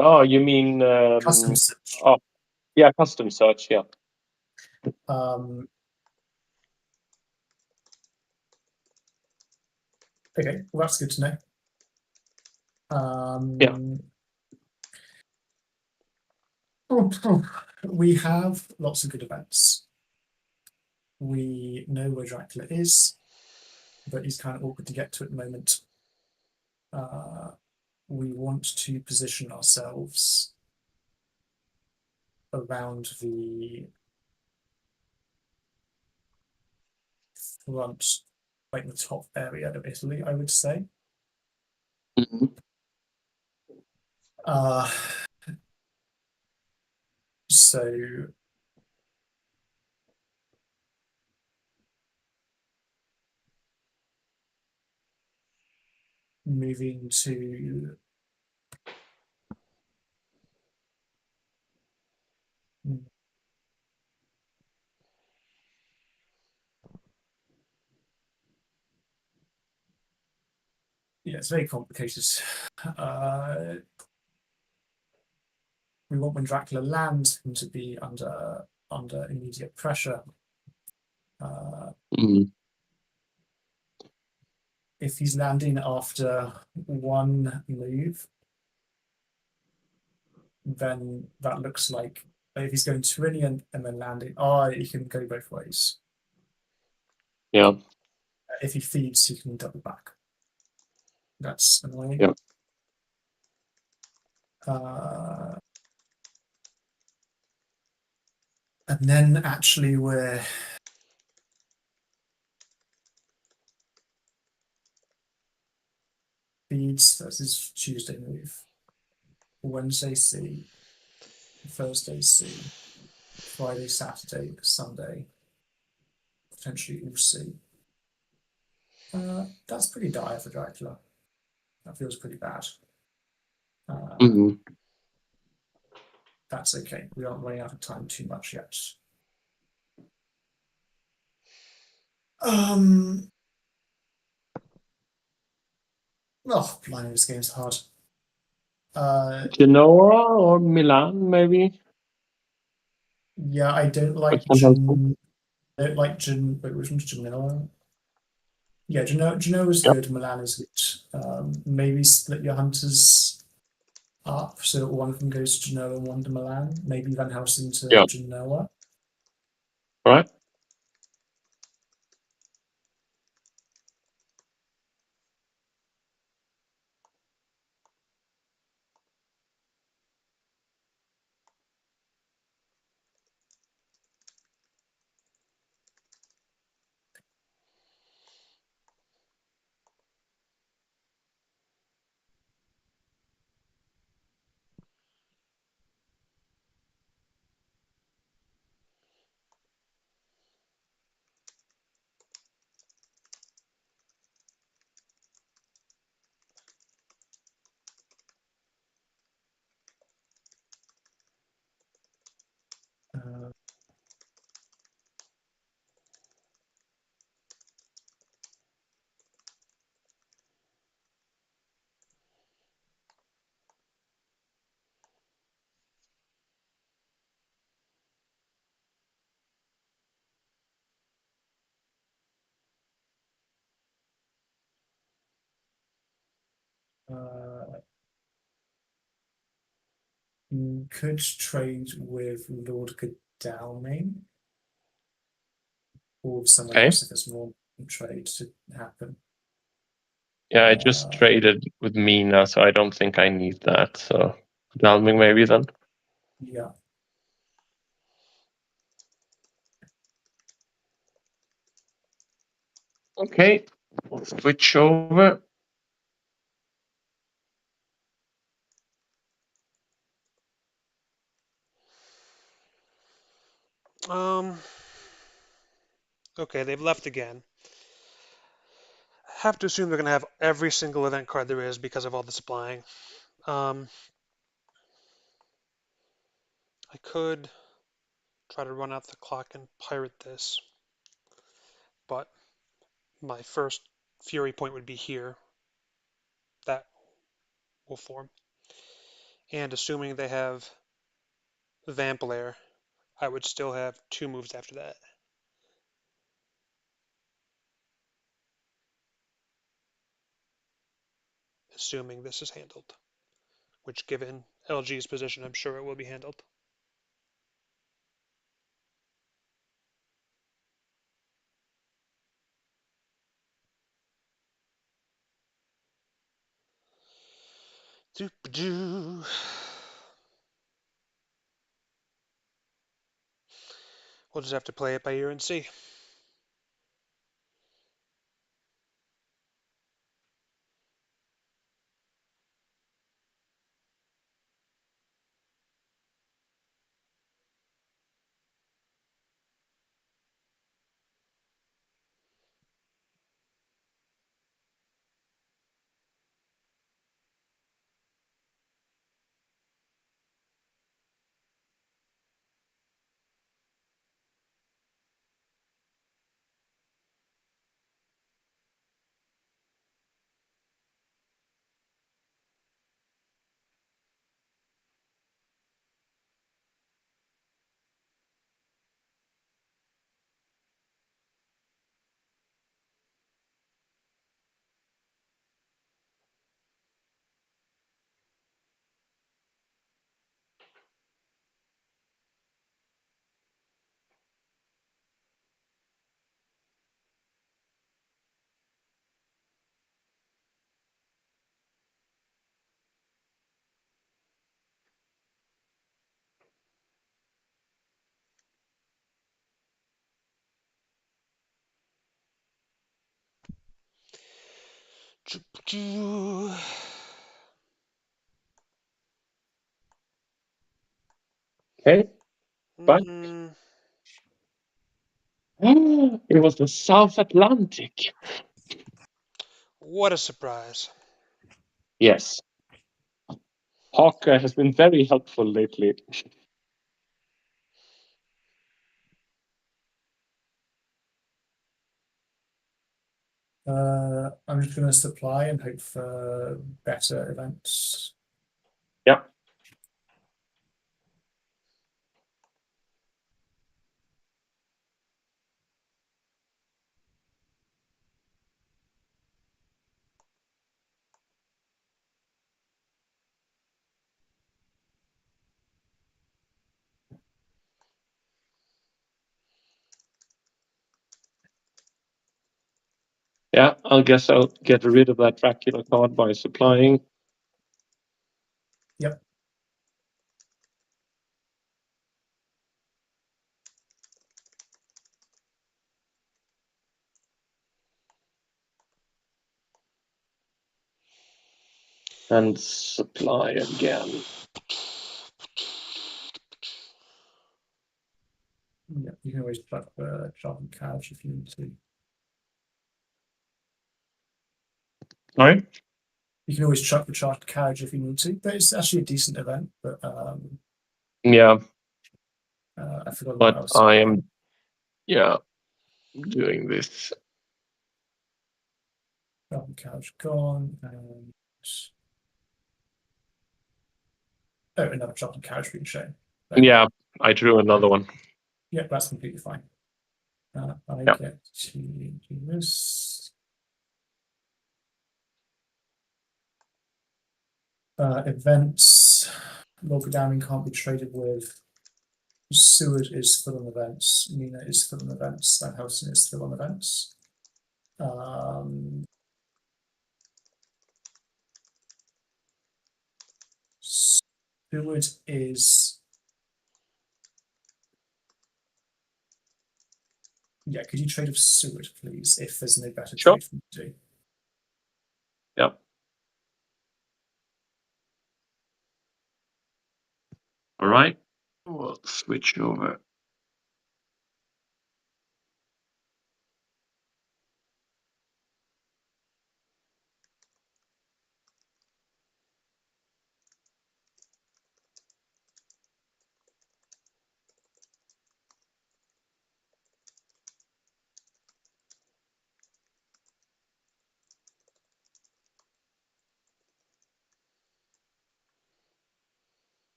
Oh, you mean Custom search. oh, yeah, custom search, yeah. Okay, well that's good to know. Yeah. We have lots of good events. We know where Dracula is, but he's kind of awkward to get to at the moment. We want to position ourselves around the front, like the top area of Italy, I would say. Mm-hmm. So moving to yeah, it's very complicated. We want when Dracula lands him to be under immediate pressure. If he's landing after one move, then that looks like if he's going to Iridian and then landing, he can go both ways. Yeah. If he feeds, he can double back. That's annoying. Yeah. And then actually we're feeds, that's his Tuesday move. Wednesday C, Thursday C, Friday, Saturday, Sunday, potentially all C. That's pretty dire for Dracula. That feels pretty bad. That's okay. We aren't running out of time too much yet. Oh, blimey, this game's hard. Genoa or Milan, maybe? Yeah, I don't like wait, which one's Genoa? Yeah, Genoa is good, Milan is good. Maybe split your hunters up so that one of them goes to Genoa and one to Milan. Maybe Van Helsing to Genoa. All right. Could trade with Lord Godalming or with someone else if there's more trade to happen. Yeah, I just traded with Mina, so I don't think I need that. So Dalming maybe then. Yeah. Okay, we'll switch over. Okay, they've left again. have to assume they're going to have every single event card there is because of all the supplying. I could try to run out the clock and pirate this, but my first Fury point would be here. That will form. And assuming they have Vamp Lair, I would still have 2 moves after that. Assuming this is handled, which given LG's position, I'm sure it will be handled. Doo-ba-doo. We'll just have to play it by ear and see. Doo-ba-doo. Okay. But it was the South Atlantic. What a surprise. Yes. Hawkeye has been very helpful lately. I'm just going to supply and hope for better events. Yeah. Yeah, I guess I'll get rid of that Dracula card by supplying. Yep. And supply again. Yeah, you can always plug the sharpened couch if you need to. Sorry? You can always chuck the charged carriage if you need to, but it's actually a decent event. But Yeah, I forgot what but else. I am, doing this. Sharpened carriage gone, and another sharpened carriage being shown. There. Yeah, I drew another one. Yeah, that's completely fine. I Yeah. get to do this. Events. Local damning can't be traded with. Seward is full on events. Mina is full on events. Van Helsing is full on events. Seward is. Yeah, could you trade with Seward, please, if there's no better Sure. trade for you to do? Yeah. All right. We'll switch over.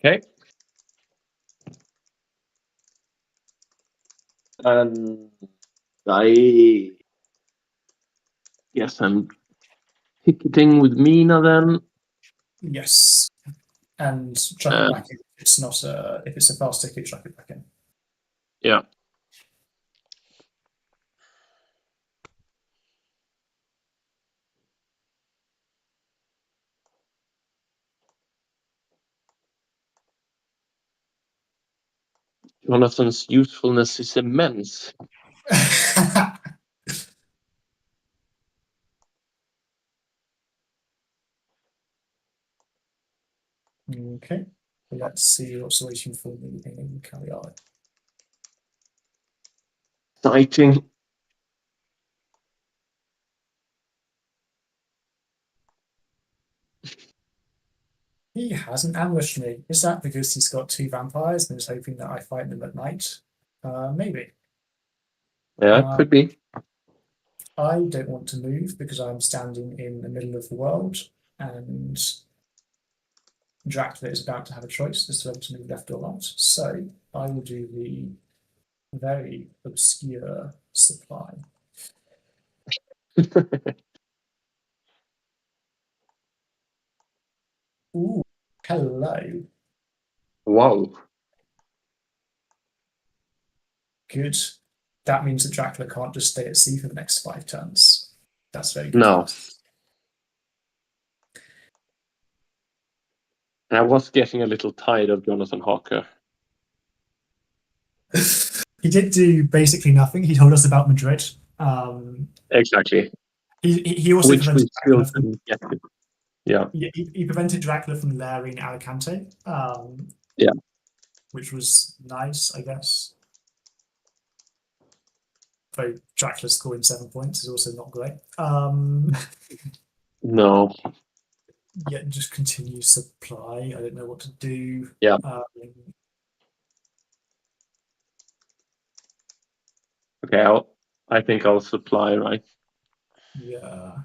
Okay. And I guess I'm ticketing with Mina then. Yes. And chuck it back in. It's not if it's a fast ticket, chuck it back in. Yeah. Jonathan's usefulness is immense. Okay. Let's see what's waiting for me in Cagliari. Exciting. He hasn't ambushed me. Is that because he's got 2 vampires and is hoping that I fight them at night? Maybe. Yeah, it could be. I don't want to move because I'm standing in the middle of the world, and Dracula is about to have a choice as to whether to move left or right. So I will do the very obscure supply. Ooh, hello. Wow. Good. That means that Dracula can't just stay at sea for the next 5 turns. That's very good. No. I was getting a little tired of Jonathan Hawker. He did do basically nothing. He told us about Madrid. Exactly. He also Which we prevented still Dracula from, didn't get to. Yeah. he prevented Dracula from lairing Alicante. Yeah. Which was nice, I guess. Though Dracula scoring 7 points is also not great. No. Yeah, just continue supply. I don't know what to do. Yeah. Okay, I think I'll supply, right? Yeah.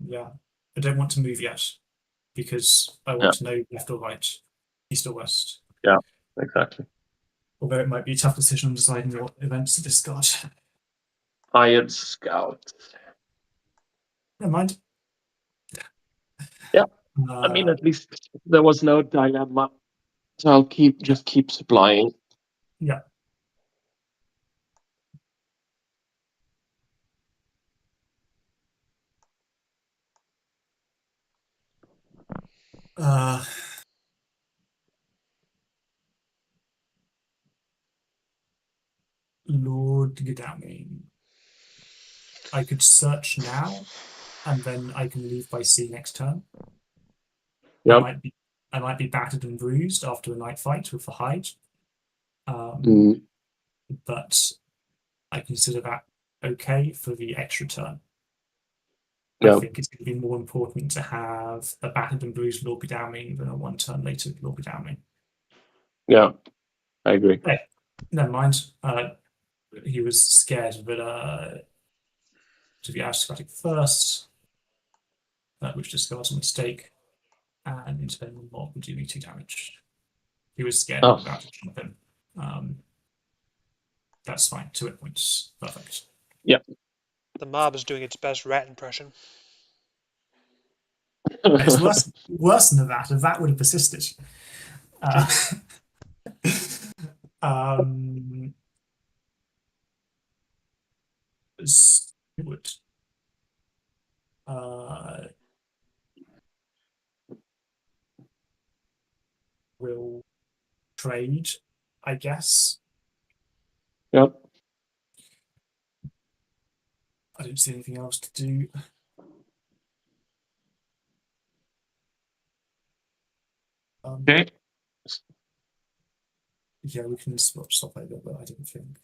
Yeah. I don't want to move yet because I want to know left or right, east or west. Yeah, exactly. Although it might be a tough decision on deciding what events to discard. Hired scout. Never mind. Yeah. I mean, at least there was no dilemma. So I'll just keep supplying. Yeah. Lord Godalming. I could search now, and then I can leave by sea next turn. Yep. I might be battered and bruised after a night fight with the hide. But I consider that okay for the extra turn. Yep. I think it's going to be more important to have a battered and bruised Lord Godalming than a 1 turn later Lord Godalming. Yeah, I agree. Hey, never mind. He was scared that to be aristocratic first, which discards a mistake, and then Mob would do me 2 damage. He was scared of about to jump in. That's fine. 2 hit points. Perfect. Yeah. The mob is doing its best rat impression. It's worse than that. If that would have persisted. Would will trade, I guess. Yep. I don't see anything else to do. Okay. Yeah, we can stop over, but I don't think.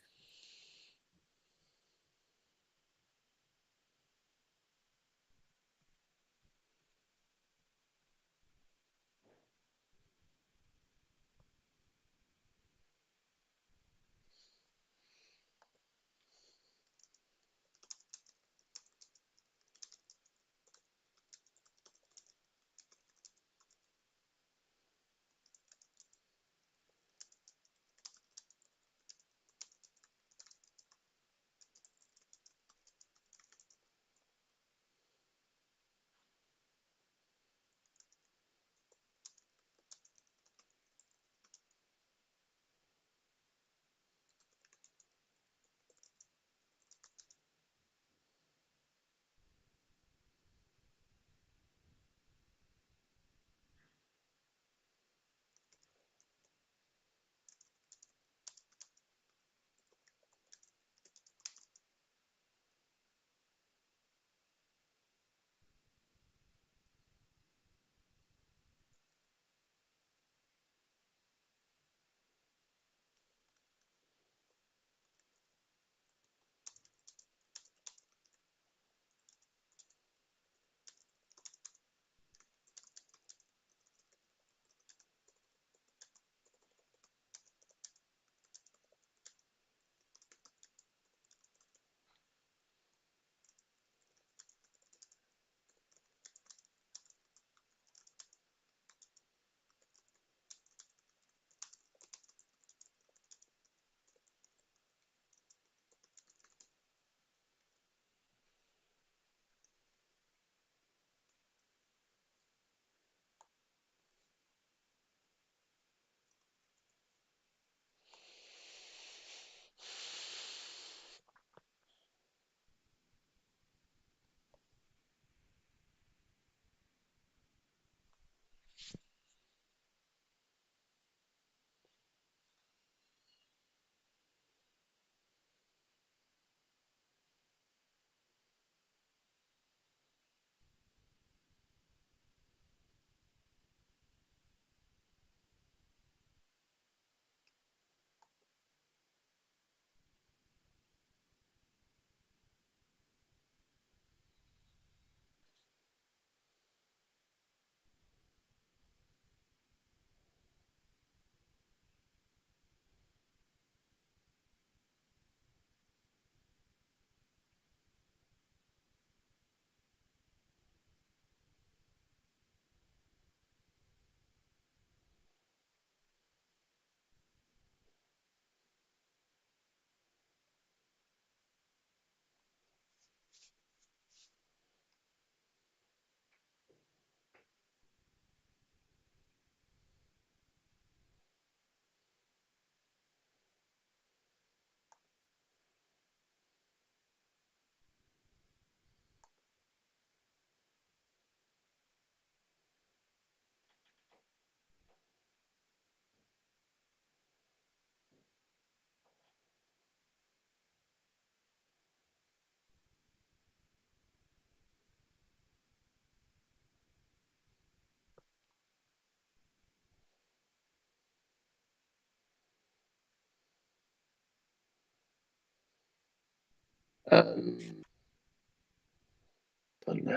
Van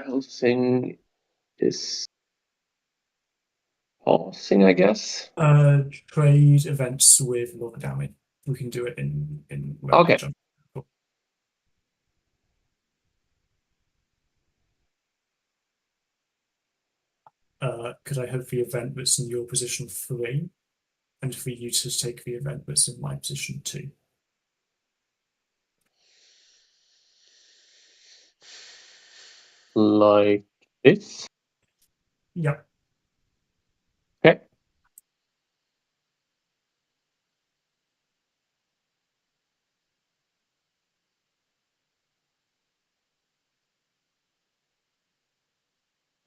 Helsing is pausing, I guess. Trade events with Lorgadami. We can do it in Okay. Could I have the event that's in your position 3, and for you to take the event that's in my position 2? Like this? Yep. Okay.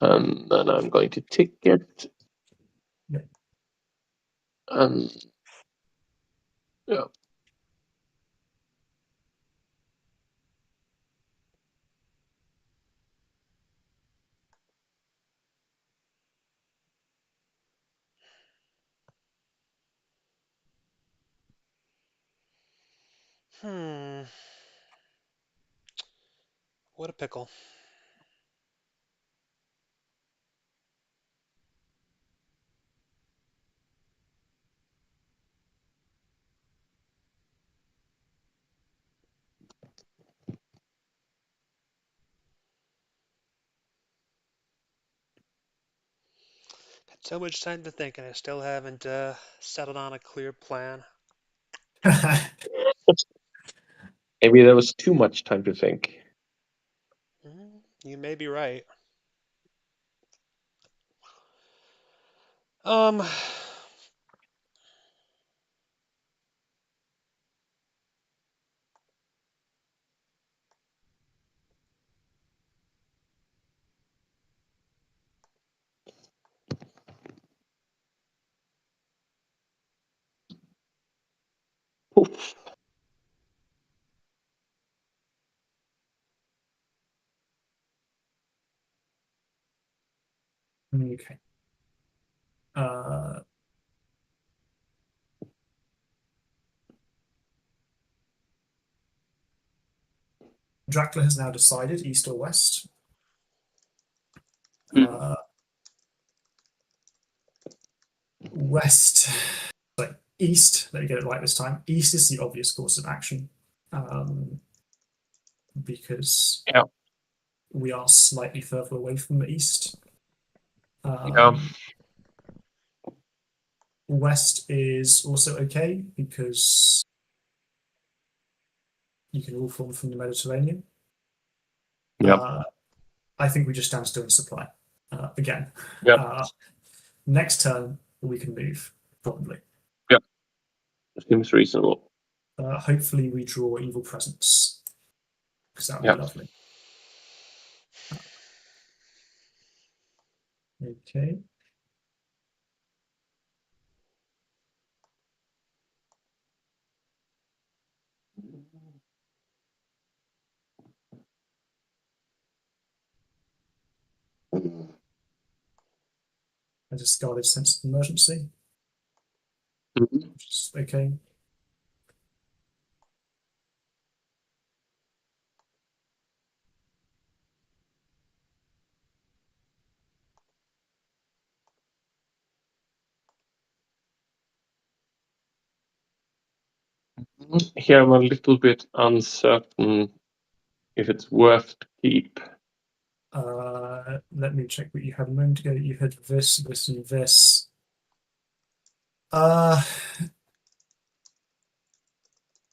And then I'm going to tick it. Yep. And yeah. What a pickle. Had so much time to think, and I still haven't settled on a clear plan. Maybe there was too much time to think. You may be right. Um, Poof. Okay. Dracula has now decided, east or west. West, like east, let me get it right this time. East is the obvious course of action, because Yeah. we are slightly further away from the east. Yeah. West is also okay because you can all form from the Mediterranean. Yeah. I think we just stand still and supply again. Yeah. Next turn we can move probably. Yeah. Seems reasonable. Hopefully we draw Evil Presence because that would be lovely. Okay. A discarded sense of emergency. Mm-hmm. Which is okay. Here I'm a little bit uncertain if it's worth to keep. Let me check what you had a moment ago. You had this, this, and this.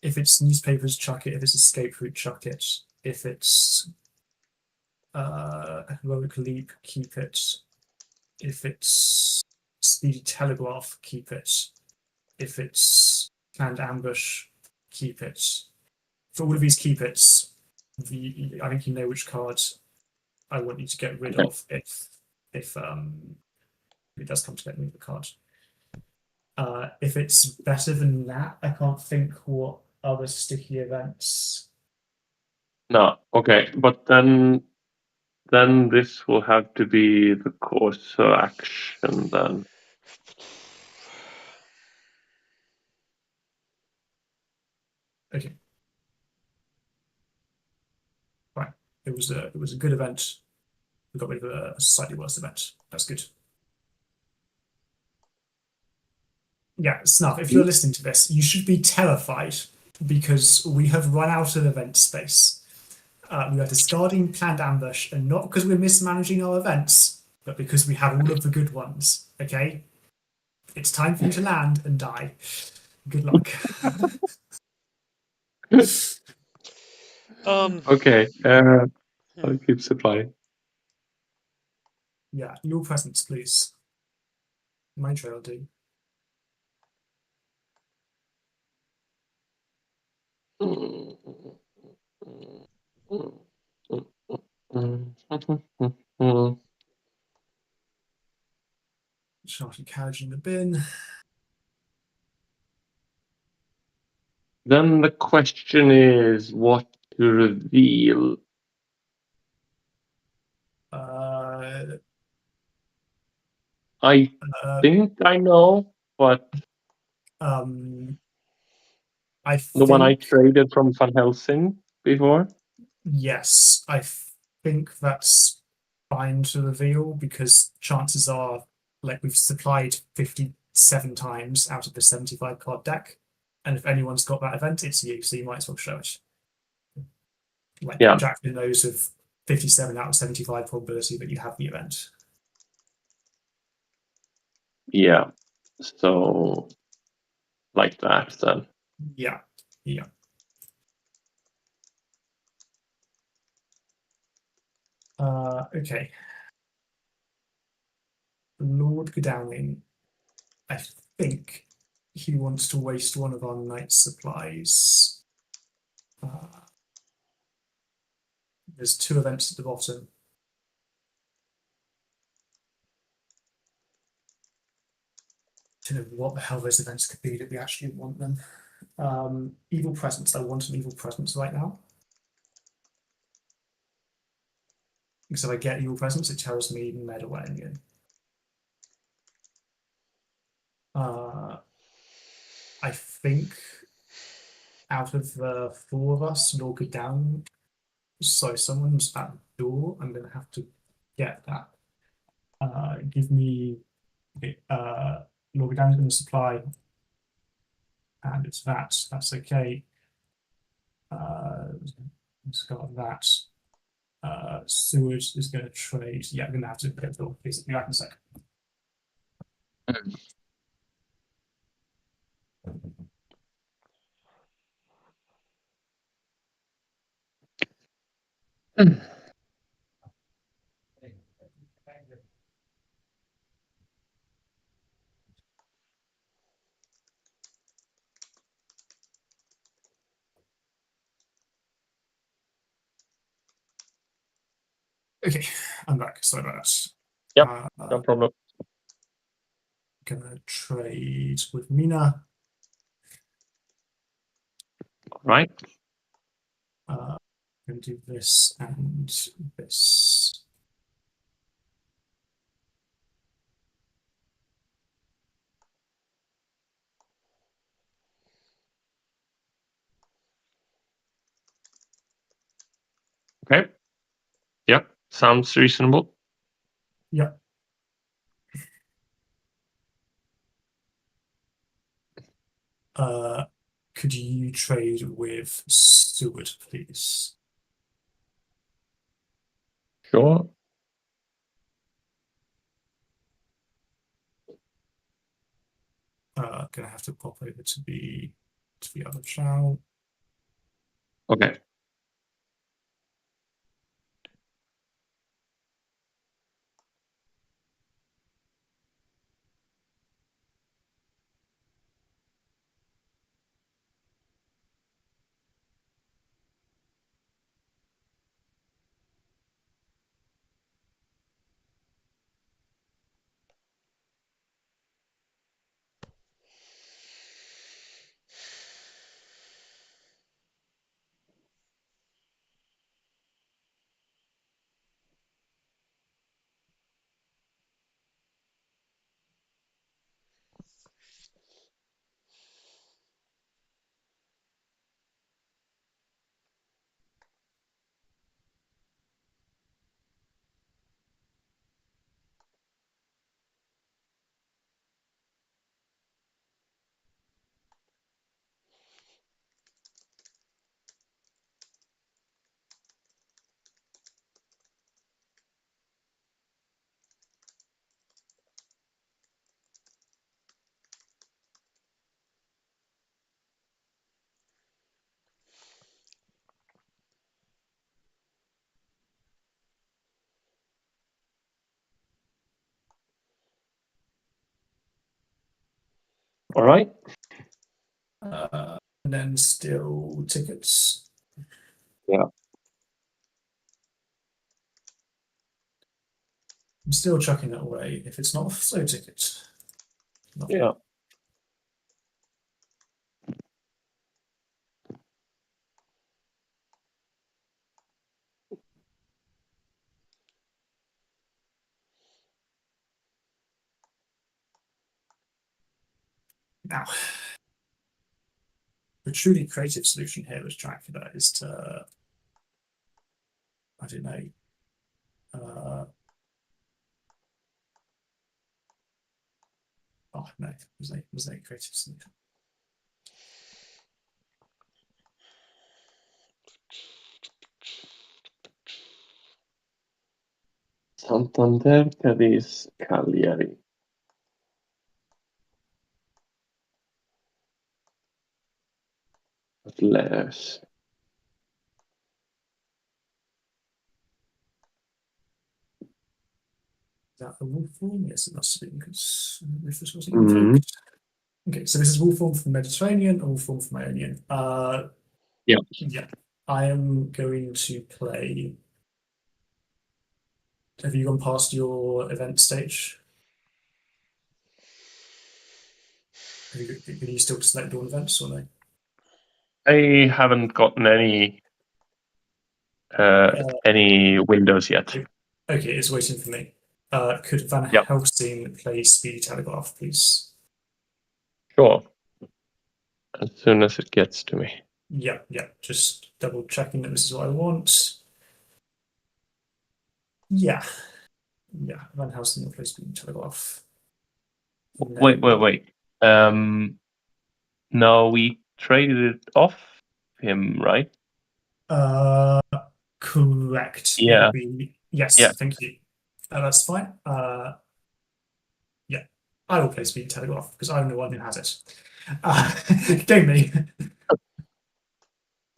If it's newspapers, chuck it. If it's escape route, chuck it. If it's heroic leap, keep it. If it's speedy telegraph, keep it. If it's planned ambush, keep it. For all of these keep it's, I think you know which cards I want you to get rid of if it does come to get rid of the card. If it's better than that, I can't think what other sticky events. No, okay, but then this will have to be the course of action then. Okay. It was a good event. We got rid of a slightly worse event. That's good. Yeah, Snuff, if you're listening to this, you should be terrified because we have run out of event space. We are discarding planned ambush, and not because we're mismanaging our events, but because we have all of the good ones. Okay? It's time for you to land and die. Good luck. Okay. I'll hmm. keep supply. Yeah, your presence, please. My trail do. Shot a carriage in the bin. Then the question is what to reveal. I think I know, but I the one I think traded from Van Helsing before. yes, I think that's fine to reveal because chances are, like we've supplied 57 times out of the 75 card deck, and if anyone's got that event, it's you, so you might as well show it. Like Yeah. Jack knows of 57 out of 75 probability that you have the event. Yeah. So like that then. Yeah, yeah. Okay. Lord Godalming, I think he wants to waste one of our night supplies. There's 2 events at the bottom. Don't know what the hell those events could be that we actually want them. Evil presence. I want an evil presence right now. Because if I get evil presence, it tells me meta wedding. I think out of the 4 of us, Lord go down. So someone's at the door. I'm gonna have to get that. Give me Lord go down is gonna supply, and it's that. That's okay. It's got that. Seward is going to trade. Yeah, I'm going to have to get Phil. Please be back in a sec. Okay, I'm back. Sorry about that. Yep, no problem. Gonna trade with Mina. All right. Gonna do this and this. Okay. Yep, sounds reasonable. Yep. Could you trade with Seward, please? Sure. Gonna have to pop over to the other channel. Okay. All right. And then still tickets. Yeah. I'm still chucking that away if it's not a slow ticket. Lovely. Yeah. Now, the truly creative solution here with Dracula is to, I don't know, oh no, there's no creative solution. Santander, Cadiz, Cagliari. Letters. Is that the wolf form? Yes, it must have been, because if this wasn't Mhm. invoked. Okay, so this is wolf form from Mediterranean or wolf form from Ionian. Yeah. Yeah. I am going to play. Have you gone past your event stage? Can you still select all events or no? I haven't gotten any windows yet. Okay, it's waiting for me. Could Van Yep. Helsing play Speedy Telegraph, please? Sure. As soon as it gets to me. Yeah, just double checking that this is what I want. Yeah, Van Helsing will play Speedy Telegraph. Wait. No, we traded it off him, right? Correct. Yeah. Yes, Yeah. thank you. That's fine. Yeah, I will play Speed Telegraph because I'm the one who has it. Don't me.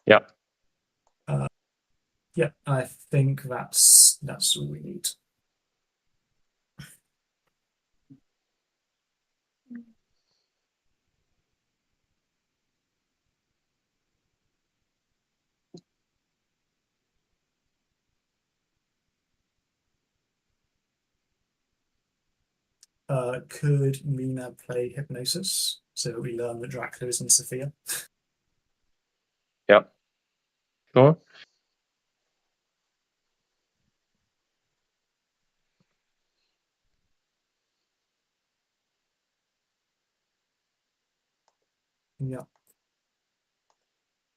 Yeah. Yeah, I think that's all we need. Could Mina play Hypnosis so that we learn that Dracula is in Sophia? Yeah. Sure. Yeah.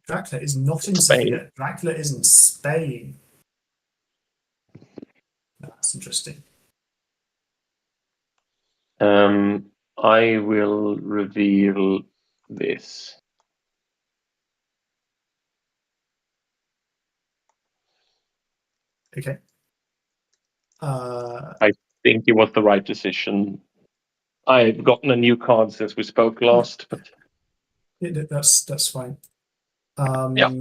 Dracula is not in Spain. Sophia. Dracula is in Spain. That's interesting. I will reveal this. Okay. I think it was the right decision. I've gotten a new card since we spoke last, but that's fine. Yeah.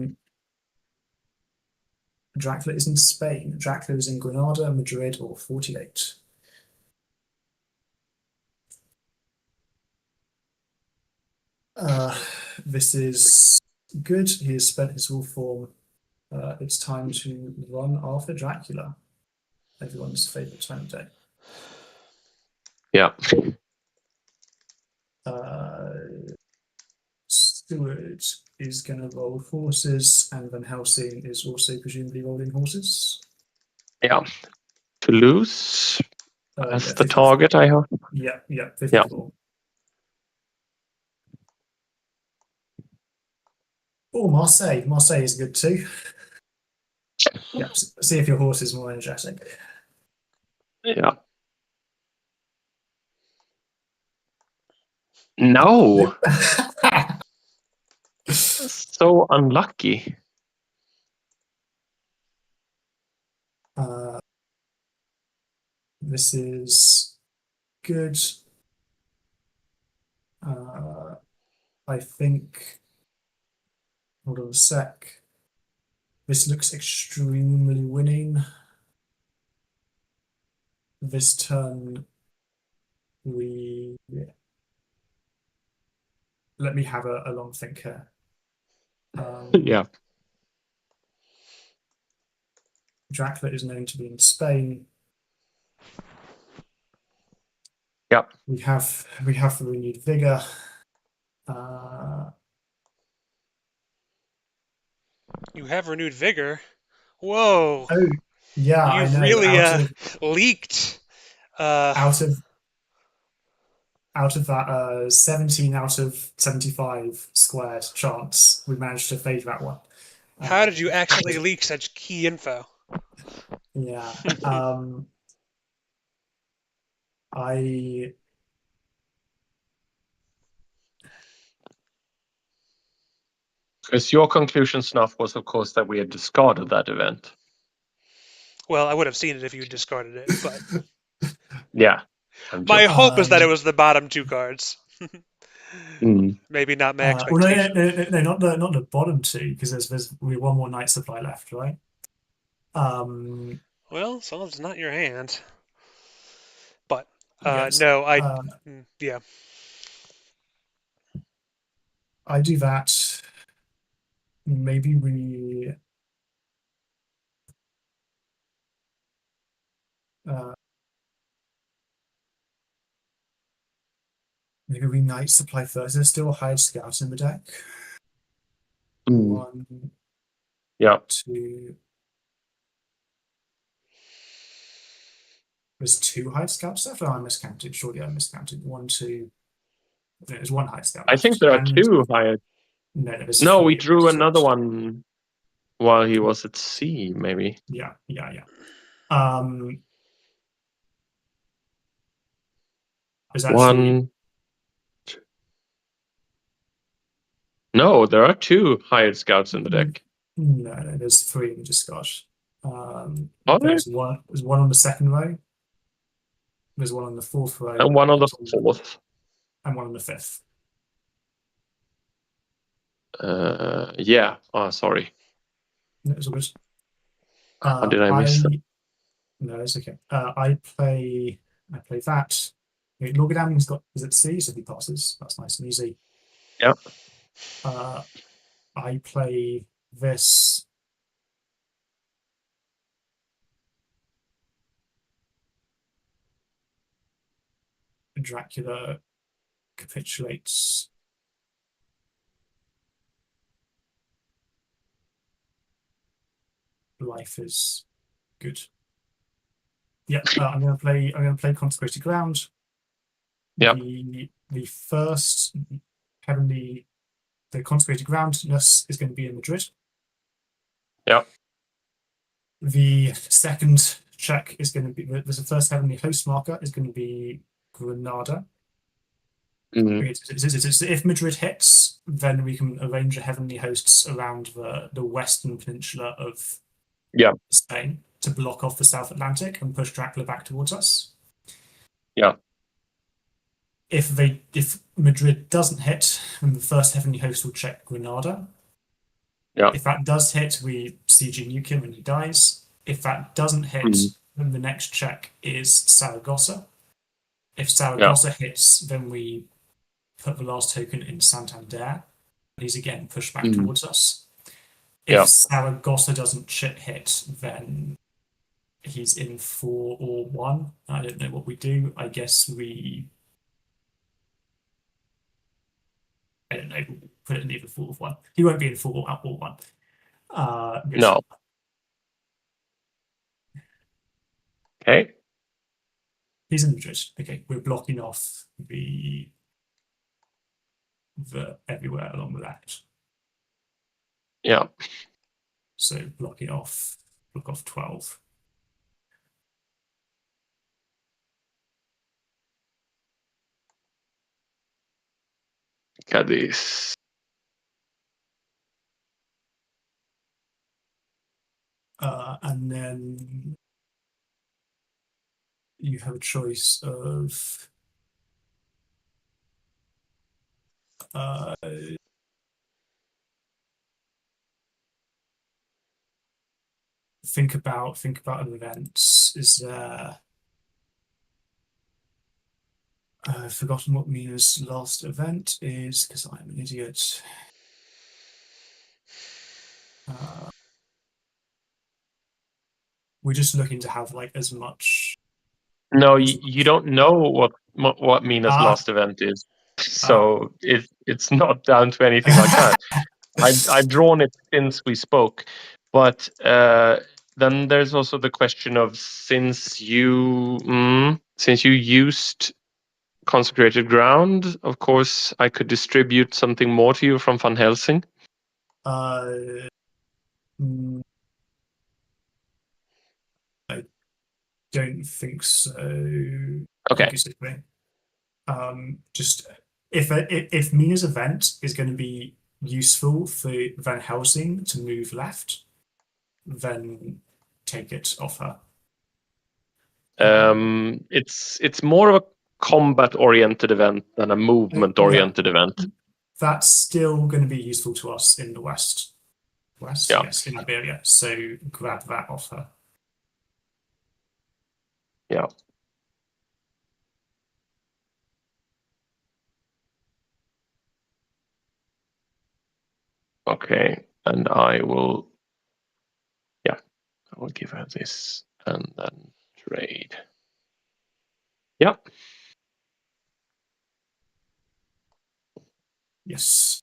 Dracula is in Spain. Dracula is in Granada, Madrid, or 48. This is good. He has spent his wolf form. It's time to run after Dracula. Everyone's favorite time of day. Yeah. Stewart is going to roll horses, and Van Helsing is also presumably rolling horses. Yeah. Toulouse as Yeah, the 54. target, I hope. Yeah, 54. Oh, Marseille. Marseille is good too. Yeah, see if your horse is more energetic. Yeah. No. So unlucky. This is good. I think. Hold on a sec. This looks extremely winning. This turn, we let me have a long think here. Yeah. Dracula is known to be in Spain. Yeah. We have the renewed vigor. You have renewed vigor. Whoa! Oh, yeah, I You've know. really leaked. Out of that 17 out of 75 squared chance, we managed to fade that one. How did you accidentally leak such key info? Yeah. I Because your conclusion, Snuff, was of course that we had discarded that event. Well, I would have seen it if you discarded it, but Yeah. my hope is that it was the bottom two cards. Maybe not my well, no, expectation. no, not the bottom two, because there's we one more night supply left, right? Well, so it's not your hand. But Yes. no, yeah. I do that. Maybe we maybe we night supply first. There's still a hired scout in the deck. One, Yeah. two. There's two hired scouts left. Oh, I miscounted. Surely I miscounted. One, two. No, there's one hired scout I left. think there are two hired. No, there's No, we three. drew another one while he was at sea, maybe. Yeah. There's actually One. No, there are two hired scouts in the deck. no, there's three in the discard. Are there? There's one on the second row. There's one on the fourth row. And one on the fourth. And one on the fifth. Yeah. Oh, sorry. No, it's all good. How did I miss that? No, it's okay. I play that. Lorgadam's is at C, so he passes. That's nice and easy. Yeah. I play this. Dracula capitulates. Life is good. Yeah, I'm going to play Consecrated Ground. Yeah. The first heavenly, the Consecrated Groundness is going to be in Madrid. Yeah. The second check is going to be the first heavenly host marker is going to be Granada. If Madrid hits, then we can arrange a heavenly hosts around the western peninsula of Spain to block off the South Atlantic and push Dracula back towards us. Yeah. If Madrid doesn't hit, then the first heavenly host will check Granada. Yeah. If that does hit, we CG nuke him and he dies. If that doesn't hit, then the next check is Saragossa. If Saragossa hits, then we put the last token in Santander. He's again pushed back towards us. If Saragossa doesn't hit, then he's in 4 or 1. I don't know what we do. I guess I don't know, put it in either 4 or 1. He won't be in 4 or 1. No. Okay. He's in Madrid. Okay, we're blocking off the everywhere along the left. Yeah. So block off 12. Cadiz. And then you have a choice of think about events. Is there I've forgotten what Mina's last event is because I'm an idiot. We're just looking to have like as much. No, you don't know what Mina's Ah. last event is, so it's not down to anything like that. I've drawn it since we spoke, but then there's also the question of since you used consecrated ground, of course I could distribute something more to you from Van Helsing. I don't think so. Okay. Logistically. Just if Mina's event is going to be useful for Van Helsing to move left, then take it off her. It's more of a combat-oriented event than a movement-oriented event. That's still going to be useful to us in the west. Yeah. Yes, in Iberia. So grab that off her. Yeah. Okay, and I will give her this and then trade. Yeah. Yes.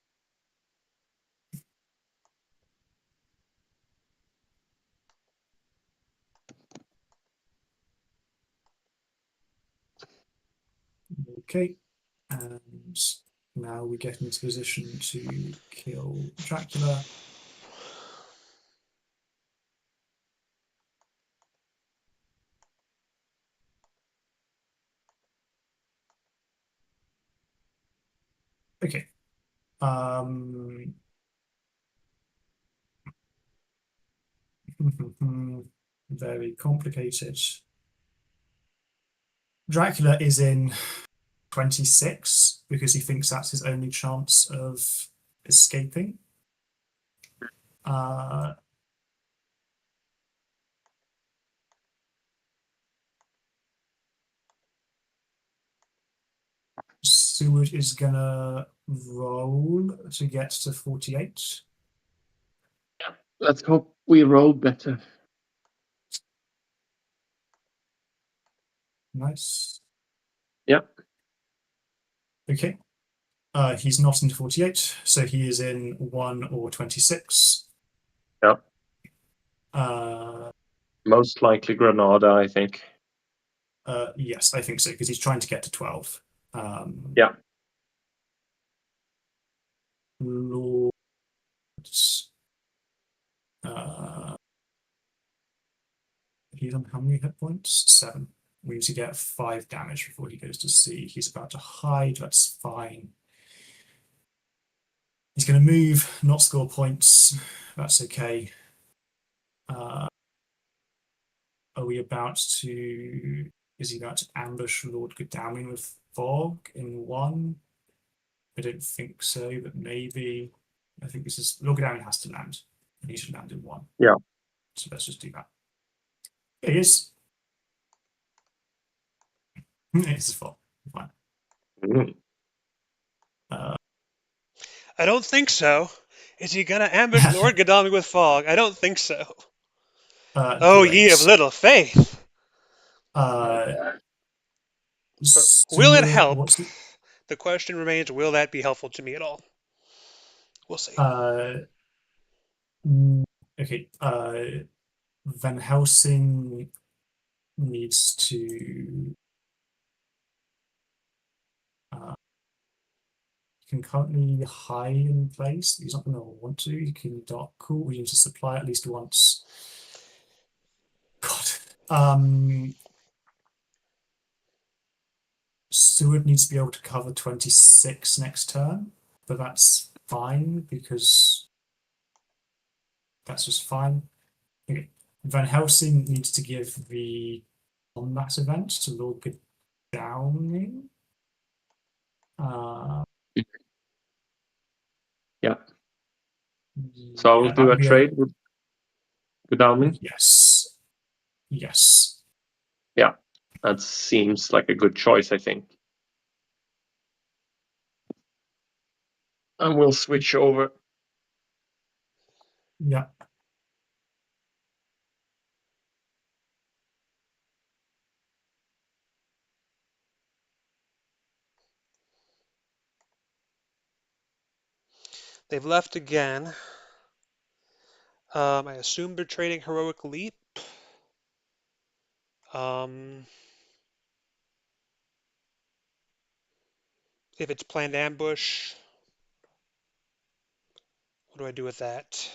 Okay, and now we get into position to kill Dracula. Okay. Very complicated. Dracula is in 26 because he thinks that's his only chance of escaping. Seward is gonna roll to get to 48. Let's hope we roll better. Nice. Yep. Okay. He's not in 48, so he is in 1 or 26. Yep. Uh, Most likely Granada, I think. yes, I think so, because he's trying to get to 12. Yeah. Lords. He's on how many hit points? 7. We need to get 5 damage before he goes to sea. He's about to hide. That's fine. He's going to move, not score points. That's okay. Are we about to... Is he about to ambush Lord Godalming with fog in 1? I don't think so, but maybe. I think this is... Lord Godalming has to land. And he should land in 1. Yeah. So let's just do that. It is. It's fine. Fine. Mm. I don't think so. Is he gonna ambush Lord Godalming with fog? I don't think so. Oh, ye of little faith! Will it help? The question remains, will that be helpful to me at all? We'll see. Okay. Van Helsing needs to... He can currently hide in place. He's not going to want to. He can dark cool. We need to supply at least once. God. Seward needs to be able to cover 26 next turn, but that's fine because that's just fine. Okay. Van Helsing needs to give the combat event to Lord Godalming. Yeah. So I'll do a trade with Godalming. Yes. Yes. Yeah. That seems like a good choice, I think. And we'll switch over. Yeah. They've left again. I assume they're trading Heroic Leap. If it's planned ambush, what do I do with that?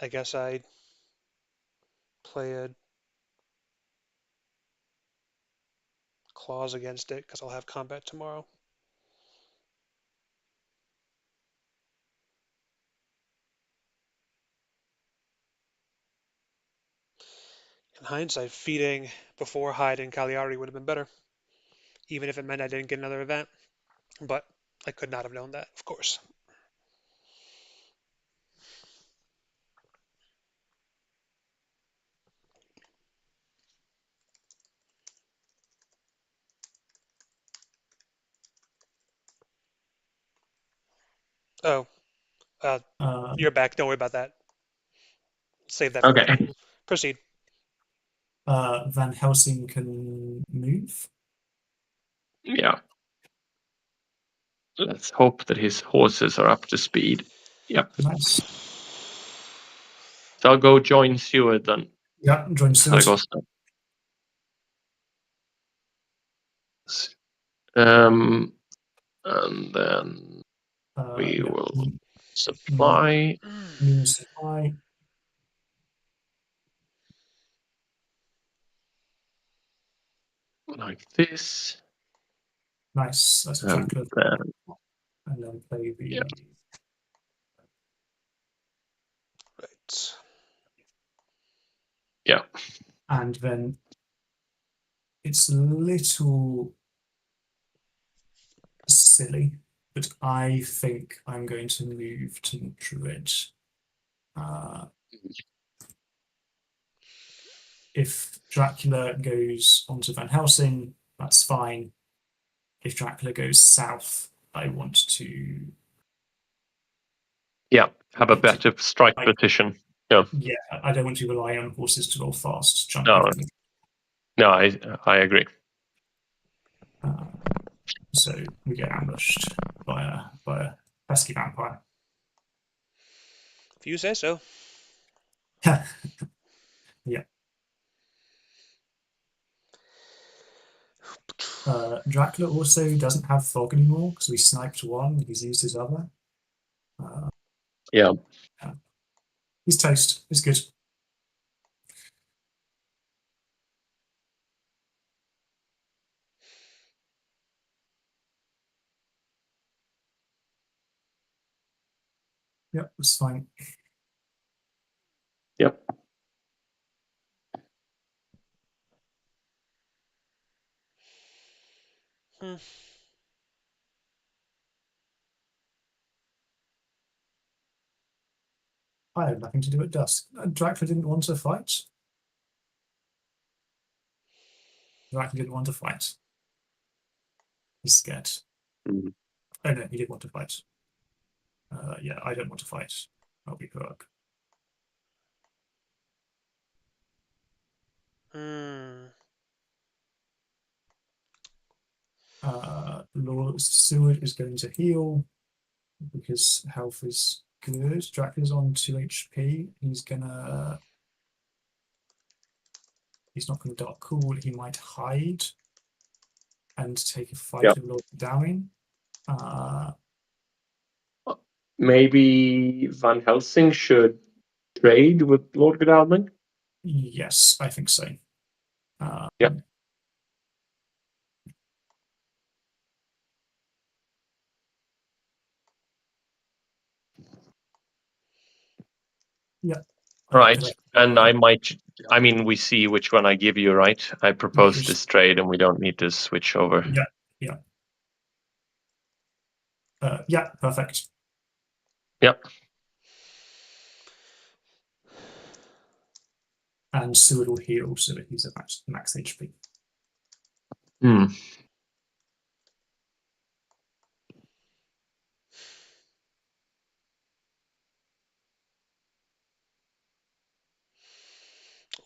I guess I play a clause against it because I'll have combat tomorrow. In hindsight, feeding before Hyde and Cagliari would have been better, even if it meant I didn't get another event. But I could not have known that, of course. Oh, you're back. Don't worry about that. Save that for Okay. later. Proceed. Van Helsing can move. Yeah. Let's hope that his horses are up to speed. Yep. Nice. So I'll go join Seward then. Yeah, join Seward. Saragossa. And then we will supply. Supply. Like this. Nice. That's attractive. And then play the. Yeah. Right. Yeah. And then it's a little silly, but I think I'm going to move to Madrid. If Dracula goes onto Van Helsing, that's fine. If Dracula goes south, I want to. Yeah, have a better strike position. Yeah. Yeah, I don't want to rely on horses to roll fast. No, I agree. So we get ambushed by a pesky vampire. If you say so. Yeah. Dracula also doesn't have fog anymore because we sniped one. He's used his other. Yeah. He's toast. He's good. Yep, it's fine. Yep. I had nothing to do at dusk. Dracula didn't want to fight. Dracula didn't want to fight. He's scared. Mm-hmm. Oh no, he did want to fight. Yeah, I don't want to fight. I'll be heroic. Lord Seward is going to heal because health is good. Dracula's on 2 HP. He's not going to dark cool. He might hide and take a fight with Lord Godalming. Maybe Van Helsing should trade with Lord Godalming? Yes, I think so. Yeah. Yeah. Right. And we see which one I give you, right? I propose this trade and we don't need to switch over. Yeah. Yeah, perfect. Yep. And Seward will heal so that he's at max HP.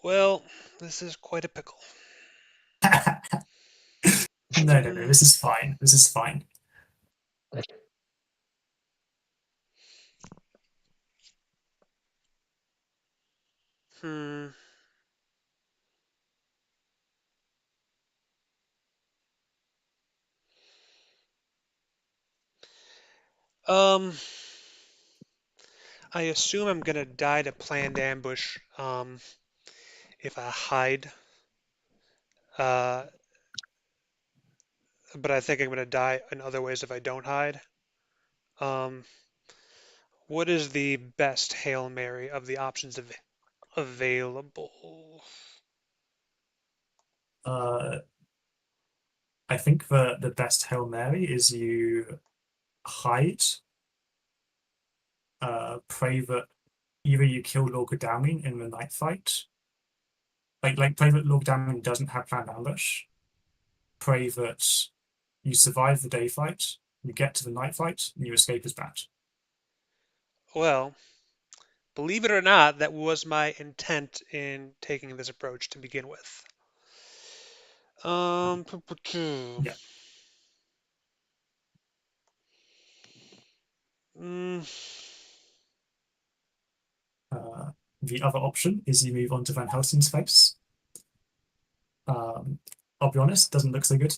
Well, this is quite a pickle. No. This is fine. This is fine. Hmm. Um, I assume I'm gonna die to planned ambush. If I hide. Uh, but I think I'm gonna die in other ways if I don't hide. Um, what is the best Hail Mary of the options available? Uh, I think the best Hail Mary is you hide, pray that either you kill Lord Godalming in the night fight, pray that Lord Godalming doesn't have planned ambush, pray that you survive the day fight, you get to the night fight, and you escape as bat. Well, believe it or not, that was my intent in taking this approach to begin with. Um, Yeah. mm, The other option is you move on to Van Helsing's face. I'll be honest, doesn't look so good.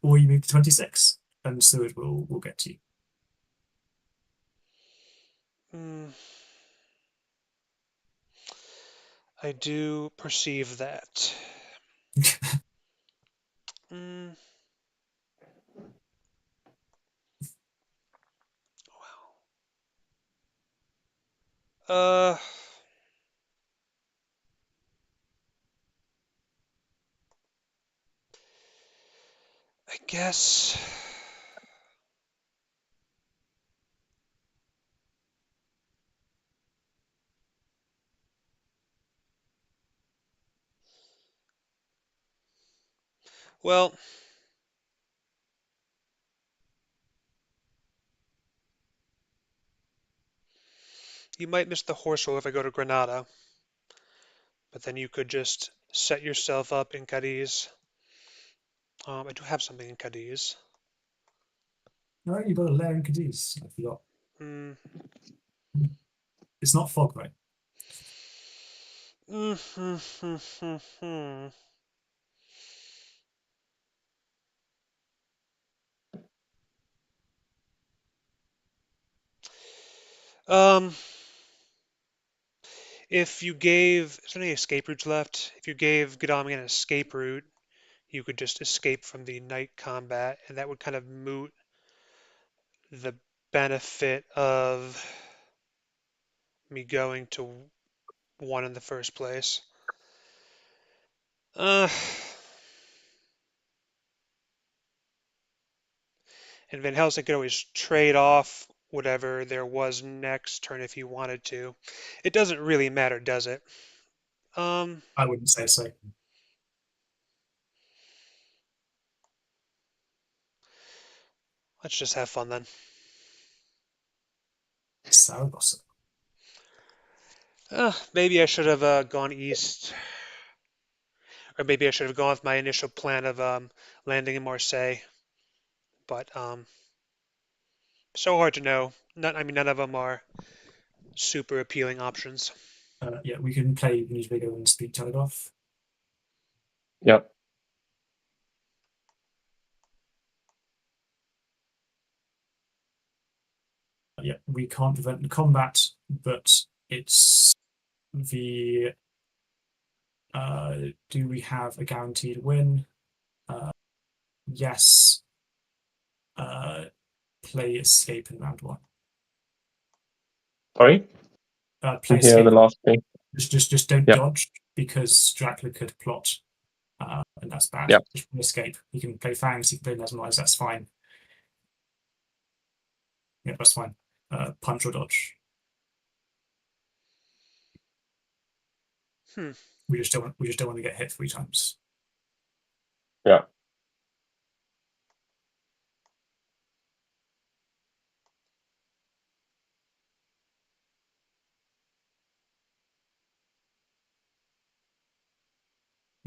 Or you move to 26, and Seward will get to you. mm, I do perceive that. Mm, uh, I guess. Well, you might miss the horse roll if I go to Granada, but then you could just set yourself up in Cadiz. I do have something in Cadiz. No, you've got a lair in Cadiz. I forgot. Mm, It's not fog, right? mm, mm, mm, mm, mm. Um, if you gave, is there any escape routes left? If you gave Godalming an escape route, you could just escape from the night combat, and that would kind of moot the benefit of me going to one in the first place. Uh, and Van Helsing could always trade off whatever there was next turn if he wanted to. It doesn't really matter, does it? Um, I wouldn't say so. let's just have fun then. Saragossa. Maybe I should have gone east, or maybe I should have gone with my initial plan of landing in Marseille. But so hard to know. I mean, none of them are super appealing options. Yeah, we can play Newsbigger and speak Telegraph. Yeah. Yeah, we can't prevent the combat, but it's the do we have a guaranteed win? Yes. Play escape in round one. Sorry? Play Didn't hear the escape. last thing. Just don't Yeah. dodge because Dracula could plot, and that's bad. Yeah. Just escape. He can play Fangs, he can play Mesmerize, that's fine. Yeah, that's fine. Punch or dodge. Hmm. We just don't want to get hit 3 times. Yeah.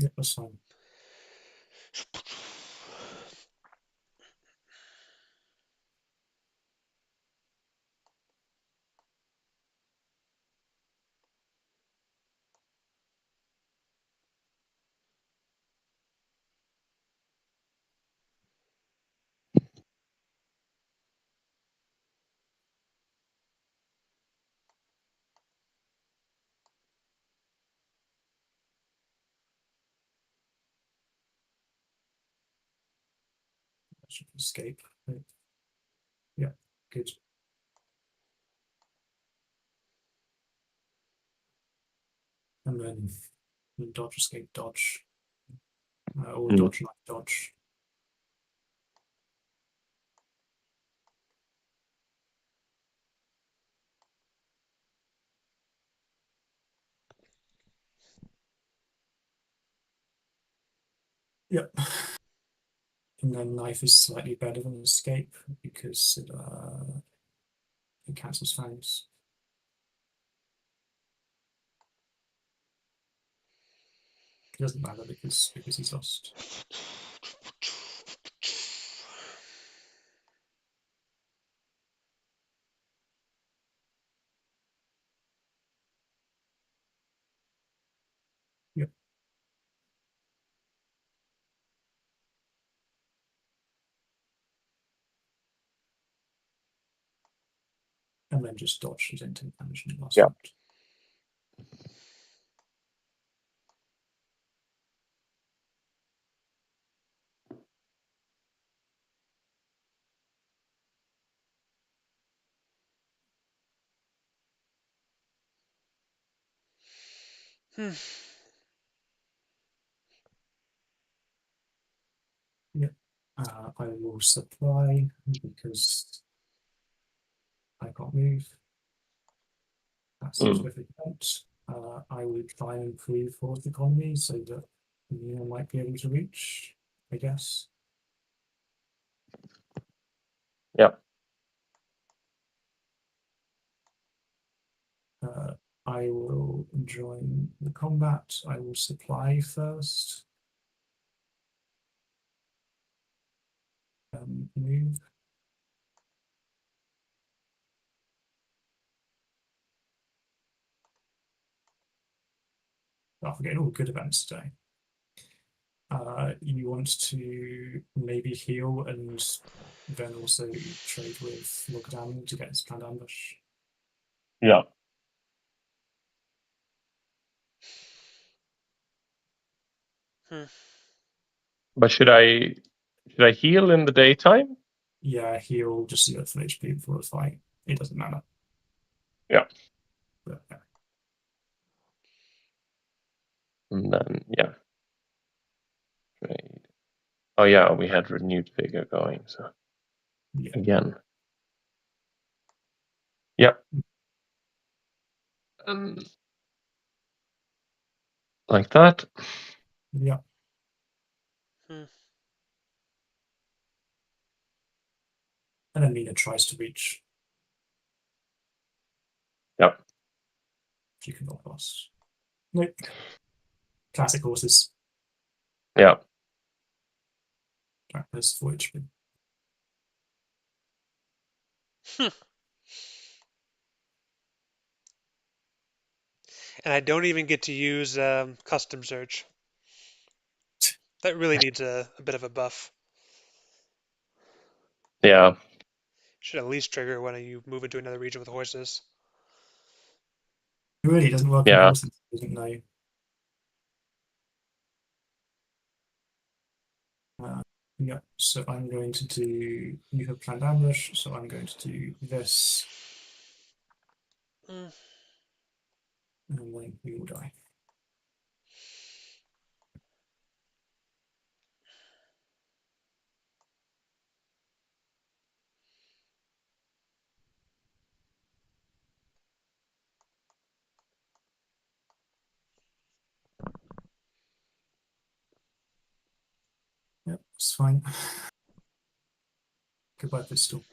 Yeah, that's fine. That should escape. Right. Yeah, good. And then dodge, escape, dodge. Or dodge, not dodge. Yep. And then knife is slightly better than escape because it cancels fangs. It doesn't matter because he's lost. Yep. And then just dodge. You don't take damage in the last round. Yep. I will supply because I can't move. That seems perfect. I will try and improve fourth economy so that Nina might be able to reach, I guess. Yeah. I will join the combat. I will supply first. Move. I'm forgetting all the good events today. You want to maybe heal and then also trade with Lockdown to get his planned ambush. Yeah. But should I heal in the daytime? Yeah, heal just so you have full HP before the fight. It doesn't matter. Yeah. But, yeah. And then trade. Oh yeah, we had renewed figure going, so again. Yeah. Like that. Yeah. And then Nina tries to reach. Yep. She can not pass. Nope. Classic horses. Yeah. Drac has 4 HP. And I don't even get to use custom search. That really needs a bit of a buff. Yeah. Should at least trigger when you move into another region with horses. It really doesn't work on horses. It doesn't know. Yeah, so I'm going to do, you have planned ambush, so I'm going to do this. And then we will die. Yep, it's fine. Goodbye, pistol.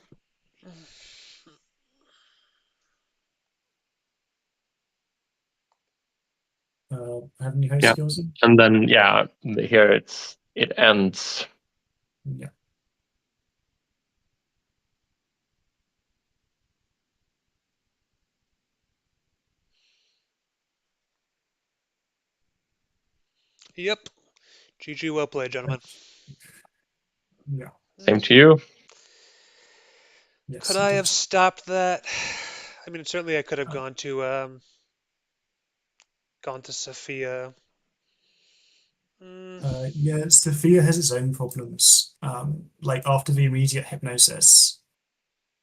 have any host Yeah. skills in. And then here it ends. Yeah. Yep. GG, well played, gentlemen. Yeah. Same to you. Yes, Could I have indeed. stopped that? I mean, certainly I could have Uh, gone to Sophia. Mm, yeah, Sophia has its own problems. Like after the immediate hypnosis,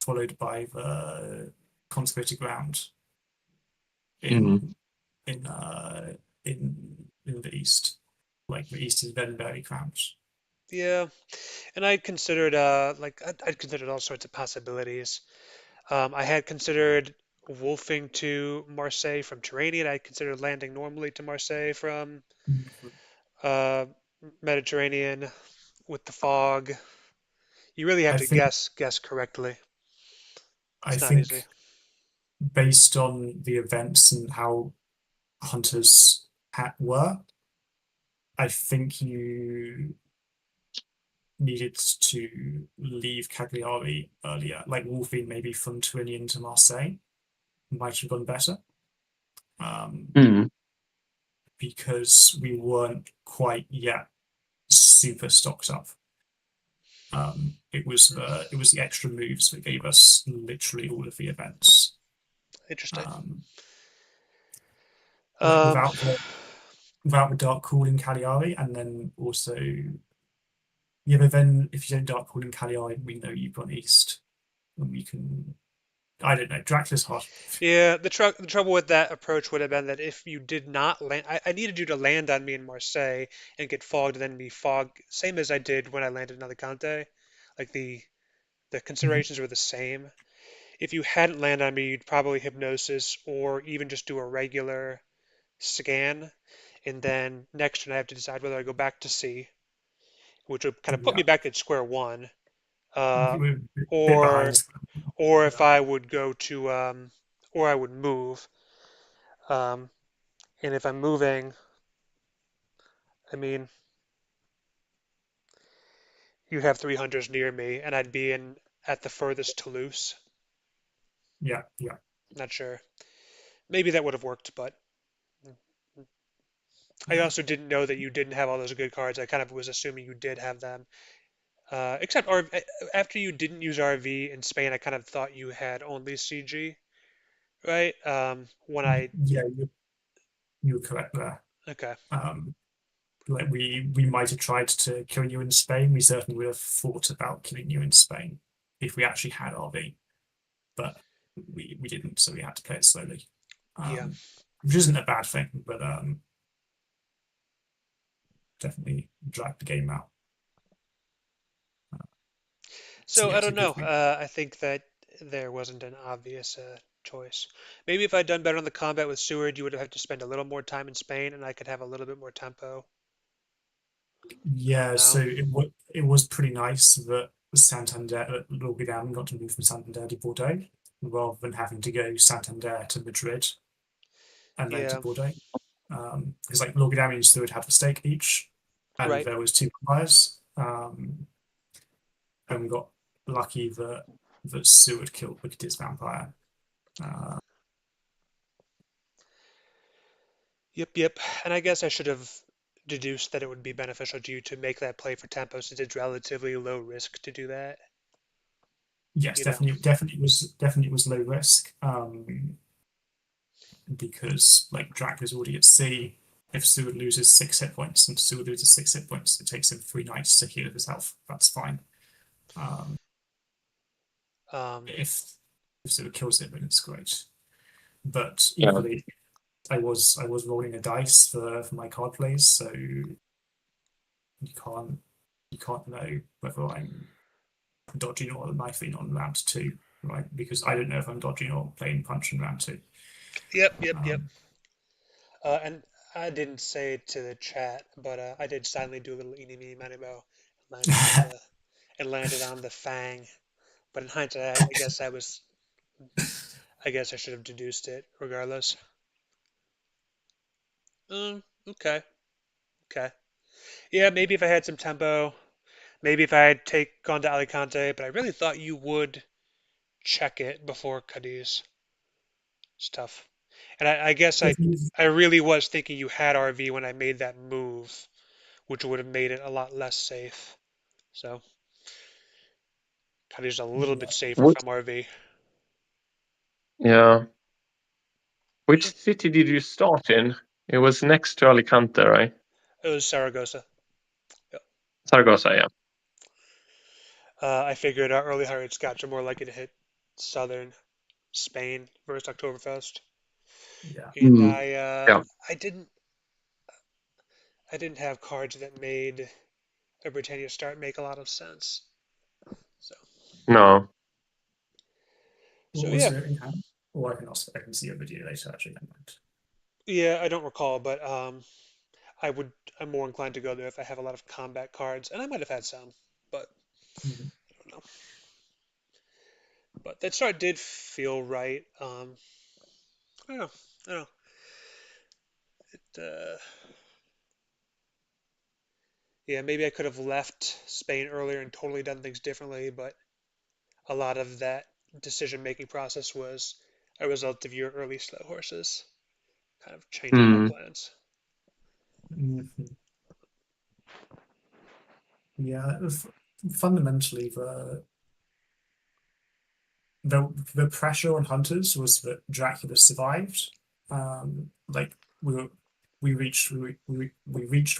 followed by the consecrated ground Mm. in in uh in the east. Like the east is then very cramped. yeah, and I'd considered I'd considered all sorts of possibilities. I had considered wolfing to Marseille from Turanian. I considered landing normally to Marseille from uh, Mediterranean with the fog. You really have I to think guess correctly. I It's not easy. think based on the events and how hunters were, I think you needed to leave Cagliari earlier. Like wolfing maybe from Turin to Marseille might have gone better. Um, Mm. because we weren't quite yet super stocked up. It was the extra moves that gave us literally all of the events. Interesting. Um, like Um, without the dark call in Cagliari, and then also yeah, but then if you don't dark call in Cagliari, we know you've gone east, and we can. I don't know. Dracula's hard. yeah, the trouble with that approach would have been that if you did not land, I needed you to land on me in Marseille and get fogged and then be fogged, same as I did when I landed in Alicante. Like the considerations were the same. If you hadn't landed on me, you'd probably hypnosis or even just do a regular scan, and then next turn I have to decide whether I go back to C, which would kind of put Yeah, me back at square one, uh, we're a bit or behind. if I would go to or I would move. Um, and if I'm moving, I mean, you have 300s near me, and I'd be in at the furthest Toulouse. Yeah, yeah, Not sure. Maybe that would have worked, but I yeah. also didn't know that you didn't have all those good cards. I kind of was assuming you did have them. Except after you didn't use RV in Spain, I kind of thought you had only CG, right? When I Yeah, you were correct there. okay, Um, like we might have tried to kill you in Spain. We certainly would have thought about killing you in Spain if we actually had RV, but we didn't, so we had to play it slowly. yeah. Which isn't a bad thing, but definitely dragged the game out. So So yeah, I it's a don't good know. thing. I think that there wasn't an obvious choice. Maybe if I'd done better on the combat with Seward, you would have had to spend a little more time in Spain, and I could have a little bit more tempo. I don't Yeah, so know. it was pretty nice that Santander, Logan got to move from Santander to Bordeaux rather than having to go Santander to Madrid and then to Yeah, Bordeaux. Because like Logan and Stewart had a stake each, and right. there was two players, and we got lucky that Stewart killed Wicked's vampire. Uh, Yep, yep. And I guess I should have deduced that it would be beneficial to you to make that play for tempo since it's relatively low risk to do that. yes, You know. definitely was low risk. Because like Drac is already at C. If Stewart loses 6 hit points and Stewart loses 6 hit points, it takes him 3 nights to heal his health. That's fine. Um, Um, if Stewart kills him, then it's great. But Yeah. equally, I was rolling a dice for my card plays, so you can't you can't know whether I'm dodging or knifing on round two, right? Because I don't know if I'm dodging or playing punch in round two. yep, yep, yep. Um, And I didn't say it to the chat, but I did silently do a little eeny meeny miny moe, landed on the and landed on the fang. But in hindsight, I guess I should have deduced it regardless. Okay. Okay. Yeah, maybe if I had some tempo, maybe if I had gone to Alicante, but I really thought you would check it before Cadiz. It's tough. And I guess If you've I really was thinking you had RV when I made that move, which would have made it a lot less safe. So Cadiz is a little bit yeah, safer Which, from RV. yeah. Which city did you start in? It was next to Alicante, right? It was Saragossa. Yep. Zaragoza, yeah. I figured our early hired Scotch are more likely to hit southern Spain versus Oktoberfest, yeah. and Mm. Yeah. I didn't I didn't have cards that made a Britannia start make a lot of sense. So No. What so was yeah, it in hand? Or I can see a video later actually. Never mind. yeah. I don't recall, but I'm more inclined to go there if I have a lot of combat cards, and I might have had some, but Mhm. I don't know. But that start did feel right. I don't know. I don't know. Yeah, maybe I could have left Spain earlier and totally done things differently, but a lot of that decision-making process was a result of your early slow horses kind of changing my Mm. plans. Mhm. Yeah, fundamentally the pressure on hunters was that Dracula survived. Like we were, we reached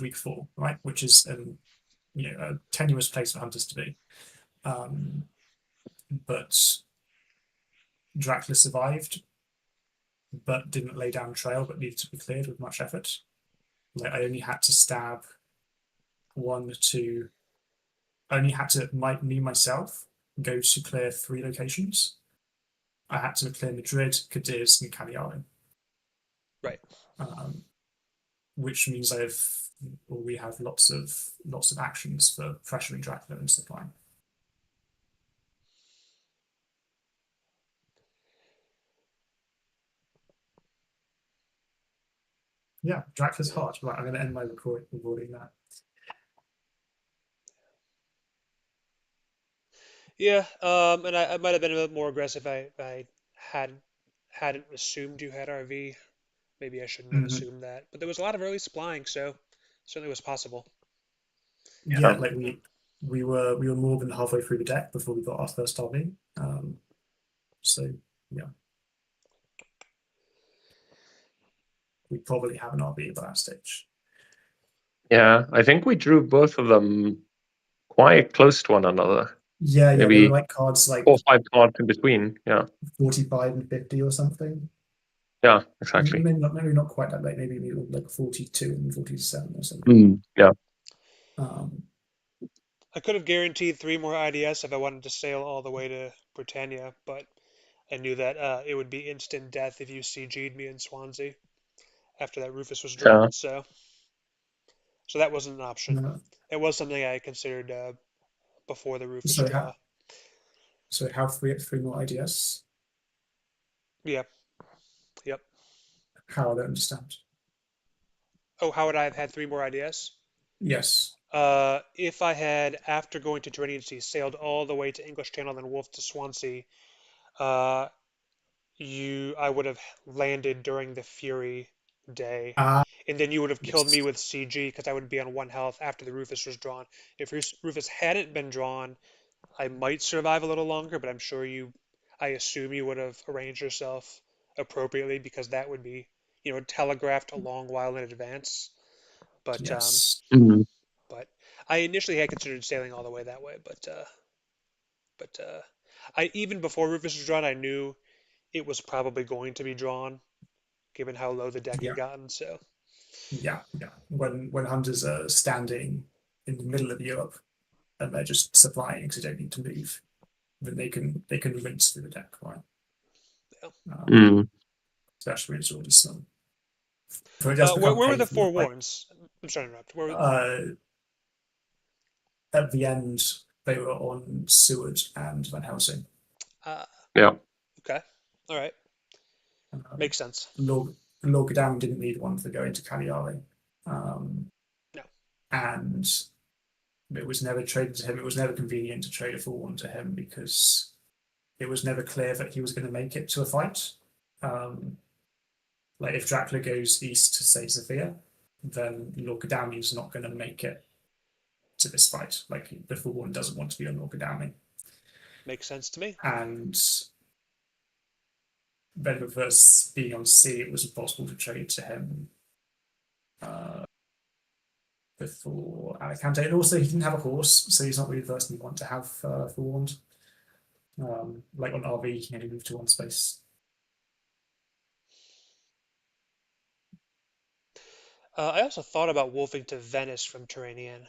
week 4, right, which is a tenuous place for hunters to be. Um, but Dracula survived, but didn't lay down trail, but needed to be cleared with much effort. Like I only had to stab one, two. I only had to me myself go to clear 3 locations. I had to clear Madrid, Cadiz, and Cagliari, Right. um, which means we have lots of actions for pressuring Dracula and supply. Yeah, Dracula's Yeah. hard. Right, I'm going to end my recording now. Yeah. And I might have been a bit more aggressive if I hadn't assumed you had RV. Maybe I shouldn't have Mhm. assumed that. But there was a lot of early supplying, so certainly was possible. Yeah, Yeah. like Yeah. we were more than halfway through the deck before we got our first RV. So yeah, we probably have an RV by that stage. Yeah. I think we drew both of them quite close to one another. Yeah, they were Maybe like cards 4 like or 5 cards in between. Yeah. 45 and 50 or something. Yeah, exactly. Maybe not quite that late. Maybe like 42 and 47 or something. Mm. Yeah. Um, I could have guaranteed 3 more IDS if I wanted to sail all the way to Britannia, but I knew that it would be instant death if you CG'd me in Swansea after that Rufus was Yeah. drawn. So that wasn't an option. uh, It was something I considered before the Rufus so draw. how so how three more IDS? Yep, yep. How I don't understand. Oh, how would I have had 3 more IDS? Yes. If I had, after going to Tyrrhenian Sea, sailed all the way to English Channel, then wolfed to Swansea, uh, I would have landed during the Fury day, Ah, and then you would have killed me yes. with CG because I would be on 1 health after the Rufus was drawn. If Rufus hadn't been drawn, I might survive a little longer, but I assume you would have arranged yourself appropriately because that would be, telegraphed a long while in advance. But Yes. Mm. but I initially had considered sailing all the way that way, but I even before Rufus was drawn, I knew it was probably going to be drawn, given how low the deck had Yeah. gotten. So Yeah. When hunters are standing in the middle of Europe and they're just supplying because they don't need to move, then they can rinse through the deck, right? yeah. Um, Mm. especially when it's already some. So it does become Where were the painful. four Like warns? I'm sorry to interrupt. Where were, uh, at the end, they were on Seward and Van Helsing. uh, Yeah. okay, all right, Um, makes sense. Lord Lord Godalming didn't need one to go into Cagliari. No. And it was never traded to him. It was never convenient to trade a full one to him because it was never clear that he was going to make it to a fight. Like if Dracula goes east to say Sophia, then Lord Godalming's not going to make it to this fight. Like the full one doesn't want to be on Lord Godalming. Makes sense to me. And then with us being on sea, it was impossible to trade to him before Alicante. And also, he didn't have a horse, so he's not really the person you want to have forewarned. Like on RV, he can only move to one space. I also thought about wolfing to Venice from Turanian.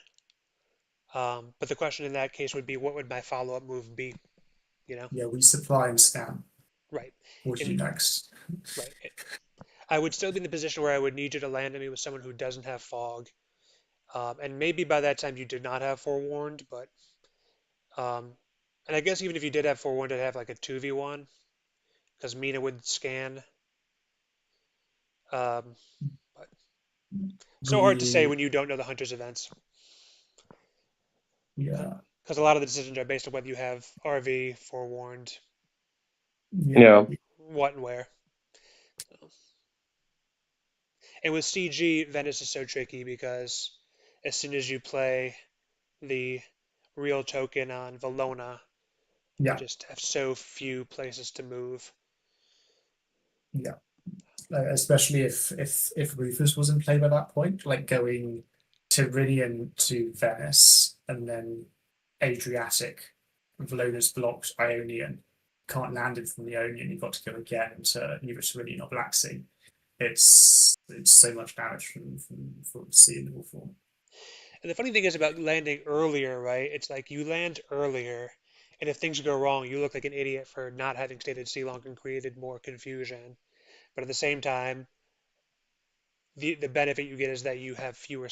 But the question in that case would be, what would my follow-up move be? You know? Yeah, we supply and scan. Right. What do you do next? Right. I would still be in the position where I would need you to land me with someone who doesn't have fog. And maybe by that time you did not have forewarned, but and I guess even if you did have forewarned, it'd have like a 2v1 because Mina would scan. Um, but so hard to say when you don't know the hunter's events. Yeah. Because a lot of the decisions are based on whether you have RV, forewarned, Yeah. what and where. And with CG, Venice is so tricky because as soon as you play the real token on Valona, you Yeah. just have so few places to move. Yeah. Especially if Rufus was in play by that point, like going Tyrrhenian to Venice and then Adriatic, Vallona's blocked Ionian, can't land it from the Ionian, you've got to go again to either Tyrrhenian or Black Sea. It's so much damage from sea in the form. And the funny thing is about landing earlier, right? It's like you land earlier, and if things go wrong, you look like an idiot for not having stayed at sea long and created more confusion. But at the same time, the benefit you get is that you have fewer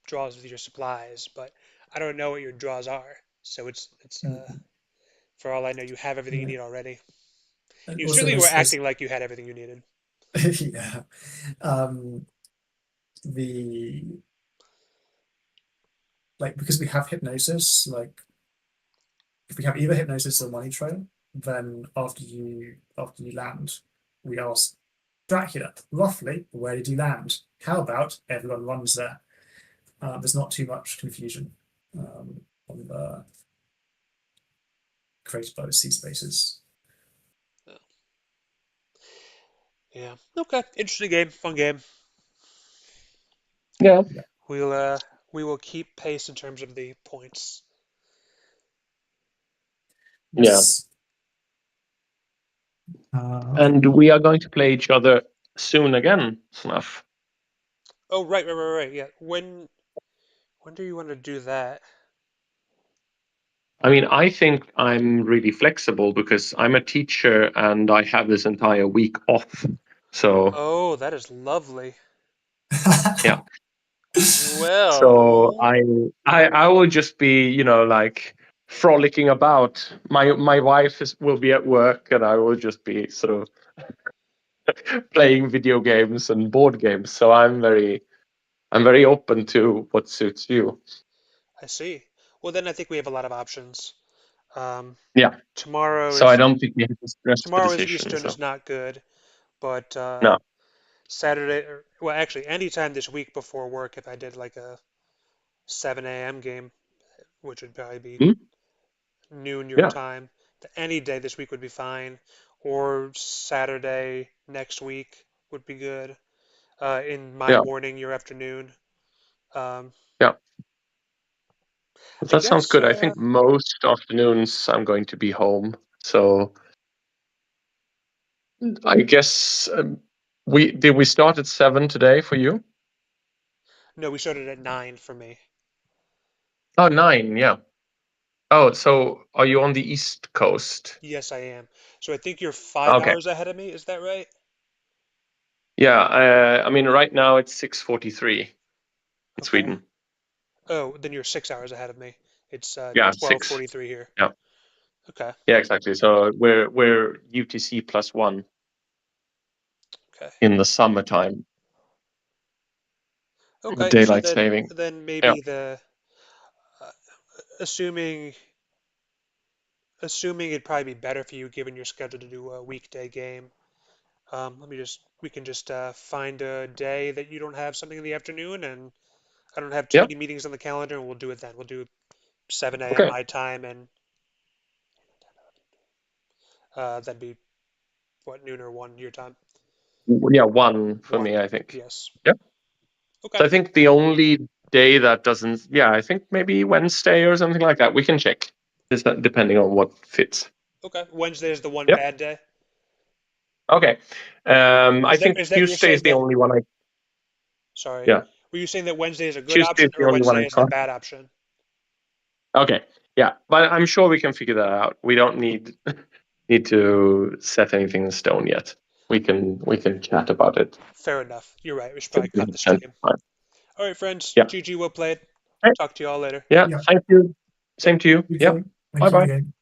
draws with your supplies. But I don't know what your draws are, so it's Mm-hmm. for all I know, you have everything you Yeah. need already. And You also certainly were there's acting like you had everything you needed. yeah. The like because we have hypnosis, like if we have either hypnosis or money trail, then after you land, we ask Dracula, roughly, where did you land? How about everyone runs there? There's not too much confusion on the created by the sea spaces. Oh, yeah. Okay. Interesting game. Fun game. Yeah. Yeah. We'll we will keep pace in terms of the points. Yeah. Yes. Okay. And we are going to play each other soon again, Snuff. Oh, right. Yeah. When do you want to do that? I mean, I think I'm really flexible because I'm a teacher and I have this entire week off. So Oh, that is lovely. yeah. So Well, I will just be, like frolicking about. My wife will be at work and I will just be sort of playing video games and board games. So I'm very open to what suits you. I see. Well, then I think we have a lot of options. Um, Yeah. tomorrow So I is don't think we have to stress the tomorrow is decision. Eastern So is not good, but no. Saturday, well, actually, anytime this week before work, if I did like a 7 a.m. game, which would probably be Hmm? noon your Yeah. time, any day this week would be fine, or Saturday next week would be good. In my Yeah. morning, your afternoon. Um, Yeah. I That sounds guess good. I think most afternoons I'm going to be home. So I guess we start at 7 today for you? no, we started at 9 for me. Oh, 9, yeah. Oh, so are you on the East Coast? Yes, I am. So I think you're five Okay. hours ahead of me. Is that right? Yeah, I mean right now it's 6:43 in Okay. Sweden. Oh, then you're 6 hours ahead of me. It's Yeah, 6. 12:43 here. Yeah. Okay. Yeah, exactly. So we're UTC +1. Okay. in the summertime. Okay. Daylight so saving. then maybe the assuming it'd probably be better for you given your schedule to do a weekday game. We can just find a day that you don't have something in the afternoon, and I don't have too Yeah. many meetings on the calendar, and we'll do it then. We'll do 7 a.m. Okay. my time, and that'd be what, noon or 1 your time. Yeah, 1 for 1. me, I think. Yes. Yeah. Okay. So I think the only day that doesn't, I think maybe Wednesday or something like that. We can check. Is that depending on what fits? Okay. Wednesday is the one Yeah. bad day. Okay. I think Is that you're Tuesday is saying the that? only one Sorry. Yeah. Were you saying that Wednesday is a good Tuesday is option the or only one Wednesday I is a can't. bad option? Okay. Yeah, but I'm sure we can figure that out. We don't need to set anything in stone yet. We can chat about it. Fair enough. You're right. We should till probably we cut have the plenty stream. of time. All right, friends. Yeah. GG, well played. Okay. Talk to you all later. Yeah. Yeah. Thank you. Same to you. Good Yeah. game. Bye Thank you bye. again.